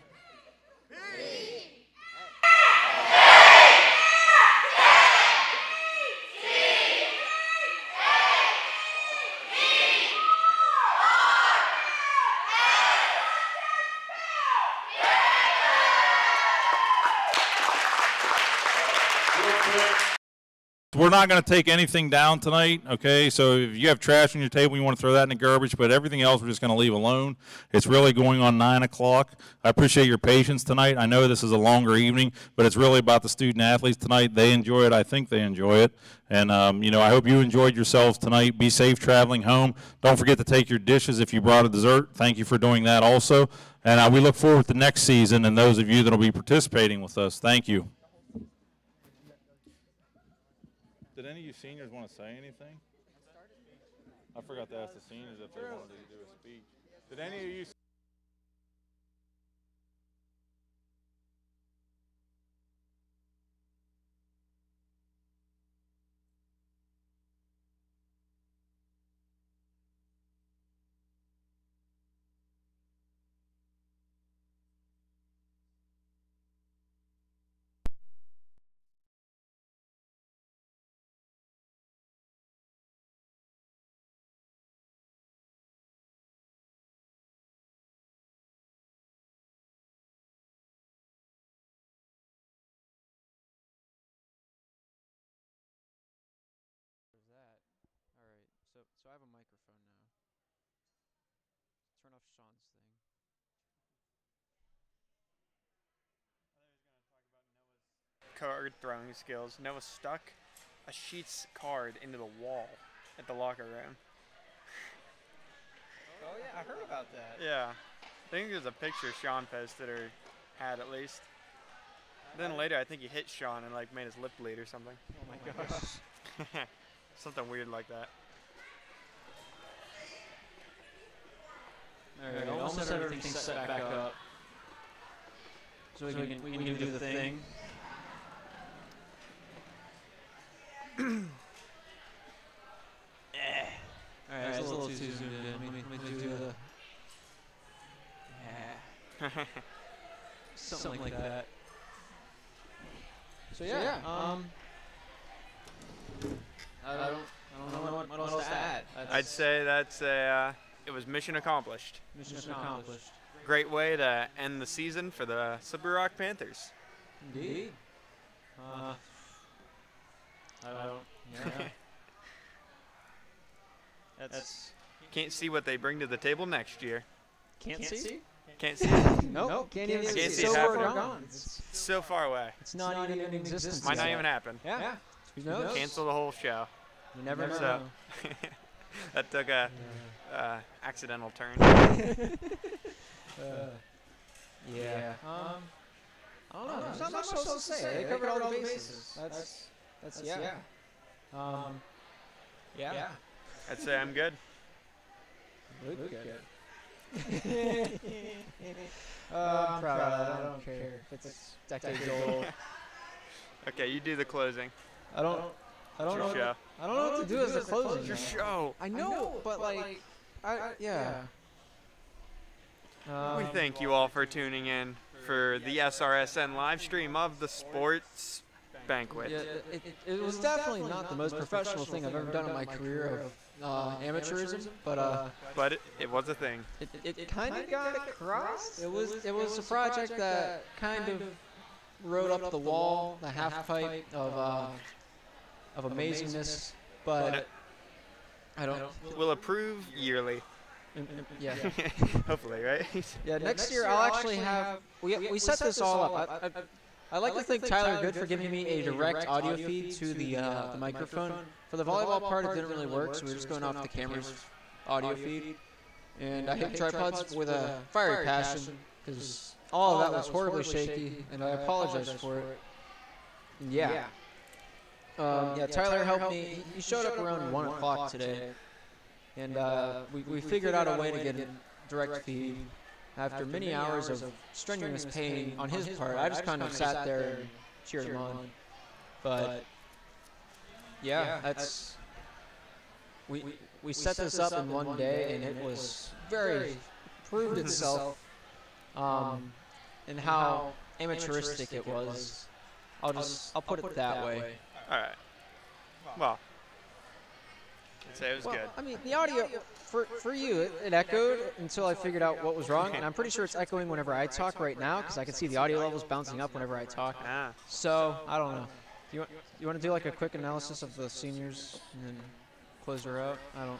We're not going to take anything down tonight, okay? So if you have trash on your table, you want to throw that in the garbage, but everything else we're just going to leave alone. It's really going on 9 o'clock. I appreciate your patience tonight. I know this is a longer evening, but it's really about the student athletes tonight. They enjoy it. I think they enjoy it. And, you know, I hope you enjoyed yourselves tonight. Be safe traveling home. Don't forget to take your dishes if you brought a dessert. Thank you for doing that also. And we look forward to next season and those of you that will be participating with us. Thank you. Did any of you seniors want to say anything? I forgot to ask the seniors if they wanted to do a speech. Did any of you? So I have a microphone now. Turn off Sean's thing. Card throwing skills. Noah stuck a Sheets card into the wall at the locker room. Oh yeah, I heard about that. Yeah. I think there's a picture Sean posted or had at least. Then later I think he hit Sean and like made his lip bleed or something. Oh my gosh. Something weird like that. Alright, almost everything's set back up. So we can do the thing. Alright, it's a little too zoomed in. Let me do the... Something like that. So yeah, I don't know what else to add. I'd say that's it was mission accomplished. Mission accomplished. Great way to end the season for the Slippery Rock Panthers. Indeed. I don't. Yeah. That's. Can't see what they bring to the table next year. Can't see? Can't see. Nope. Can't even see. Can't see It's it so far happen. gone. It's so far away. It's not even in existence. Might not even happen. Yeah. Who knows? Cancel the whole show. You never know. So, that took a accidental turn. Yeah. I don't know. There's not much else to say. They covered all the bases. That's yeah. Yeah. I'd say I'm good. Luke good. I'm proud of that. I don't care if it's decades old. Okay, you do the closing. I don't know. I don't know what to do as a closing. It's your show. I know, but like, yeah. We thank you all for tuning in for the SRSN live stream of the Sports Banquet. Yeah, it was definitely not the most professional thing I've ever done in my career of amateurism, but it was a thing. It kind of got across. It was a project that kind of rode up the wall, the half pipe of amazingness, but I don't. We'll approve yearly. Yeah. Hopefully, right? Yeah. Next year I'll actually have. We set this all up. I like to thank Tyler Good for giving me a direct audio feed to the microphone. For the volleyball part, it didn't really work, so we were just going off the camera's audio feed. And I hit tripods with a fiery passion because all of that was horribly shaky, and I apologize for it. And yeah. Tyler helped me. He showed up around 1 o'clock today, and we figured out a way to get a direct feed. After many hours of strenuous pain on his part, I just kind of sat there and cheered him on. But yeah, that's we set this up in one day, and it was proved itself in how amateuristic it was. I'll put it that way. All right. Well, I'd say it was good. I mean, the audio for you, it echoed until I figured out what was wrong, and I'm pretty sure it's echoing whenever I talk right now because I can see the audio levels bouncing up whenever I talk. So I don't know. You want to do like a quick analysis of the seniors and then close her out? I don't.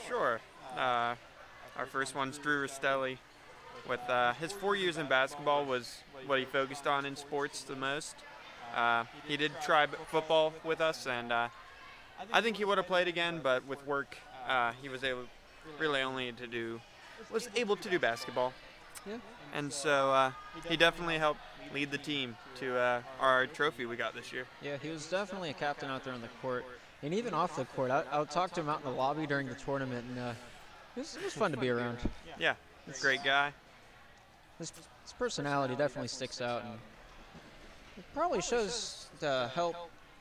Sure. Our first one's Drew Rastelli. With his 4 years in basketball was what he focused on in sports the most. He did try football with us, and I think he would have played again, but with work, he was able to do basketball. Yeah. And so he definitely helped lead the team to our trophy we got this year. Yeah, he was definitely a captain out there on the court, and even off the court. I talked to him out in the lobby during the tournament, and it was fun to be around. Yeah, great guy. His personality definitely sticks out, and it probably shows the help.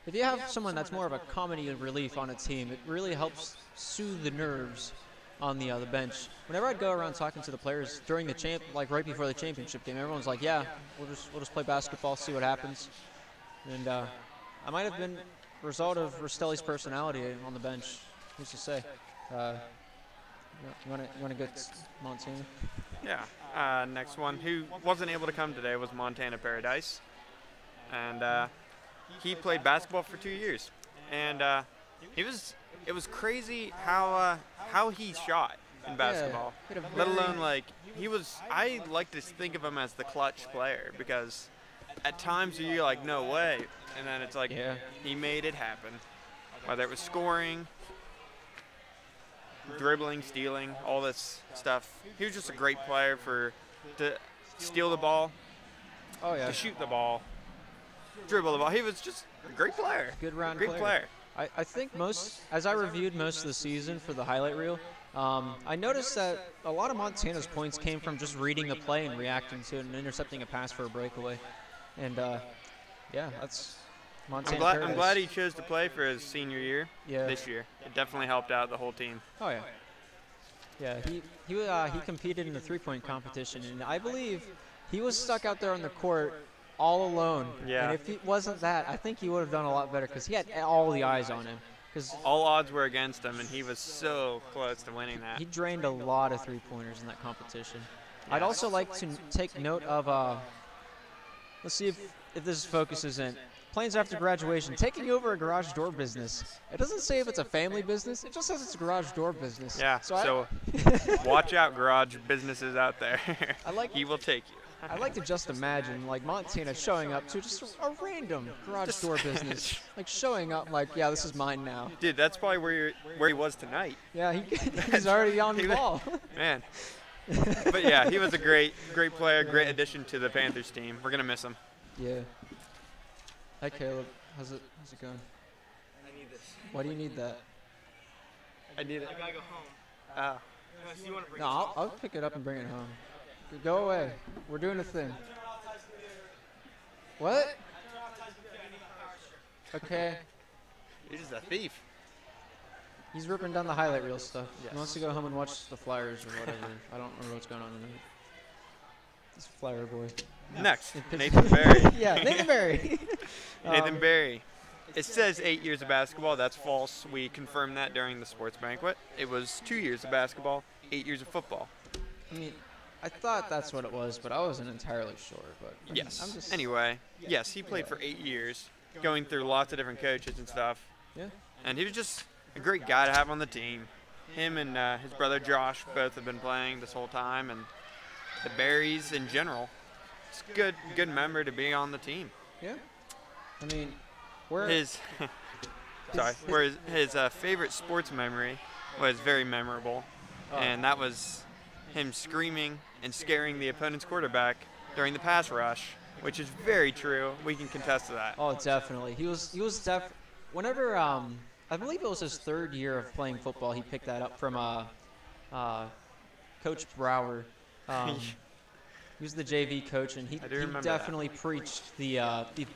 If you have someone that's more of a comedy relief on a team, it really helps soothe the nerves on the bench. Whenever I'd go around talking to the players during the like right before the championship game, everyone's like, "Yeah, we'll just play basketball, see what happens." And I might have been a result of Rastelli's personality on the bench. Who's to say? You want to go Montana? Yeah. Next one, who wasn't able to come today, was Montana Paradise, and he played basketball for 2 years, and it was crazy how he shot in basketball. Yeah, let alone like I like to think of him as the clutch player because at times you're like no way, and then it's like he made it happen. Whether it was scoring, dribbling, stealing, all this stuff. He was just a great player to steal the ball, to shoot the ball, dribble the ball. He was just a great player. Good round great player. I think as I reviewed most of the season for the highlight reel, I noticed that a lot of Montana's points came from just reading the play and reacting to it and intercepting a pass for a breakaway. And that's Montana. I'm glad he chose to play for his senior year this year. It definitely helped out the whole team. Oh yeah. Yeah, he competed in the three-point competition, and I believe he was stuck out there on the court all alone. Yeah. And if it wasn't that, I think he would have done a lot better because he had all the eyes on him. Because all odds were against him, and he was so close to winning that. He drained a lot of three-pointers in that competition. Yeah. I'd also like to take note of, let's see if this focuses in. Plans after graduation, taking over a garage door business. It doesn't say if it's a family business. It just says it's a garage door business. Yeah, so watch out, garage businesses out there. He will take you. I like to just imagine, like, Montana showing up to just a random garage door business. Like, showing up like, yeah, this is mine now. Dude, that's probably where he was tonight. Yeah, he's already on the ball. Man, But yeah, he was a great player, great addition to the Panthers team. We're gonna miss him. Yeah. Hi, Caleb. How's it going? I need this. Why do you need that? I need it. I gotta go home. Do you want to bring No, I'll pick it up and bring it home. Go away. We're doing a thing. What? Okay. He's just a thief. He's ripping down the highlight reel stuff. Yes. He wants to go home and watch the Flyers or whatever. I don't remember what's going on tonight. He's a Flyer boy. Next, Nathan Barry. Yeah, Nathan Barry. Nathan Barry. It says 8 years of basketball. That's false. We confirmed that during the sports banquet. It was 2 years of basketball, 8 years of football. I mean, I thought that's what it was, but I wasn't entirely sure. But Yes. I'm just, Anyway, yes, he played for 8 years, going through lots of different coaches and stuff. Yeah. And he was just a great guy to have on the team. Him and his brother Josh both have been playing this whole time, and the Barrys in general. It's a good member to be on the team. Yeah. I mean, His favorite sports memory was very memorable, and that was him screaming and scaring the opponent's quarterback during the pass rush, which is very true. We can contest to that. Oh, definitely. He was whenever I believe it was his third year of playing football, he picked that up from Coach Brower. He was the JV coach, and he definitely preached the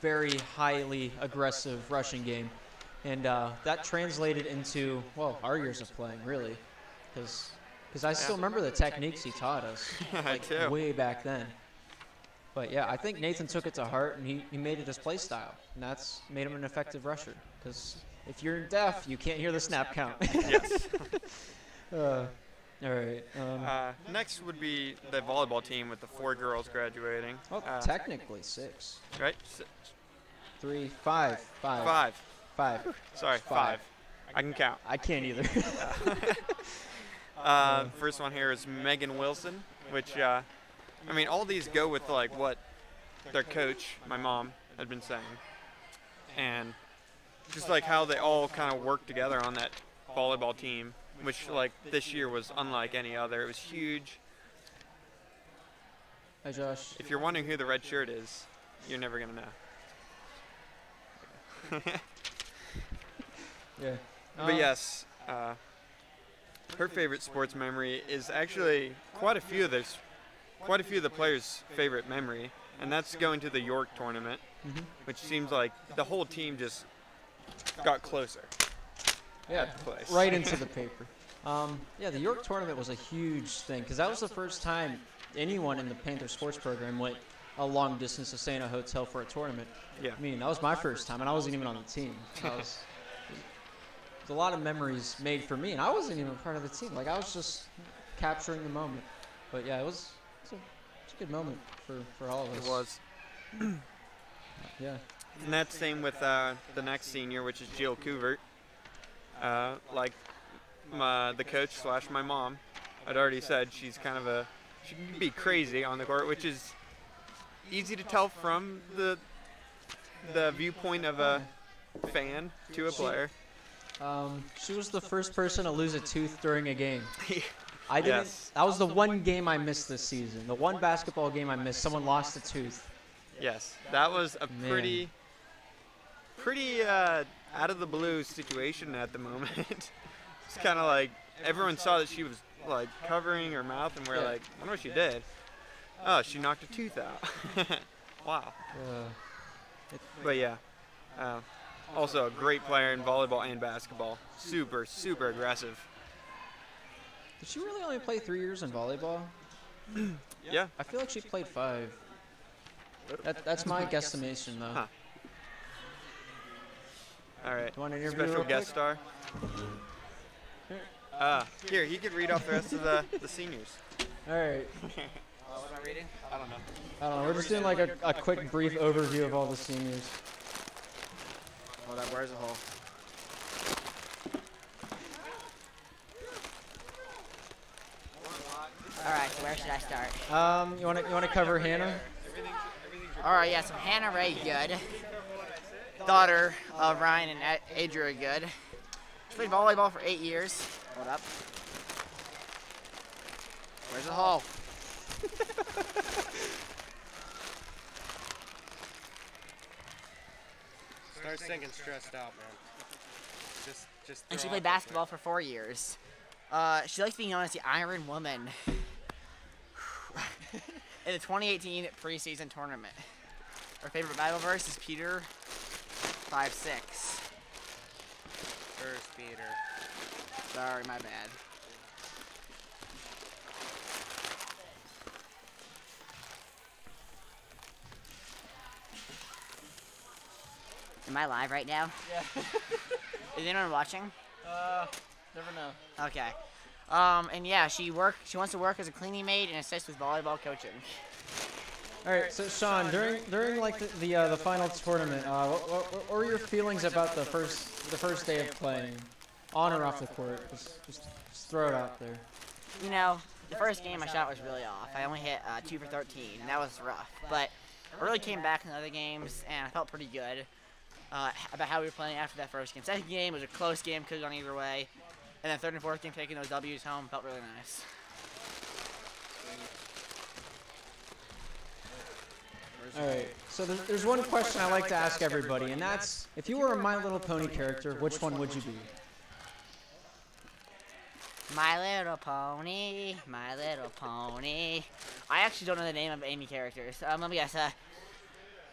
very highly aggressive rushing game. And that translated into, well, our years of playing, really. Because I still remember the techniques he taught us way back then. But, yeah, I think Nathan took it to heart, and he made it his play style. And that's made him an effective rusher. Because if you're deaf, you can't hear the snap count. Yes. All right. Next would be the volleyball team with the 4 girls graduating. Well, technically 6. Right? 3, 5. 5. Sorry, 5. I can count. I can't either. First one here is Megan Wilson, which, I mean, all these go with, like, what their coach, my mom, had been saying. And just, like, how they all kind of work together on that volleyball team, which, like, this year was unlike any other. It was huge. Hi, Josh. If you're wondering who the red shirt is, you're never going to know. Yeah. But yes, her favorite sports memory is actually quite a few of the players' favorite memory, and that's going to the York tournament, which seems like the whole team just got closer. Yeah, at the place. right into the paper. Yeah, the York tournament was a huge thing because that was the first time anyone in the Panther sports program went a long distance to stay in a hotel for a tournament. Yeah. I mean, that was my first time, and I wasn't even on the team. There's a lot of memories made for me, and I wasn't even part of the team. Like, I was just capturing the moment. But, yeah, it was a good moment for all of us. It was. Yeah. And that's same with the next senior, which is Jill Couvert. Like the coach / my mom had already said, she can be crazy on the court, which is easy to tell from the viewpoint of a fan to a player. She was the first person to lose a tooth during a game. I didn't. Yes. That was the one game I missed this season. The one basketball game I missed. Someone lost a tooth. Yes, that was a pretty out of the blue situation at the moment. It's kind of like everyone saw that she was like covering her mouth, and we're like, I wonder what she did. Oh, she knocked a tooth out. Wow. But yeah, also a great player in volleyball and basketball. Super aggressive. Did she really only play 3 years in volleyball? Yeah. I feel like she played 5. That's my guesstimation, though. Huh. All right. You want to interview Special guest star. Here, he could read off the rest of the seniors. All right. What am I reading? I don't know. I don't know. We're just doing like a quick, brief overview of all the seniors. Hold up, where's the hole? All right, so where should I start? You want to cover Hannah? All right, yeah, so Hannah Ray Good, daughter of Ryan and Adria Good. She played volleyball for 8 years. Hold up. Where's the hole? Start singing Stressed Out, man. Just And she throw played out that basketball for 4 years. She likes being known as the Iron Woman in the 2018 preseason tournament. Her favorite Bible verse is Peter 5:6. First Peter. Sorry, my bad. Am I live right now? Yeah. Is anyone watching? Never know. Okay. And yeah, she wants to work as a cleaning maid and assist with volleyball coaching. All right, so Sean, during like the final tournament, what were your feelings about the first day of playing, on or off the court? Just throw it out there. You know, the first game I shot was really off. I only hit 2 for 13, and that was rough. But I really came back in the other games, and I felt pretty good about how we were playing after that first game. Second game was a close game, could have gone either way. And then third and fourth game, taking those W's home, felt really nice. All right, so there's one question I like to ask everybody, and that's, if you were a My Little Pony character, which one would you be? My Little Pony, My Little Pony. I actually don't know the name of any characters. Let me guess.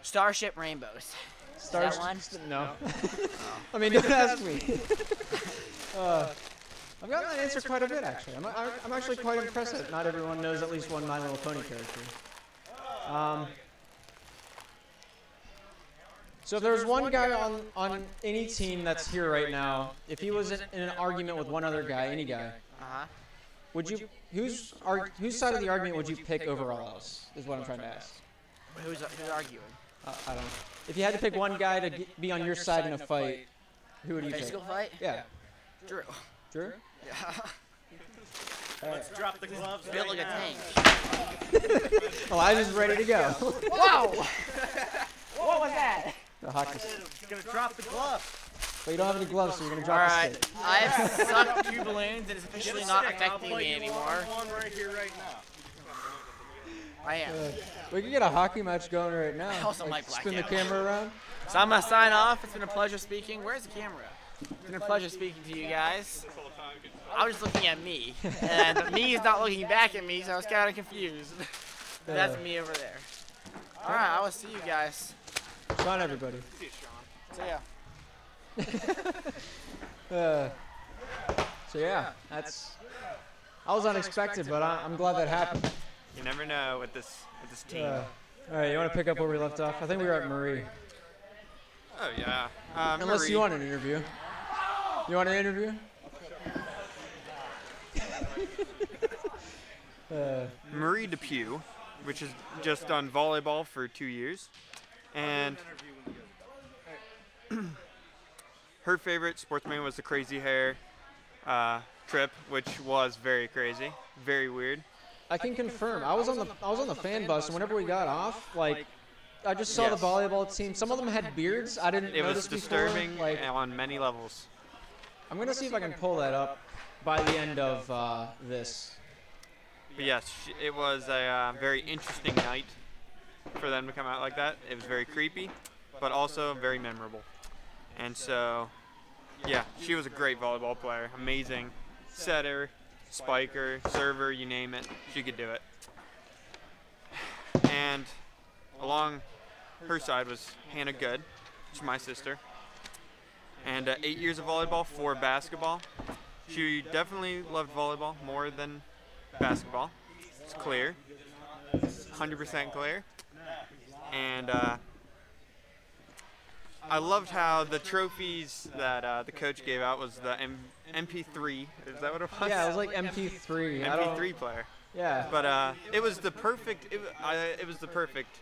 Starship Rainbows. Starship? That one? No. I mean, don't ask me. I've gotten that answer quite a bit, actually. I'm actually quite impressed that not everyone knows at least one My Little Pony character. So if there's one guy on any team that's here right now, if he was in an argument with one other guy, any guy, would you whose side of the argument would you pick over all else? Is what I'm trying to ask. Who's arguing? I don't know. If you had to pick one guy to be on your side in a fight, who would you pick? Physical fight? Yeah. Drew. Drew? Yeah. Let's drop the gloves. Built like a tank. Elijah's ready to go. Whoa! What was that? The hockey stick. Gonna drop the glove. But you don't have any gloves, so you're gonna drop the stick. I have sucked 2 balloons and it's officially not affecting me anymore. One right here, right now. I am. We could get a hockey match going right now. I also might black spin the out. camera around. So I'm gonna sign off. It's been a pleasure speaking. Where's the camera? It's been a pleasure speaking to you guys. I was just looking at me, and me is not looking back at me, so I was kind of confused. That's me over there. All right, I will see you guys. Sean, everybody. See you, Sean. So yeah, that's. I was unexpected, but I'm glad that happened. You never know with this team. All right, you want to pick up where we left off? I think we were at Marie. Oh yeah. Unless Marie. you want an interview. You want an interview? Marie Depew, which has just done volleyball for 2 years, and her favorite sportsman was the crazy hair trip, which was very crazy, very weird. I can confirm. I was on the fan bus, and whenever we got off, like, I just saw the volleyball team. Some of them had beards. I didn't notice before. It was disturbing on many levels. I'm gonna see if I can pull that up by the end of this. But yes, it was a very interesting night for them to come out like that. It was very creepy, but also very memorable. And so, yeah, she was a great volleyball player. Amazing setter, spiker, server, you name it. She could do it. And along her side was Hannah Good, which is my sister. And 8 years of volleyball, 4 basketball. She definitely loved volleyball more than basketball. It's clear, 100% clear. And I loved how the trophies that the coach gave out was the MP3. Is that what it was? Yeah, it was like MP3. MP3 player. Yeah. But it was the perfect. It was the perfect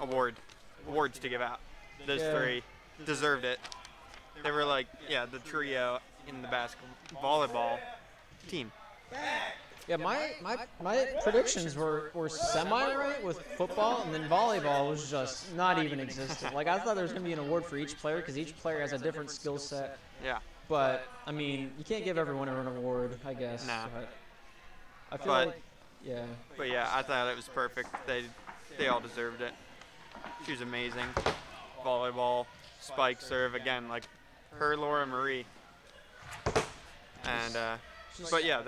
awards to give out. Those 3 deserved it. They were like, yeah, the trio in the volleyball team. Yeah, my predictions were semi-right with football, and then volleyball was just not even existent. Like, I thought there was going to be an award for each player because each player has a different skill set. Yeah. But, I mean, you can't give everyone an award, I guess. Nah. I feel but, like, yeah. But yeah, I thought it was perfect. They all deserved it. She was amazing. Volleyball, spike serve, again, like her, Laura Marie. And, but yeah,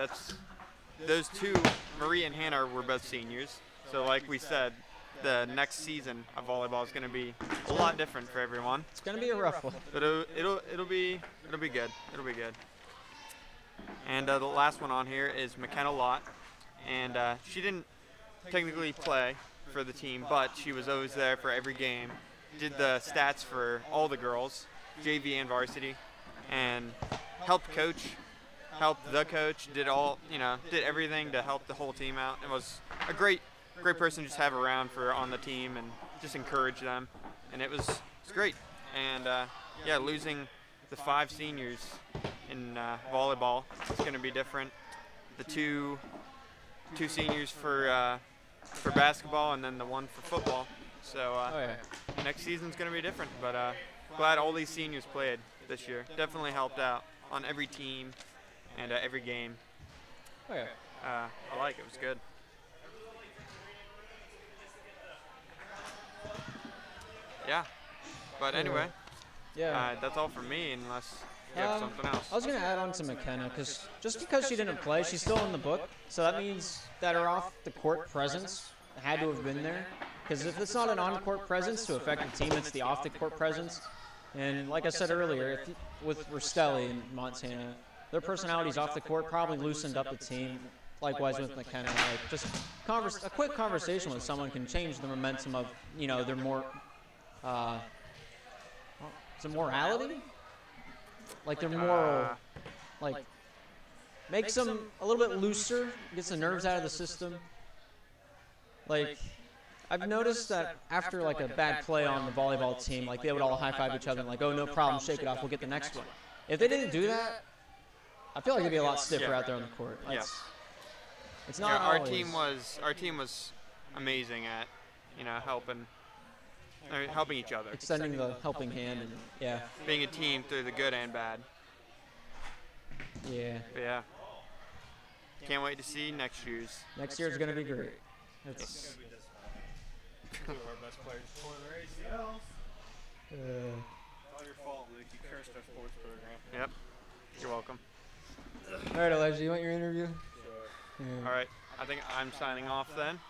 those two, Marie and Hannah, were both seniors. So like we said, the next season of volleyball is going to be a lot different for everyone. It's going to be a rough one. But it'll be good. It'll be good. And the last one on here is McKenna Lott, and she didn't technically play for the team, but she was always there for every game. Did the stats for all the girls, JV and varsity, and helped the coach, did everything to help the whole team out. It was a great person to just have around on the team and just encourage them, and it was great. And yeah, losing the 5 seniors in volleyball, it's going to be different. The two seniors for basketball, and then the one for football. So next season's going to be different, but glad all these seniors played this year. Definitely helped out on every team and every game. I like it. It was good. Yeah, but anyway, that's all for me, unless you have something else. I was going to add on to McKenna, because just because she didn't play, she's still in the book, so that means that her off-the-court presence had to have been there. Because if it's not an on-court presence to affect the team, it's the off-the-court presence. And like I said earlier, with Rostelli and Montana, their personalities off the court probably loosened up the team. Likewise with McKenna, like just a quick conversation with someone can change the momentum of their more some morality, like their moral, like makes them a little bit looser, gets the nerves out of the system. Like I've noticed that after like a bad play on the volleyball team, like they would all high five each other and like, oh no problem, shake it off, we'll get the next one. If they didn't do that, I feel like they'd be a lot stiffer out there on the court. It's not our always. team was amazing at helping each other, extending the helping hand, and being a team through the good and bad. But yeah, can't wait to see next year's. Next year's gonna be great. It's two of our best players for the ACLs. All your fault, Luke. You cursed our sports program. Yep. You're welcome. All right, Elijah, you want your interview? Sure. Yeah. All right. I think I'm signing off then.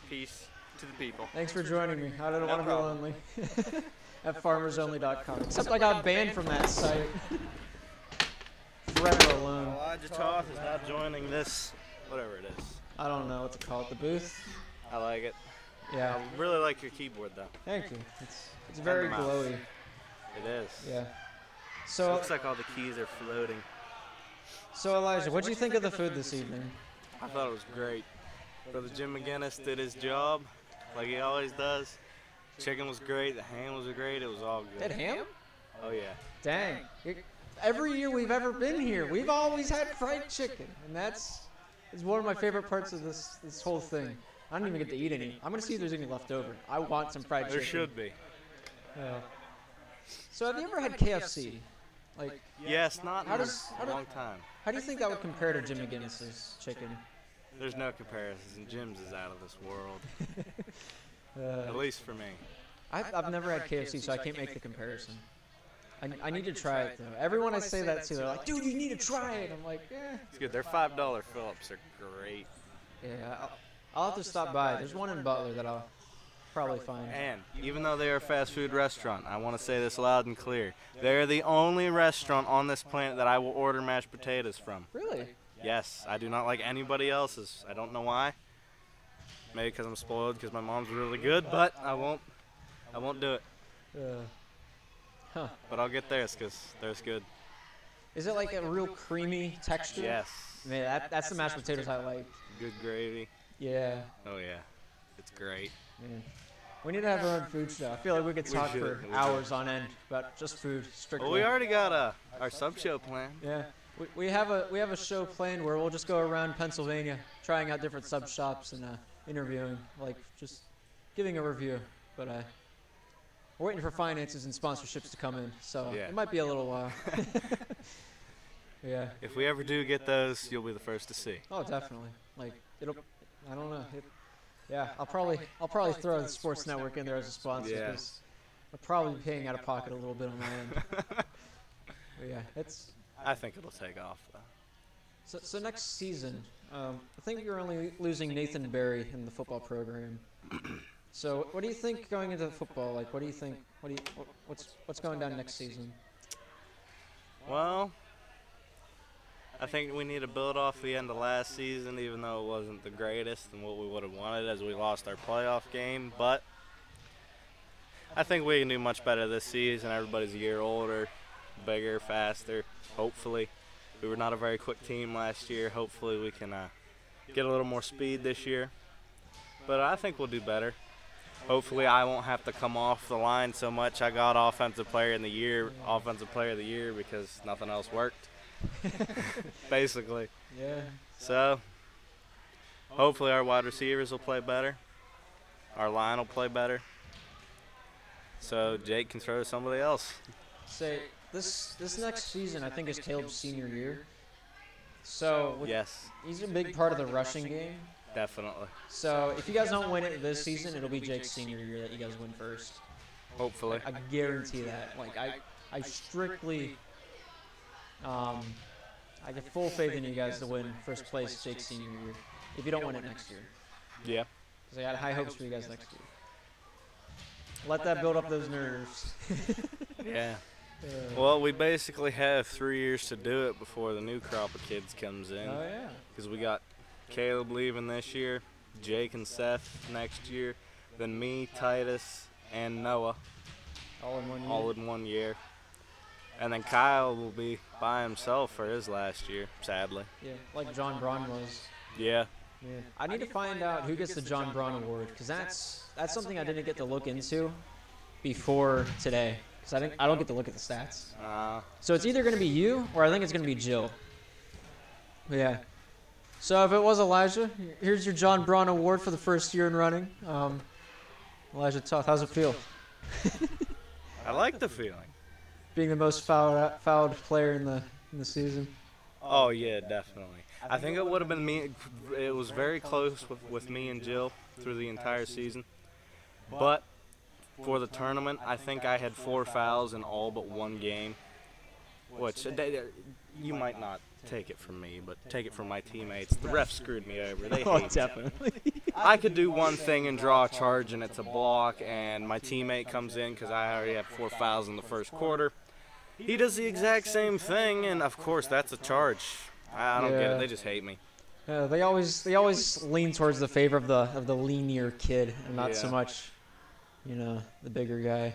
Peace to the people. Thanks for joining me. I don't want to be lonely. At farmersonly.com. Except I got banned from that site. Forever alone. Elijah Toth is not joining this, whatever it is. I don't know what to call it. The booth? I like it. Yeah. I really like your keyboard, though. Thank you. It's very glowy. It is. Yeah. So it looks like all the keys are floating. So Elijah, what did you think of the food this evening? I thought it was great. Brother Jim McGinnis did his job, like he always does. Chicken was great. The ham was great. It was all good. That ham? Oh yeah. Dang. Every year we've ever been here, we've always had fried chicken, and that's one of my favorite parts of this whole thing. I don't even get to eat any. I'm gonna see if there's any left over. I want some fried chicken. There should be. So have you ever had KFC? Like, yes, not in a long time. How do you think that would compare to Jim McGinnis's chicken? There's no comparisons, and Jim's is out of this world. At least for me. I've never had KFC, so I can't make the comparison. I need to try it, though. Everyone I say that to, they're like, dude, you need to try it. I'm like, yeah. It's good. Their $5 Phillips are great. Yeah, I'll have to stop by. There's one in Butler that I'll probably find. And even though they are a fast food restaurant, I want to say this loud and clear. They're the only restaurant on this planet that I will order mashed potatoes from. Really? Yes. I do not like anybody else's. I don't know why. Maybe because I'm spoiled because my mom's really good, but I won't do it. But I'll get theirs because theirs good. Is it like a real creamy texture? Yes. Man, that's the mashed potatoes I like. Good gravy. Yeah. Oh yeah. It's great. Man. We need to have our own food show. I feel like we could talk for hours on end about just food, strictly. Well, we already got our sub show planned. Yeah. We have a show planned where we'll just go around Pennsylvania trying out different sub shops and interviewing, like just giving a review. But we're waiting for finances and sponsorships to come in, so it might be a little while. Yeah. If we ever do get those, you'll be the first to see. Oh, definitely. Like it'll. I don't know. Yeah, I'll probably throw the Sports Network in there as a sponsor because I'm probably paying out of pocket a little bit on my end. But yeah, it's. I think it'll take off though. So next season, I think you're only losing Nathan Berry in the football program. So what do you think going into football? Like, what do you think? What's going down next season? Well, I think we need to build off the end of last season, even though it wasn't the greatest and what we would have wanted as we lost our playoff game. But I think we can do much better this season. Everybody's a year older, bigger, faster, hopefully. We were not a very quick team last year. Hopefully we can get a little more speed this year. But I think we'll do better. Hopefully I won't have to come off the line so much. I got offensive player of the year because nothing else worked. Basically. Yeah. So hopefully our wide receivers will play better. Our line will play better. So Jake can throw to somebody else. Say this next season I think is Caleb's senior year. So yes. He's a big part of the rushing game. Definitely. So if you guys don't win it this season, it'll be Jake's senior year that you guys win first. Hopefully. I guarantee that. Like I strictly I get full faith in you guys to win first place Jake's senior year. If you don't win it next year. Yeah. Because I got high hopes for you guys next year. Let that build up those nerves. Yeah. Well, we basically have 3 years to do it before the new crop of kids comes in. Oh, yeah. Because we got Caleb leaving this year, Jake and Seth next year, then me, Titus, and Noah. All in 1 year? All in 1 year. And then Kyle will be by himself for his last year, sadly. Yeah, like John Braun was. Yeah. Yeah. I need to find out who gets the John Braun Award, because that's something I didn't get to look into before today. Because I don't get to look at the stats. So it's either going to be you, or I think it's going to be Jill. Yeah. So if it was Elijah, here's your John Braun Award for the first year in running. Elijah Toth, how's it feel? I like the feeling. Being the most fouled player in the season. Oh yeah, definitely. I think it would have been me. It was very close with me and Jill through the entire season. But for the tournament, I think I had 4 fouls in all but 1 game. Which you might not take it from me, but take it from my teammates. The refs screwed me over. They hate me. Definitely. I could do one thing and draw a charge, and it's a block, and my teammate comes in because I already had 4 fouls in the first quarter. He does the exact same thing, and of course that's a charge. I don't get it. They just hate me. Yeah, they always lean towards the favor of the leanier kid, and not so much, the bigger guy,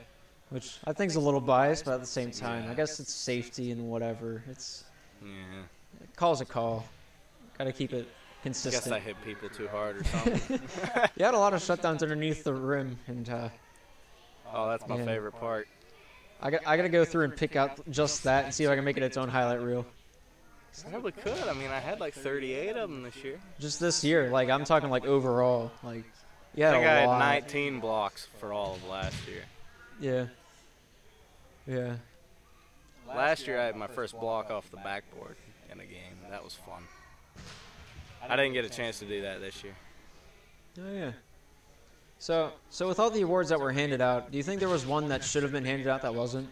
which I think is a little biased, but at the same time, I guess it's safety and whatever. It's call's a call. Got to keep it consistent. I guess I hit people too hard or something. You had a lot of shutdowns underneath the rim, and oh, that's my favorite part. I got to go through and pick out just that and see if I can make it its own highlight reel. I probably could. I mean, I had like 38 of them this year. Just this year, like I'm talking like overall, like I think I had 19 blocks for all of last year. Yeah. Last year I had my first block off the backboard in a game. That was fun. I didn't get a chance to do that this year. Oh yeah. So with all the awards that were handed out, do you think there was one that should have been handed out that wasn't?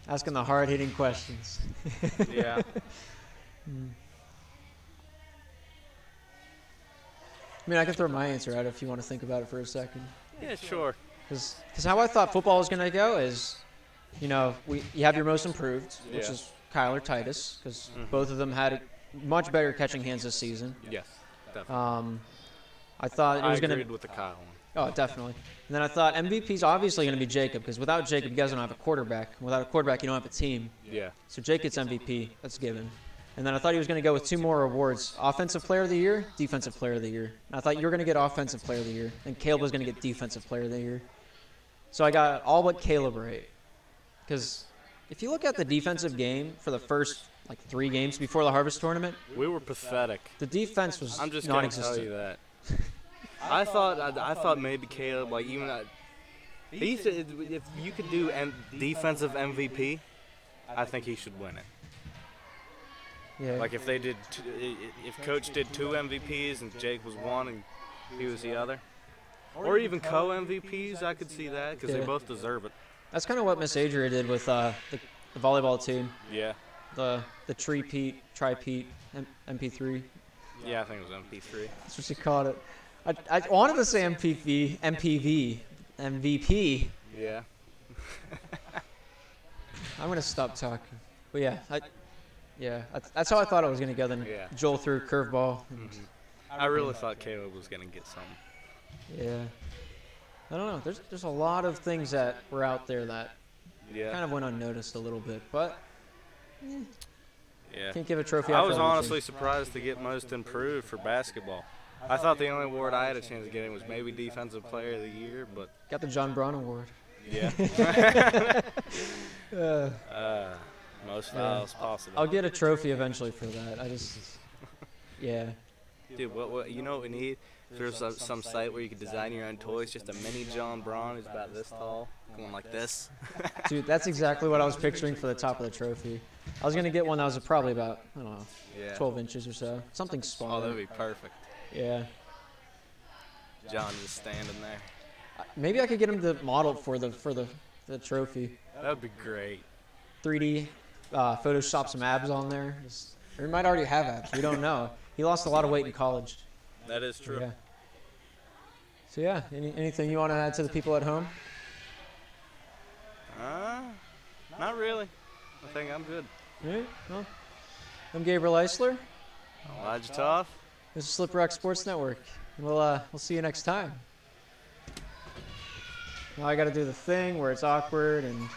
Asking the hard-hitting questions. Yeah. I mean, I can throw my answer out if you want to think about it for a second. Yeah, sure. Because how I thought football was going to go is, you have your most improved, which is Kyle or Titus, because both of them had much better catching hands this season. Yes, definitely. I thought it was going to. I agreed with the Kyle one. Oh, definitely. And then I thought MVP's obviously going to be Jacob, because without Jacob, you guys don't have a quarterback. Without a quarterback, you don't have a team. Yeah. So Jake gets MVP. That's given. And then I thought he was going to go with 2 more awards: Offensive Player of the Year, Defensive Player of the Year. And I thought you were going to get Offensive Player of the Year, and Caleb was going to get Defensive Player of the Year. So I got all but Caleb right. Because if you look at the defensive game for the first 3 games before the Harvest Tournament, we were pathetic. The defense was I'm just non-existent. going to tell you that. I thought maybe Caleb, like even he said if you could do defensive MVP, I think he should win it. Yeah. Like if they did, if Coach did 2 MVPs and Jake was one and he was the other, or even co-MVPs, I could see that because they both deserve it. That's kind of what Miss Adria did with the volleyball team. Yeah. The tri-peat, MP3. Yeah, I think it was MP3. That's what she called it. I wanted to say MVP. Yeah. I'm gonna stop talking. But yeah, that's how I thought it was gonna go. Then Joel threw a curveball. I really thought Caleb was gonna get some. Yeah. I don't know. There's a lot of things that were out there that kind of went unnoticed a little bit, but can't give a trophy. I was honestly surprised to get most improved for basketball. I thought the only award I had a chance of getting was maybe Defensive Player of the Year, but got the John Braun Award. Yeah. Most fouls possible. I'll get a trophy eventually for that. Dude, what you know what we need? There's some site where you could design your own toys. Just a mini John Braun who's about this tall, going like this. Dude, that's exactly what I was picturing for the top of the trophy. I was gonna get one that was probably about 12 inches or so, something small. Oh, that'd be perfect. Yeah. John just standing there. Maybe I could get him to model for the trophy. That'd be great. 3D, Photoshop some abs on there. Or he might already have abs. We don't know. He lost a lot of weight in college. That is true. Yeah. So yeah, anything you want to add to the people at home? Not really. I think I'm good. All right. Well, I'm Gabriel Eisler. Elijah Toff. This is Slip Rock Sports Network. We'll see you next time. Now I got to do the thing where it's awkward and